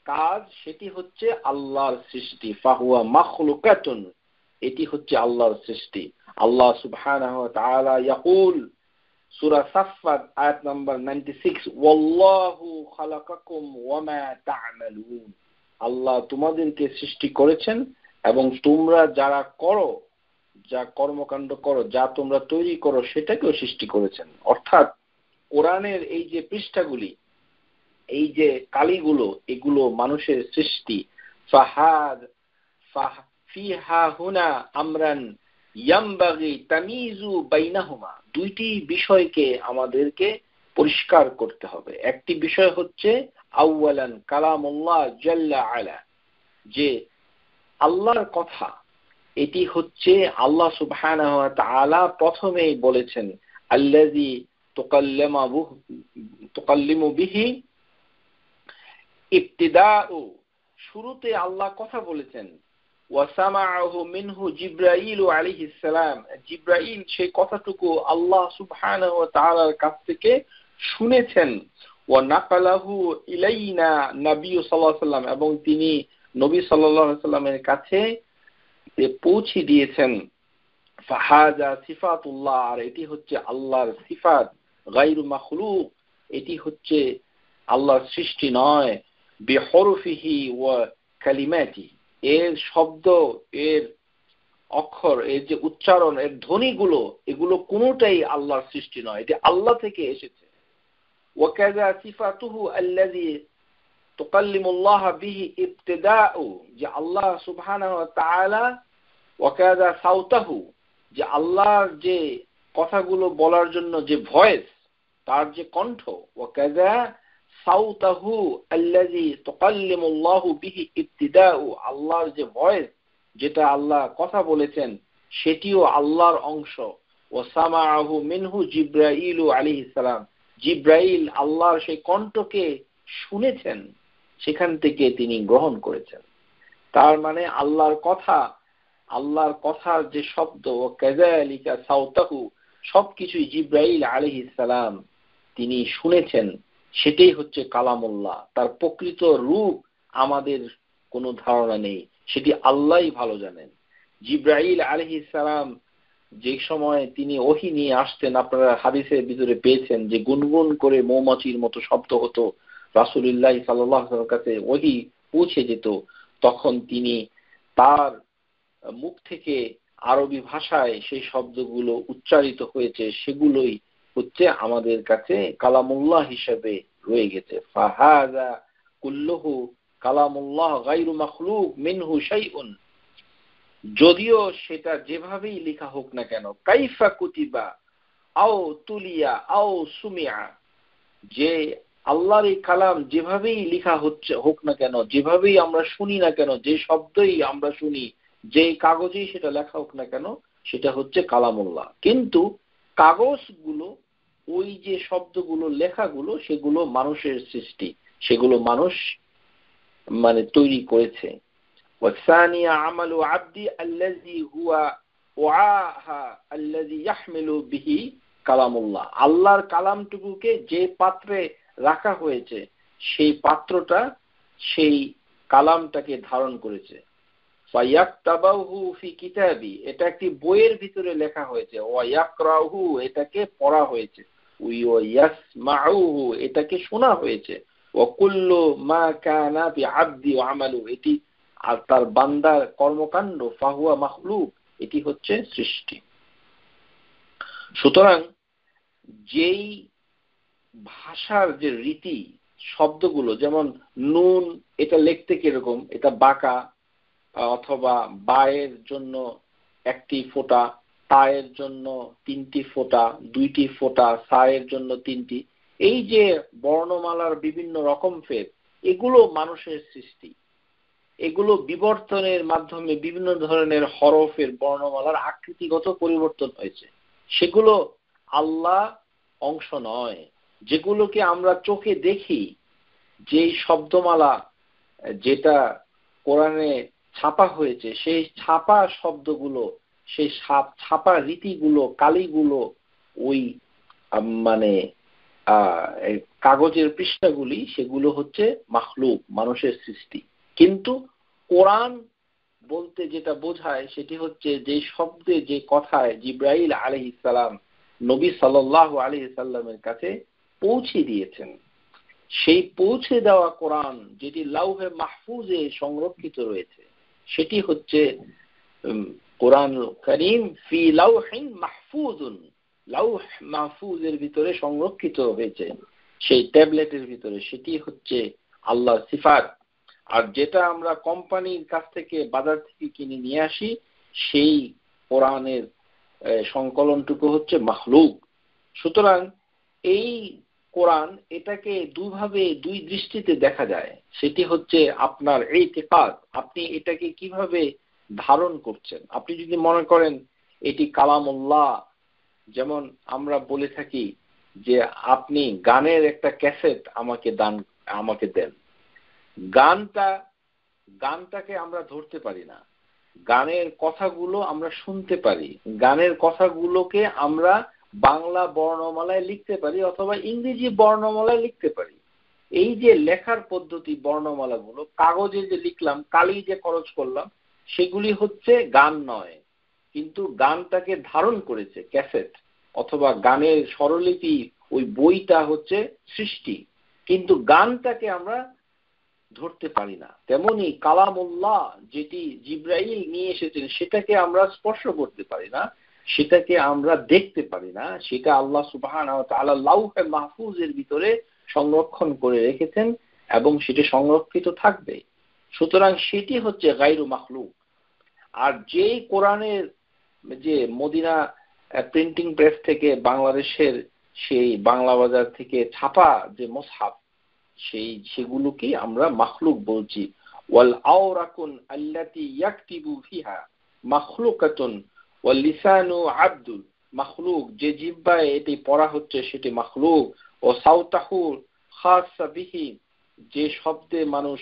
কাজ সেটি হচ্ছে আল্লাহর সৃষ্টি। ফাহুয়া মাখলুকাতুন, এটি হচ্ছে আল্লাহর সৃষ্টি। আল্লাহ সুবহানাহু ওয়া তাআলা ইয়াকুল, সূরা সাফফাত আয়াত নাম্বার 96, ওয়াল্লাহু খালাকাকুম ওয়া মা তা'মালুন, আল্লাহ তোমাদেরকে সৃষ্টি করেছেন এবং তোমরা যারা করো, যা কর্মকাণ্ড করো, যা তোমরা তৈরি করো সেটাকেও সৃষ্টি করেছেন। অর্থাৎ কোরআনের এই যে পৃষ্ঠাগুলি, এই যে কালিগুলো, এগুলো মানুষের সৃষ্টি। ফাহাদ ফিহা হুনা আমরান ইয়ামবাগি তামিজু বাইনাহুমা, দুইটি বিষয়কে আমাদেরকে পরিষ্কার করতে হবে। একটি বিষয় হচ্ছে আউয়ালান কালামুল্লাহ জাল্লা আলা, যে আল্লাহর কথা, এটি হচ্ছে আল্লাহ সুবহানাহু ওয়া তাআলা প্রথমেই বলেছেন, আল্লাযী তুকাল্লিমু বিহি ইবতিদাউ, শুরুতে আল্লাহ কথা বলেছেন। ওয়া সামাআহু মিনহু জিবরাইল আলাইহিস সালাম, জিবরাইল সেই কথাটুকু আল্লাহ সুবহানাহু ওয়া তাআলার কাছ থেকে শুনেছেন। ওয়া নাকালাহু ইলাইনা নবী সাল্লাল্লাহু আলাইহি ওয়াসাল্লাম, এবং তিনি নবী সাল্লাল্লাহু আলাইহি ওয়াসাল্লামের কাছে পৌঁছে দিয়েছেন। ফাহাজা সিফাতুল্লাহ, আর এটি হচ্ছে আল্লাহর সিফাত। গায়রু মাখলুক, এটি হচ্ছে আল্লাহর সৃষ্টি নয়। বিহরফিহি ওয়া কালিমাতি, এর শব্দ, এর অক্ষর, এর যে উচ্চারণ, এর ধ্বনিগুলো, এগুলো কোনোটাই আল্লাহর সৃষ্টি নয়, এটি আল্লাহ থেকে এসেছে। ওয়া কাযা সিফাতুহু আল্লাযী তুকাল্লিমুল্লাহ বিহি ইবতিদাউ, যে আল্লাহ সুবহানাহু ওয়া তাআলা, ওয়া কাযা সাউতাহু, যে আল্লাহর যে কথাগুলো বলার জন্য যে ভয়েস, তার যে কণ্ঠ, ওয়া কাযা সাউতাহু আল্লাযী তুকাল্লিমুল্লাহু বিহি ইবতিদাউ, আল্লাহর যে ভয়েস, যেটা আল্লাহ কথা বলেছেন, সেটিও আল্লাহর অংশ। ওয়া সামাআহু মিনহু জিবরাইল আলাইহিস সালাম, জিবরাইল আল্লাহর সেই কণ্ঠকে শুনেছেন, সেখান থেকে তিনি গ্রহণ করেছেন। তার মানে আল্লাহর কথা, আল্লাহর কথার যে শব্দ, ও কাযালিকা সাউতাহু, সবকিছুই জিবরাইল আলাইহিস সালাম তিনি শুনেছেন, সেটাই হচ্ছে কালামুল্লাহ। তার প্রকৃত রূপ আমাদের কোনো ধারণা নেই, সেটি আল্লাহই ভালো জানেন। জিবরাইল আলাইহিস সালাম যে সময় তিনি ওহী নিয়ে আসতেন, আপনারা হাদিসের ভিতরে পেয়েছেন যে গুনগুন করে মৌমাছির মতো শব্দ হতো, রাসূলুল্লাহ সাল্লাল্লাহু আলাইহি ওয়াসাল্লামের কাছে ওহী পৌঁছে যেত, তখন তিনি তার মুখ থেকে আরবি ভাষায় সেই শব্দগুলো উচ্চারিত হয়েছে, সেগুলোই হচ্ছে আমাদের কাছে কালামুল্লাহ হিসেবে রয়ে গেছে। ফাহাযা কুল্লুহু কালামুল্লাহ গায়রু মাখলুক মিনহু শাইউন, যদিও সেটা যেভাবেই লেখা হোক না কেন, কাইফা কুতিবা আও তুলিয়া আও সুমিয়া, যে আল্লাহর এই কালাম যেভাবেই লেখা হচ্ছে হোক না কেন, যেভাবেই আমরা শুনি না কেন, যে শব্দই আমরা শুনি, যে কাগজেই সেটা লেখা হোক না কেন, সেটা হচ্ছে কালামুল্লাহ। কিন্তু কাগজগুলো, ওই যে শব্দগুলো, লেখাগুলো, সেগুলো মানুষের সৃষ্টি, সেগুলো মানুষ মানে তৈরি করেছে। والثانية عمل عبدي الذي هو وعاها الذي يحمل به كلام الله, আল্লাহর কালামটুকুকে যে পাত্রে রাখা হয়েছে, সেই পাত্রটা সেই কালামটাকে ধারণ করেছে। ফায়াকতাবাহু ফি কিতাবি, এটা একটি বইয়ের ভিতরে লেখা হয়েছে। ওয়া ইয়াকরাহু, এটাকে পড়া হয়েছে। ওয়া ইয়াসমাউহু, এটাকে শোনা হয়েছে। ওয়া কুল্লু মা কানা বিআবদি ওয়া আমালু, এটি আর তার বান্দার কর্মকাণ্ড, ফাহুয়া মাখলুক, এটি হচ্ছে সৃষ্টি। সুতরাং যেই ভাষার যে রীতি, শব্দগুলো, যেমন নুন, এটা লিখতে কিরকম, এটা বাঁকা, অথবা বায়ের জন্য একটি ফোঁটা, তায়ের জন্য তিনটি ফোঁটা, দুইটি ফোঁটা, সায়ের জন্য তিনটি, এই যে বর্ণমালার বিভিন্ন রকম ফের, এগুলো মানুষের সৃষ্টি। এগুলো বিবর্তনের মাধ্যমে বিভিন্ন ধরনের হরফের বর্ণমালার আকৃতিগত পরিবর্তন হয়েছে, সেগুলো আল্লাহ অংশ নয়। যেগুলোকে আমরা চোখে দেখি, যেই শব্দমালা যেটা কোরআনে ছাপা হয়েছে, সেই ছাপা শব্দগুলো, সেই ছাপা রীতিগুলো, কালিগুলো, ওই মানে কাগজের পৃষ্ঠাগুলি, সেগুলো হচ্ছে মাখলুক, মানুষের সৃষ্টি। কিন্তু কোরআন বলতে যেটা বোঝায় সেটি হচ্ছে যে শব্দে, যে কথায় জিবরাইল আলাইহিস সালাম নবী সাল্লাল্লাহু আলাইহি সাল্লামের কাছে পৌঁছে দিয়েছেন, সেই পৌঁছে দেওয়া কোরআন যেটি লাউহে মাহফুজে সংরক্ষিত রয়েছে, সেটি হচ্ছে কোরআন কারীম ফি লাউহিন মাহফুজুন, লাউহ মাহফুজের ভিতরে সংরক্ষিত হয়েছে, সেই ট্যাবলেটের ভিতরে। সেটি হচ্ছে আল্লাহর সিফাত। আর যেটা আমরা কোম্পানির কাছ থেকে, বাজার থেকে কিনে নিয়ে আসি, সেই কোরআনের সংকলনটুকু হচ্ছে মাখলুক। সুতরাং এই কোরআন, এটাকে দুভাবে, দুই দৃষ্টিতে দেখা যায়। সেটি হচ্ছে আপনার ইতিকাদ, আপনি এটাকে কিভাবে ধারণ করছেন। আপনি যদি মনে করেন এটি কালামুল্লাহ, যেমন আমরা বলে থাকি যে আপনি গানের একটা ক্যাসেট আমাকে দেন, গানটাকে আমরা ধরতে পারি না, গানের কথাগুলো আমরা শুনতে পারি, গানের কথাগুলোকে আমরা বাংলা বর্ণমালায় লিখতে পারি অথবা ইংরেজি বর্ণমালায় লিখতে পারি। এই যে লেখার পদ্ধতি, বর্ণমালাগুলো কাগজে যে লিখলাম, কালি যে খরচ করলাম, সেগুলি হচ্ছে গান নয়। কিন্তু গানটাকে ধারণ করেছে ক্যাসেট অথবা গানের স্বরলিপি, ওই বইটা হচ্ছে সৃষ্টি, কিন্তু গানটাকে আমরা ধরতে পারি না। তেমনি কালামুল্লাহ যেটি জিবরাইল নিয়ে এসেছেন, সেটাকে আমরা স্পর্শ করতে পারি না, সেটাকে আমরা দেখতে পারি না, সেটা আল্লাহ সুবহানাহু ওয়া তাআলা লাউহে মাহফুজের ভিতরে সংরক্ষণ করে রেখেছেন এবং সেটি সংরক্ষিত থাকবে। সুতরাং সেটি হচ্ছে গায়রু মাখলুক। আর যেই কোরআনের যে মদিনা প্রিন্টিং প্রেস থেকে, বাংলাদেশের সেই বাংলা বাজার থেকে ছাপা যে মুসহাফ, সেগুলোকে আমরা মাখলুক বলছি। ওয়াল আওরাকুন আল্লাতী ইয়াকতিবু ফিহা মাখলুকাতুন ওয়াল লিসানু আবদুল, মাখলুক, যে জিহ্বায় এটি পড়া হচ্ছে সেটি মাখলুক। ও সাউতাহু খাসা বিহি, যে শব্দে মানুষ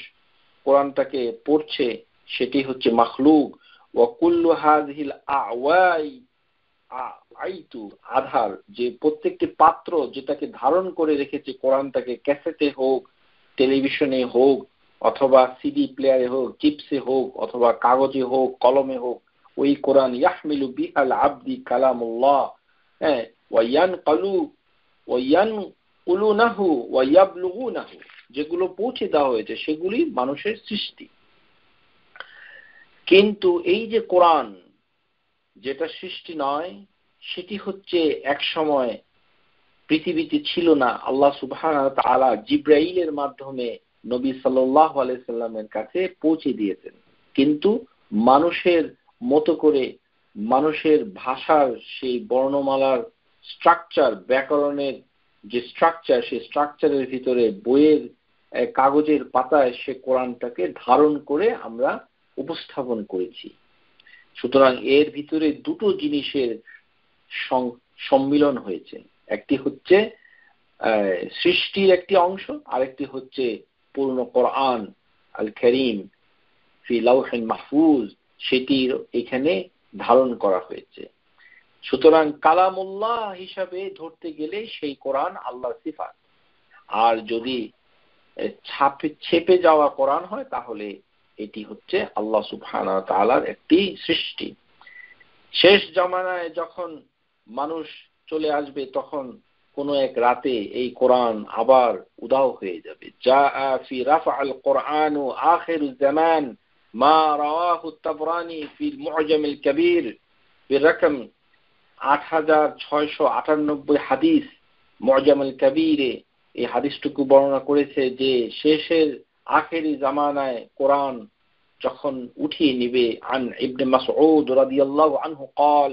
কোরআনটাকে পড়ছে সেটি হচ্ছে মাখলুক। ওয়া কুল্লু হাযিহিল আওয়াই আইতু, আধার, যে প্রত্যেকটি পাত্র যেটাকে ধারণ করে রেখেছে কোরআনটাকে, ক্যাসেটে হোক, টেলিভিশনে হোক, অথবা সিডি প্লেয়ারে হোক, চিপসে হোক, অথবা কাগজে হোক, কলমে হোক, ওই কোরআন ইয়াহমিলু বিহাল আবদি কালামুল্লাহ, হ্যাঁ, ওয়ায়ানকুলুনাহু ওয়ায়াবলুগুনাহু, যেগুলো পৌঁছে দেওয়া হয়েছে সেগুলি মানুষের সৃষ্টি। কিন্তু এই যে কোরআন যেটা সৃষ্টি নয়, সেটি হচ্ছে এক সময় পৃথিবীতে ছিল না, আল্লাহ সুবহানাহু ওয়া তাআলা জিবরাইলের মাধ্যমে নবী সাল্লাল্লাহু আলাইহি সাল্লামের কাছে পৌঁছে দিয়েছেন। কিন্তু মানুষের মতো করে, মানুষের ভাষার সেই বর্ণমালার স্ট্রাকচার, ব্যাকরণের যে স্ট্রাকচার, সেই স্ট্রাকচারের ভিতরে বইয়ের কাগজের পাতায় সে কোরআনটাকে ধারণ করে আমরা উপস্থাপন করেছি। সুতরাং এর ভিতরে দুটো জিনিসের সম্মিলন হয়েছে। একটি হচ্ছে সৃষ্টির একটি অংশ, আরেকটি হচ্ছে পূর্ণ কোরআন আল কারীম ফি লাউহিন মাহফুজ, সেটির এখানে ধারণ করা হয়েছে। সুতরাং কালামুল্লাহ হিসাবে ধরতে গেলে সেই কোরআন আল্লাহর সিফাত। আর যদি ছেপে যাওয়া কোরআন হয় তাহলে এটি হচ্ছে আল্লাহ সুবহানাহু ওয়া তাআলার একটি সৃষ্টি। শেষ জামানায় যখন মানুষ চলে আসবে, তখন কোন এক রাতে এই কোরআন আবার উধাও হয়ে যাবে। জাআ ফি রাফআল কোরআন আখিরুজ জামান মা রাওয়াহু আত-তাবরানী ফি মু'জাম আল-কাবীর বিরকম 8698 হাদিস, মু'জাম আল-কাবীরে এই হাদিসটুকু বর্ণনা করেছে যে শেষের আখেরি জামানায় কোরআন যখন উঠিয়ে নিবে। আন ইবনে মাসউদ রাদিয়াল্লাহু আনহু قال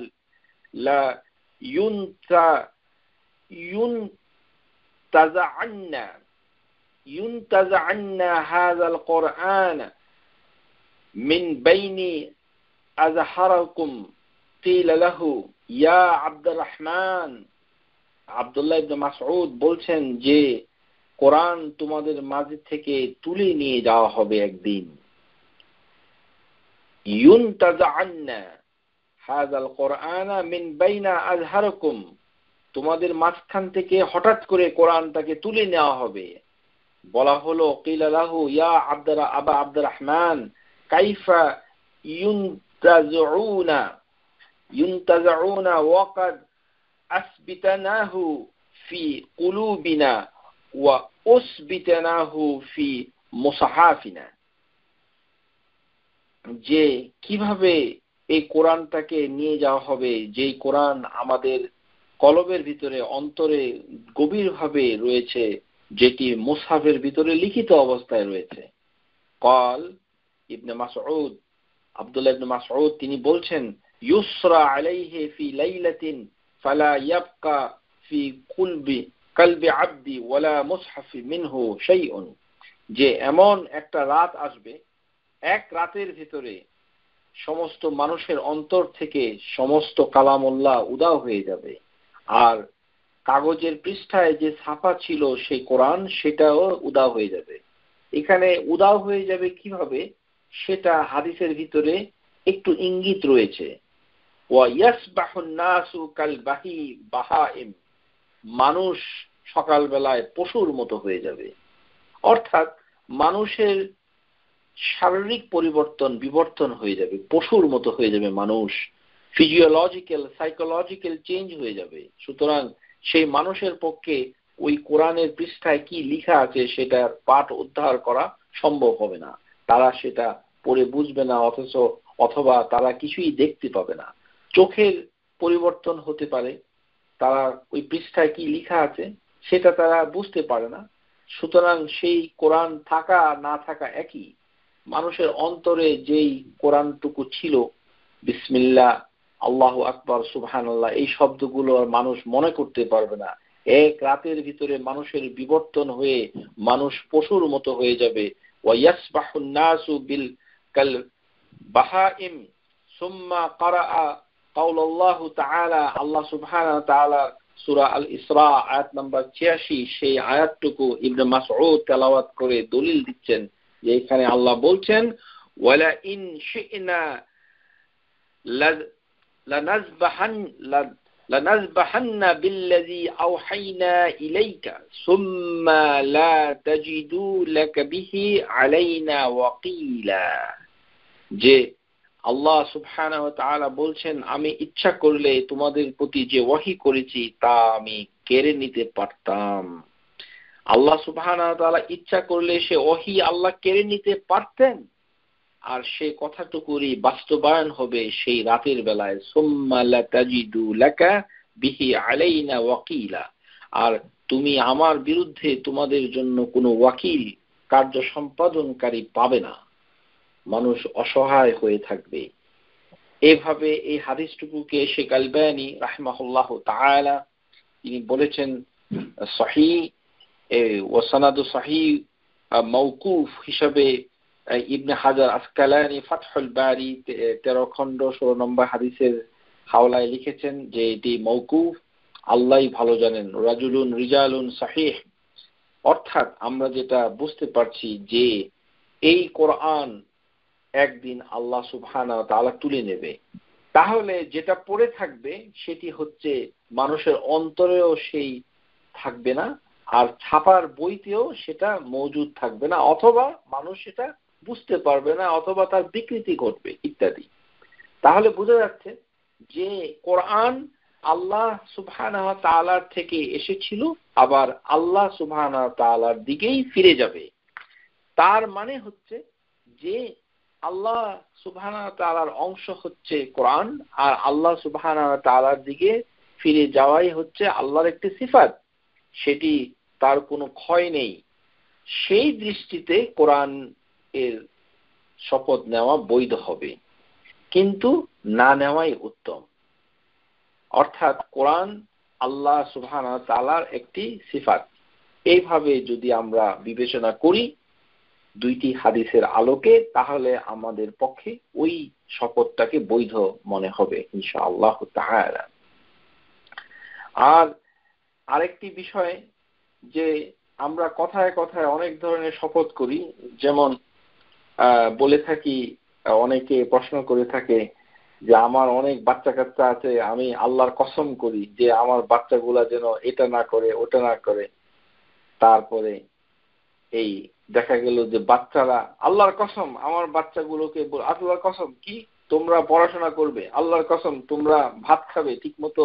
لا ينتزعن هذا القرآن من بين أزهركم قيل له يا عبد الرحمن আব্দুল্লাহ ইবনে মাসউদ বলছেন যে কোরআন তোমাদের মাঝে থেকে তুলে নিয়ে যাওয়া হবে একদিন। ইউনতাজাআন্না হাযাল কুরআনা মিন বাইনা আযহারিকুম, তোমাদের মাঝখান থেকে হঠাৎ করে কোরআনটাকে তুলে নেওয়া হবে। বলা হলো কিলা লাহু ইয়া আবা আব্দুর রহমান কাইফা ইউনতাজাউনা ওয়াকাদ আসবিতানাহু ফি কুলুবিনা ওয়া উসবিতানাহু ফি মুসাহাফিনা, যে কিভাবে এই কোরআনটাকে নিয়ে যাওয়া হবে, যেই কোরআন আমাদের কলবের ভিতরে অন্তরে গভীরভাবে রয়েছে, যেটি মুসহাফের ভিতরে লিখিত অবস্থায় রয়েছে। قال ইবনে মাসউদ, আব্দুল্লাহ ইবনে মাসউদ তিনি বলছেন ইউসরা আলাইহি ফি লাইলাতিন ফালা ইয়াবকা ফি কলবি আবদি ওয়ালা মুসহাফি মিনহু শাইউন, যে এমন একটা রাত আসবে, এক রাতের ভিতরে সমস্ত মানুষের অন্তর থেকে সমস্ত কালামুল্লাহ উধাও হয়ে যাবে, আর কাগজের পৃষ্ঠায় যে ছাপা ছিল সেই কোরআন সেটাও উধাও হয়ে যাবে। এখানে উধাও হয়ে যাবে কিভাবে সেটা হাদিসের ভিতরে একটু ইঙ্গিত রয়েছে। ওয়া ইয়াসবাহুন নাসু কাল বাহাইম, মানুষ সকালবেলায় পশুর মতো হয়ে যাবে। অর্থাৎ মানুষের শারীরিক বিবর্তন হয়ে যাবে, পশুর মতো হয়ে যাবে মানুষ, ফিজিওলজিক্যাল সাইকোলজিক্যাল চেঞ্জ হয়ে যাবে। সুতরাং সেই মানুষের পক্ষে ওই কোরআনের পৃষ্ঠায় কি লেখা আছে সেটার পাঠ উদ্ধার করা সম্ভব হবে না, তারা সেটা পড়ে বুঝবে না, অথবা তারা কিছুই দেখতে পাবে না। চোখের পরিবর্তন হতে পারে, তারা ওই পৃষ্ঠায় কি লেখা আছে সেটা তারা বুঝতে পারে না। সুতরাং সেই কোরআন থাকা না থাকা একই। মানুষের অন্তরে যেই কোরআনটুকু ছিল, বিসমিল্লাহ, আল্লাহু আকবার, সুবহানাল্লাহ, এই শব্দগুলো আর মানুষ মনে করতে পারবে না। এক রাতের ভিতরে মানুষের বিবর্তন হয়ে মানুষ পশুর মতো হয়ে যাবে। ওয়া ইয়াসবাহুন নাসু বিল কাল বাহাইম সুম্মা ক্বারাআ কাওলাল্লাহু তাআলা, আল্লাহ সুবহানাহু ওয়া তাআলা সূরা আল ইসরা আয়াত নাম্বার 86 সেই আয়াতটুকু ইবনে মাসউদ তেলাওয়াত করে দলিল দিচ্ছেন যে এখানে আল্লাহ বলছেন ওয়ালা ইন শি'না লানাযবাহান্না বিল্লাযী আওহাইনা ইলাইকা সুম্মা লা তাজিদু লাকা বিহি আলাইনা ওয়াকিলা, যে আল্লাহ সুবহানাহু ওয়া তাআলা বলছেন আমি ইচ্ছা করলে তোমাদের প্রতি যে ওহী করেছি তা আমি কেড়ে নিতে পারতাম। আল্লাহ সুবহানাহু ওয়া তাআলা ইচ্ছা করলে সে ওহী আল্লাহ কেড়ে নিতে পারতেন, আর সেই কথাটুকুরই বাস্তবায়ন হবে সেই রাতের বেলায়, সুম্মা লা তাজিদু লাকা বিহি আলাইনা ওয়াকিলা, আর তুমি আমার বিরুদ্ধে তোমাদের জন্য কোনো ওয়াকিল, কার্য সম্পাদনকারী পাবে না, মানুষ অসহায় হয়ে থাকবে। এভাবে এই হাদিসটুকুকে শেখ আলবানী রাহিমাহুল্লাহ তাআলা তিনি বলেছেন সহিহ ওয়া সানাদু সহিহ মাওকুফ হিসাবে। ইবনে হাজার আসকালানি ফাতহুল বারি 13 খণ্ড 16 নম্বর হাদিসের হাওলায় লিখেছেন যে এটি মাওকুফ, আল্লাহই ভালো জানেন, রিজালুন সহিহ। অর্থাৎ আমরা যেটা বুঝতে পারছি যে এই কোরআন একদিন আল্লাহ সুবহানাহু ওয়া তাআলা তুলে নেবে, তাহলে যেটা পড়ে থাকবে সেটি হচ্ছে মানুষের অন্তরেও সেই থাকবে না, আর ছাপার বইতেও সেটা মজুদ থাকবে না, অথবা মানুষ সেটা বুঝতে পারবে না, অথবা তার বিকৃতি ঘটবে ইত্যাদি। তাহলে বোঝা যাচ্ছে যে কোরআন আল্লাহ সুবহানাহু ওয়া তাআলার থেকে এসেছিল, আবার আল্লাহ সুবহানাহু ওয়া তাআলার দিকেই ফিরে যাবে। তার মানে হচ্ছে যে আল্লাহ সুবহানাহু ওয়া তাআলার অংশ হচ্ছে কোরআন, আর আল্লাহ সুবহানাহু ওয়া তাআলার দিকে ফিরে যাওয়াই হচ্ছে আল্লাহর একটি সিফাত, সেটি তার কোনো ক্ষয় নেই। সেই দৃষ্টিতে কোরআন এর শপথ নেওয়া বৈধ হবে, কিন্তু না নেওয়াই উত্তম। অর্থাৎ কোরআন আল্লাহ সুবহানাহু ওয়া তাআলার একটি সিফাত, এইভাবে যদি আমরা বিবেচনা করি দুইটি হাদিসের আলোকে, তাহলে আমাদের পক্ষে ওই শপথটাকে বৈধ মনে হবে ইনশাআল্লাহ তাআলা। আর আরেকটি বিষয় যে আমরা কথায় কথায় অনেক ধরনের শপথ করি, যেমন বলে থাকি, অনেকে প্রশ্ন করে থাকে যে আমার অনেক বাচ্চা কাচ্চা আছে, আমি আল্লাহর কসম করি যে আমার বাচ্চাগুলা যেন এটা না করে ওটা না করে। তারপরে এই দেখা গেল যে বাচ্চারা আল্লাহর কসম আমার বাচ্চাগুলোকে আল্লাহর কসম কি তোমরা পড়াশোনা করবে, আল্লাহর কসম তোমরা ভাত খাবে, ঠিক মতো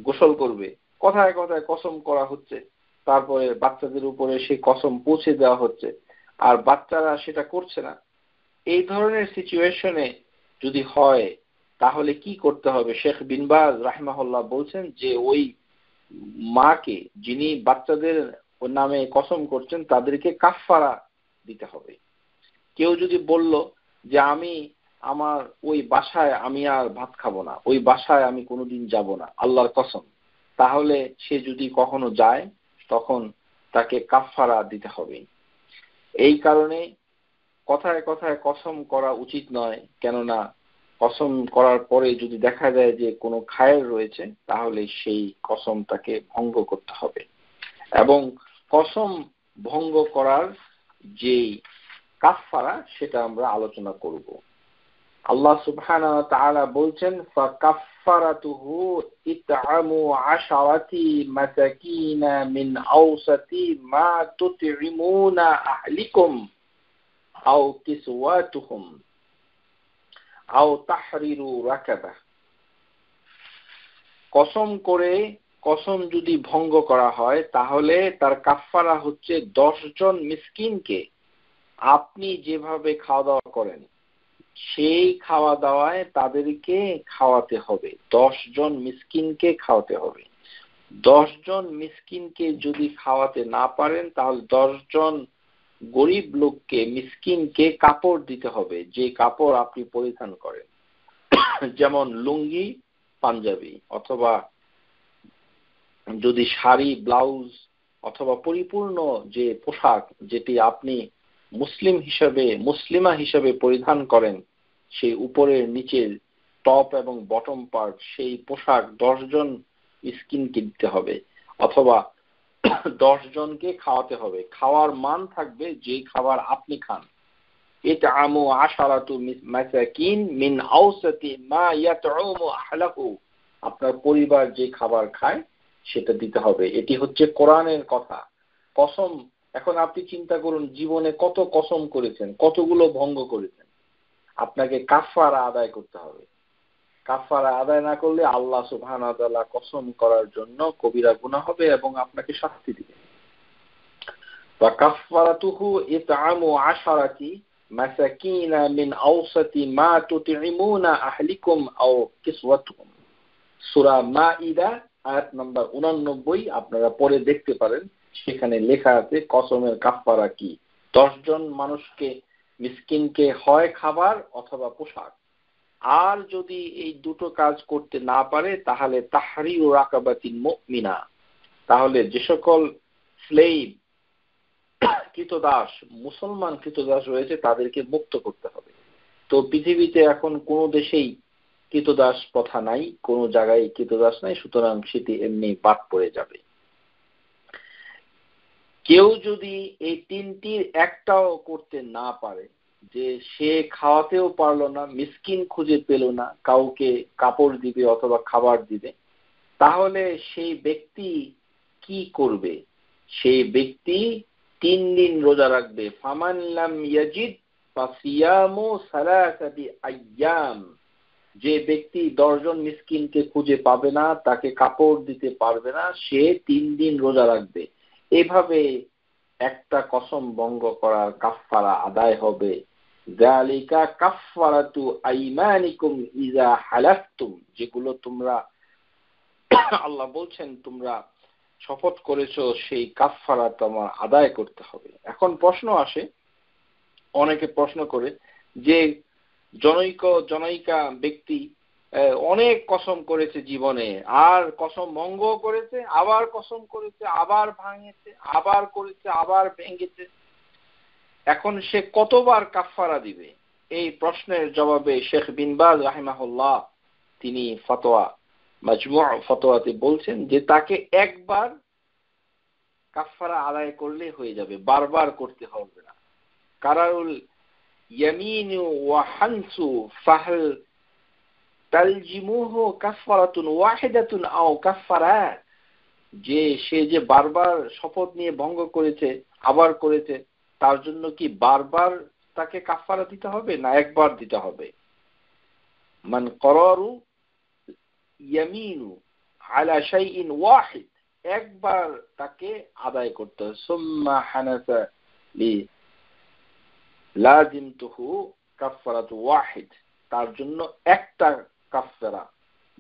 গোসল করবে, কথায় কথায় কসম করা হচ্ছে। তারপরে বাচ্চাদের উপরে সেই কসম পৌঁছে দেওয়া হচ্ছে, আর বাচ্চারা সেটা করছে না। এই ধরনের সিচুয়েশনে যদি হয় তাহলে কি করতে হবে? শেখ বিন বাজ রাহিমাহুল্লাহ বলছেন যে ওই মাকে, যিনি বাচ্চাদের নামে কসম করছেন, তাদেরকে কাফফারা দিতে হবে। কেউ যদি বলল যে আমি আমার ওই বাসায় আমি আর ভাত খাবো না, ওই বাসায় আমি কোনোদিন যাব না, আল্লাহর কসম, তাহলে সে যদি কখনো যায় তখন তাকে কাফফারা দিতে হবে। এই কারণে কথায় কথায় কসম করা উচিত নয়, কেননা কসম করার পরে যদি দেখা যায় যে কোনো খায়ের রয়েছে তাহলে সেই কসমটাকে ভঙ্গ করতে হবে। এবং কসম ভঙ্গ করার যে কাফফারা সেটা আমরা আলোচনা করব। আল্লাহ সুবহানাহু ওয়া তাআলা বলছেন ফাকাফফারাতুহু ইতআমু 10 মাসাকিনা মিন আওসাতি মা তুতঈমুনা আহলিকুম আও কিসওয়াতুহুম আও তাহরিরু রাকাবা। কসম করে কসম যদি ভঙ্গ করা হয় তাহলে তার কাফফারা হচ্ছে 10 জন মিসকিনকে আপনি যেভাবে খাওয়া দাওয়া করেন সেই খাওয়া দাওয়ায় তাদেরকে খাওয়াতে হবে। 10 জন মিসকিনকে খাওয়াতে হবে। 10 জন মিসকিনকে যদি খাওয়াতে না পারেন তাহলে 10 জন গরিব লোককে, মিসকিনকে কাপড় দিতে হবে, যে কাপড় আপনি পরিধান করেন, যেমন লুঙ্গি পাঞ্জাবি, অথবা যদি শাড়ি ব্লাউজ, অথবা পরিপূর্ণ যে পোশাক যেটি আপনি মুসলিম হিসাবে, মুসলিমা হিসাবে পরিধান করেন, সেই উপরের নিচের টপ এবং বটম পার্ট, সেই পোশাক 10 জন মিসকিনকে দিতে হবে, অথবা 10 জনকে খাওয়াতে হবে। খাওয়ার মান থাকবে যে খাবার আপনি খান। ইতআমু 10 মাসাকিন মিন আওসাতি মা ইয়াতউমু আহলাহু, আপনার পরিবার যে খাবার খায় সেটা দিতে হবে। এটি হচ্ছে কোরআনের কথা। কসম, এখন আপনি চিন্তা করুন জীবনে কত কসম করেছেন, কতগুলো ভঙ্গ করেছেন, আপনাকে কাফফারা আদায় করতে হবে। কাফফারা আদায় না করলে আল্লাহ সুবহানাহু ওয়া তাআলা কসম করার জন্য কবিরা গুনাহ হবে এবং আপনাকে শাস্তি দিবেন। ওয়া কাফফারাতুহু ইতআমু 10 মাসাকিনা মিন আওসাতি মা তুতঈমুনা আহলিকুম আও কিসওয়াতুহুম। সূরা মাইদা আয়াত নাম্বার 89 আপনারা পড়ে দেখতে পারেন, সেখানে লেখা আছে কসমের কাফফারা কি। 10 জন মানুষকে, মিসকিনকে হয় খাবার অথবা পোশাক। আর যদি এই দুটো কাজ করতে না পারে তাহলে তাহরিরু রাকাবাতিন মুমিনা, তাহলে যে সকল স্লেভ, কৃতদাস, মুসলমান কৃতদাস রয়েছে তাদেরকে মুক্ত করতে হবে। তো পৃথিবীতে এখন কোনো দেশেই কৃতদাস প্রথা নাই, কোনো জায়গায় কৃতদাস নাই, সুতরাং সেটি এমনি বাদ পড়ে যাবে। কেউ যদি এই তিনটির একটাও করতে না পারে, যে সে খাওয়াতেও পারলো না, মিসকিন খুঁজে পেল না, কাউকে কাপড় দিবে অথবা খাবার দিবে, তাহলে সেই ব্যক্তি কি করবে? সেই ব্যক্তি 3 দিন রোজা রাখবে। ফামান লাম ইয়াজিদ ফাসিয়ামু সালাসাতি আইয়াম। যে ব্যক্তি 10 জন মিসকিনকে খুঁজে পাবে না, তাকে কাপড় দিতে পারবে না, সে 3 দিন রোজা রাখবে। এভাবে একটা কসম ভঙ্গ করার কাফফারা আদায় হবে। যালিকা কাফফারাতু আইমানিকুম ইযা হালাফতুম, যেগুলো তোমরা, আল্লাহ বলছেন তোমরা শপথ করেছো, সেই কাফফারা তোমার আদায় করতে হবে। এখন প্রশ্ন আসে, অনেকে প্রশ্ন করে যে জনৈকা ব্যক্তি অনেক কসম করেছে জীবনে, আর কসম ভঙ্গ করেছে, আবার কসম করেছে, আবার ভাঙেছে, আবার করেছে, আবার ভেঙেছে, এখন সে কতবার কাফফারা দিবে? এই প্রশ্নের জবাবে শেখ বিন বাজ রাহিমাহুল্লাহ তিনি ফতোয়া মাজমু' ফতোয়াতে বলছেন যে তাকে একবার কাফফারা আদায় করলে হয়ে যাবে, বারবার করতে হবে না। কারারুল ইয়ামিনু ওয়া হানসু ফাহল তালজিমুহু কাফফারাতুন ওয়াহিদাতুন আও কাফফারাত, সে যে বারবার শপথ নিয়ে ভঙ্গ করেছে, আবার করেছে, তার জন্য কি বারবার তাকে কাফফারা দিতে হবে না একবার দিতে হবে? মান করারু ইয়ামিনু আলা শাইইন ওয়াহিদ, একবার তাকে আদায় করতে হবে। সুম্মা হানাসা লি লাজিমতুহু কাফফারাতু ওয়াহিদ, তার জন্য একটা কাফফারা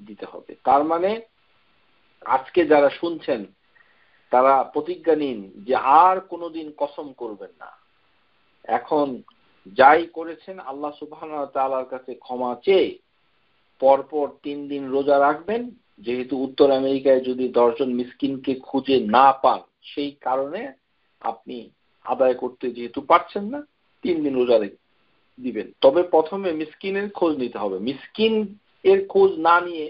দিতে হবে। তার মানে আজকে যারা শুনছেন তারা প্রতিজ্ঞা নিন যে আর কোনোদিন কসম করবেন না। এখন যাই করেছেন আল্লাহ সুবহানাহু ওয়া তাআলার কাছে ক্ষমা চেয়ে পরপর 3 দিন রোজা রাখবেন। যেহেতু উত্তর আমেরিকায় যদি 10 জন মিসকিনকে খুঁজে না পান, সেই কারণে আপনি আদায় করতে যেহেতু পারছেন না, 3 দিন রোজা দিবেন। তবে প্রথমে মিসকিনের খোঁজ নিতে হবে। মিসকিন এর খোঁজ না নিয়ে,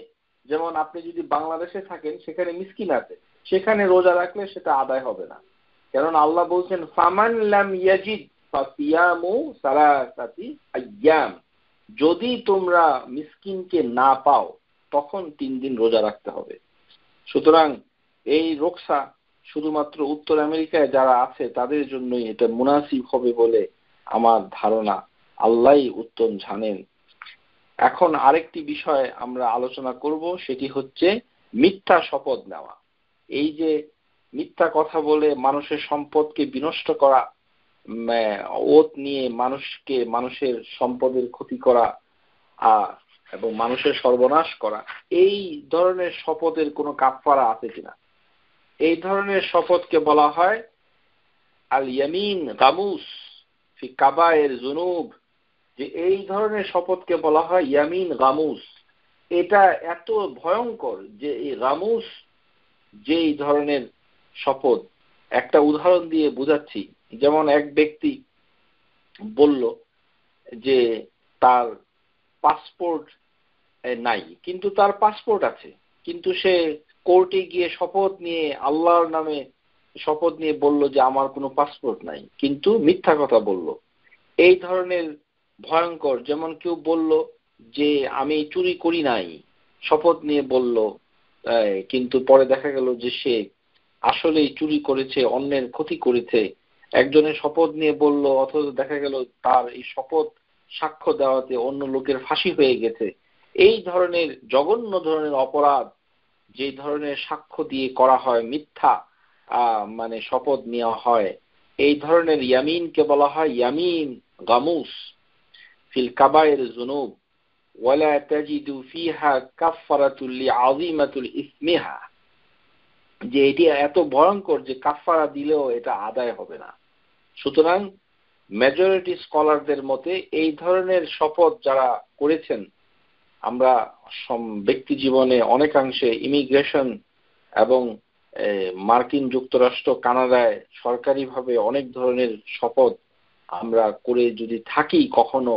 যেমন আপনি যদি বাংলাদেশে থাকেন, সেখানে মিসকিন আছে, সেখানে রোজা রাখলে সেটা আদায় হবে না। কারণ আল্লাহ বলছেন ফামান লাম ইয়াজিদ ফাসিয়ামু সালাসাতি আইয়াম, যদি তোমরা মিসকিনকে না পাও তখন 3 দিন রোজা রাখতে হবে। সুতরাং এই রোকসা শুধুমাত্র উত্তর আমেরিকায় যারা আছে তাদের জন্যই এটা মুনাসিব হবে বলে আমার ধারণা। আল্লাহই উত্তম জানেন। এখন আরেকটি বিষয় আমরা আলোচনা করব, সেটি হচ্ছে মিথ্যা শপথ নেওয়া। এই যে মিথ্যা কথা বলে মানুষের সম্পদকে বিনষ্ট করা, ওত নিয়ে মানুষের সম্পদের ক্ষতি করা এবং মানুষের সর্বনাশ করা, এই ধরনের শপথের কোনো কাফফারা আছে কিনা? এই ধরনের শপথকে বলা হয় আল ইয়ামিন গামুস ফি কাবায়ের যুনুব, যে এই ধরনের শপথকে বলা হয় ইয়ামিন গামুস। এটা এত ভয়ঙ্কর যে এই গামুস, যে এই ধরনের শপথ, একটা উদাহরণ দিয়ে বুঝাচ্ছি। যেমন এক ব্যক্তি বলল যে তার পাসপোর্ট নাই, কিন্তু তার পাসপোর্ট আছে, কিন্তু সে কোর্টে গিয়ে শপথ নিয়ে আল্লাহর নামে শপথ নিয়ে বলল যে আমার কোনো পাসপোর্ট নাই, কিন্তু মিথ্যা কথা বলল। এই ধরনের ভয়ঙ্কর। যেমন কেউ বলল যে আমি চুরি করি নাই, শপথ নিয়ে বলল, কিন্তু পরে দেখা গেল যে সে আসলেই চুরি করেছে, অন্যের ক্ষতি করেছে। একজনের শপথ নিয়ে বলল, অথচ দেখা গেল তার এই শপথ সাক্ষ্য দেওয়াতে অন্য লোকের ফাঁসি হয়ে গেছে। এই ধরনের জঘন্য ধরনের অপরাধ যে ধরনের সাক্ষ্য দিয়ে করা হয়, মিথ্যা মানে শপথ নেওয়া হয়, এই ধরনের ইয়ামিনকে বলা হয় ইয়ামিন গামুস ফিল কাবায়ের যুনুব ওয়ালা তাজিদু ফিহা কাফফারাতুল লিআযীমাতুল ইসমিহা, যে এটি এত ভয়ঙ্কর যে কাফফারা দিলেও এটা আদায় হবে না। সুতরাং মেজরিটি স্কলারদের মতে এই ধরনের শপথ যারা করেছেন, আমরা ব্যক্তি জীবনে অনেকাংশে ইমিগ্রেশন এবং মার্কিন যুক্তরাষ্ট্র, কানাডায় সরকারিভাবে অনেক ধরনের শপথ আমরা করে যদি থাকি কখনো,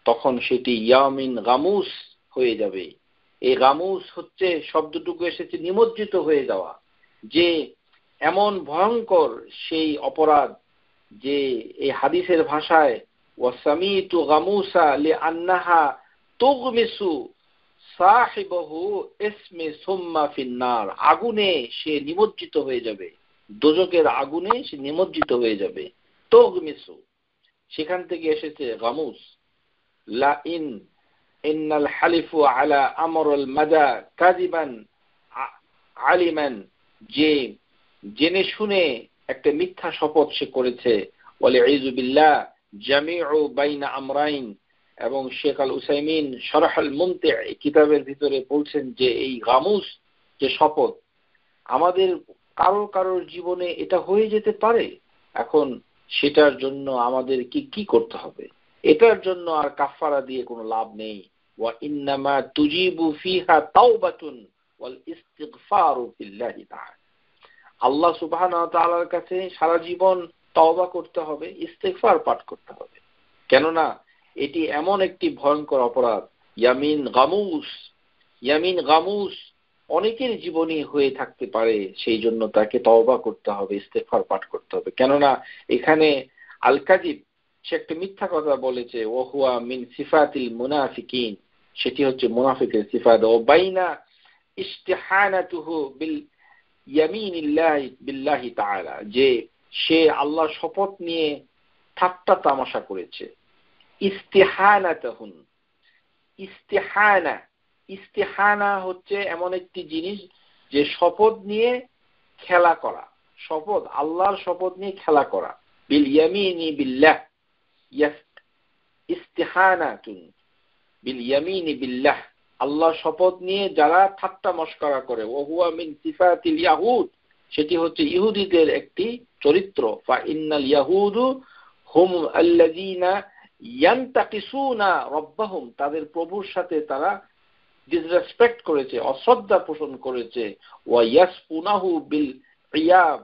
তখন সেটি ইয়ামিন গামুস হয়ে যাবে। এই গামুস হচ্ছে, শব্দটুকু এসেছে নিমজ্জিত হয়ে যাওয়া, যে এমন ভয়ঙ্কর সেই অপরাধ যে এই হাদিসের ভাষায় ওয়াসামিতু গামুসা লিআন্নাহা তুগমিসু সাহিবাহু ইসমে সুম্মা ফিন্নার, আগুনে সে নিমজ্জিত হয়ে যাবে, দোজকের আগুনে সে নিমজ্জিত হয়ে যাবে। তুগমিসু সেখান থেকে এসেছে গামুস। লা ইন্নাল হালিফু আলা আমরুল মাদা কাযিবান আলিমান, যে জেনে শুনে একটা মিথ্যা শপথ সে করেছে। ওয়ালিউযু বিল্লাহ জামিউ বাইনা আমরাইন, এবং শেখ আল উসাইমিন শরহ আল মুমতি কিতাবের ভিতরে বলছেন যে এই গামুস যে শপথ, আমাদের কারোর জীবনে এটা হয়ে যেতে পারে। এখন সেটার জন্য আমাদের কি করতে হবে? এটার জন্য আর কাফফারা দিয়ে কোনো লাভ নেই। ওয়া ইন্নামা তুজিবু ফিহা তাওবাতুন ওয়াল ইস্তিগফারু ফিল্লাহি তাআলা, আল্লাহ সুবহানাহু ওয়া তাআলার কাছে সারা জীবন তওবা করতে হবে, ইস্তিগফার পাঠ করতে হবে। কেননা এটি এমন একটি ভয়ঙ্কর অপরাধ, ইয়ামিন গামুস। ইয়ামিন গামুস অনেকের জীবনে হয়ে থাকতে পারে, সেই জন্য তাকে তওবা করতে হবে, ইস্তেগফার পাঠ করতে হবে। কেননা এখানে আল কাযিব, সে একটা মিথ্যা কথা বলেছে, ওয়া হুয়া মিন সিফাতিল মুনাফিকিন, সেটি হচ্ছে মুনাফিকের সিফাত। ও বাইনা ইস্তিহানাতুহু বিল ইয়ামিনিল্লাহি বিল্লাহি তাআলা, যে সে আল্লাহর শপথ নিয়ে ঠাট্টা তামাশা করেছে। ইস্তিহানাতুহুন, ইস্তিহানা, ইস্তিহানা হচ্ছে এমন একটি জিনিস যে শপথ নিয়ে খেলা করা, শপথ, আল্লাহর শপথ নিয়ে খেলা করা। বিল ইয়ামিনি বিল্লাহ, ইস্তিহানাতুন বিল ইয়ামিনি বিল্লাহ, আল্লাহর শপথ নিয়ে যারা ঠাট্টা মশকরা করে, ওয়া হুয়া মিন সিফাতিল ইয়াহুদ, সেটি হচ্ছে ইহুদিদের একটি চরিত্র। ফা ইন্নাল ইয়াহুদু হুম আল্লাযীনা ইয়ানতাকিসুনা রাব্বাহুম, তাদের প্রভুর সাথে তারা ডিসরেসপেক্ট করেছে, অশ্রদ্ধা পোষণ করেছে। ওয়া ইয়াসফুনাহু বিল ইয়াব,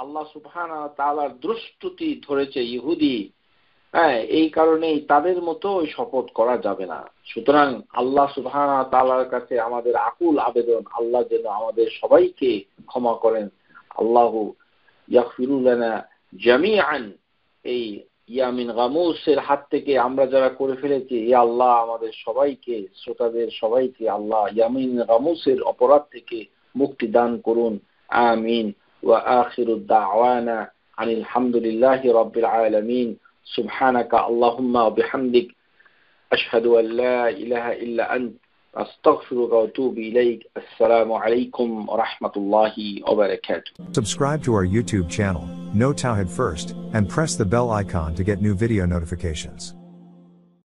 আল্লাহ সুবহানাহু ওয়া তাআলার দুষ্টুতি ধরেছে ইহুদি। হ্যাঁ, এই কারণেই তাদের মতো ওই শপথ করা যাবে না। সুতরাং আল্লাহ সুবহানাহু ওয়া তাআলার কাছে আমাদের আকুল আবেদন, আল্লাহ যেন আমাদের সবাইকে ক্ষমা করেন। আল্লাহু ইয়াগফিরু লানা জামিআন, এই ইয়ামিন গামুসের হাত থেকে আমরা যারা করে ফেলেছি, হে আল্লাহ আমাদের সবাইকে, শ্রোতাদের সবাইকে আল্লাহ ইয়ামিন গামুসের অপরাধ থেকে মুক্তি দান করুন। আমিন। ওয়া আখিরু দাওয়ানা আনিল হামদুলিল্লাহি রাব্বিল আলামিন। সুবহানাকা আল্লাহুম্মা ওয়া বিহামদিক, আশহাদু আল লা ইলাহা ইল্লা আনত, আস্তাগফিরুকা ওয়া আতুবু ইলাইক। আসসালামু আলাইকুম ওয়া রাহমাতুল্লাহি ওয়া বারাকাতুহু। Subscribe to our YouTube channel, Know Tawhid First, and press the bell icon to get new video notifications.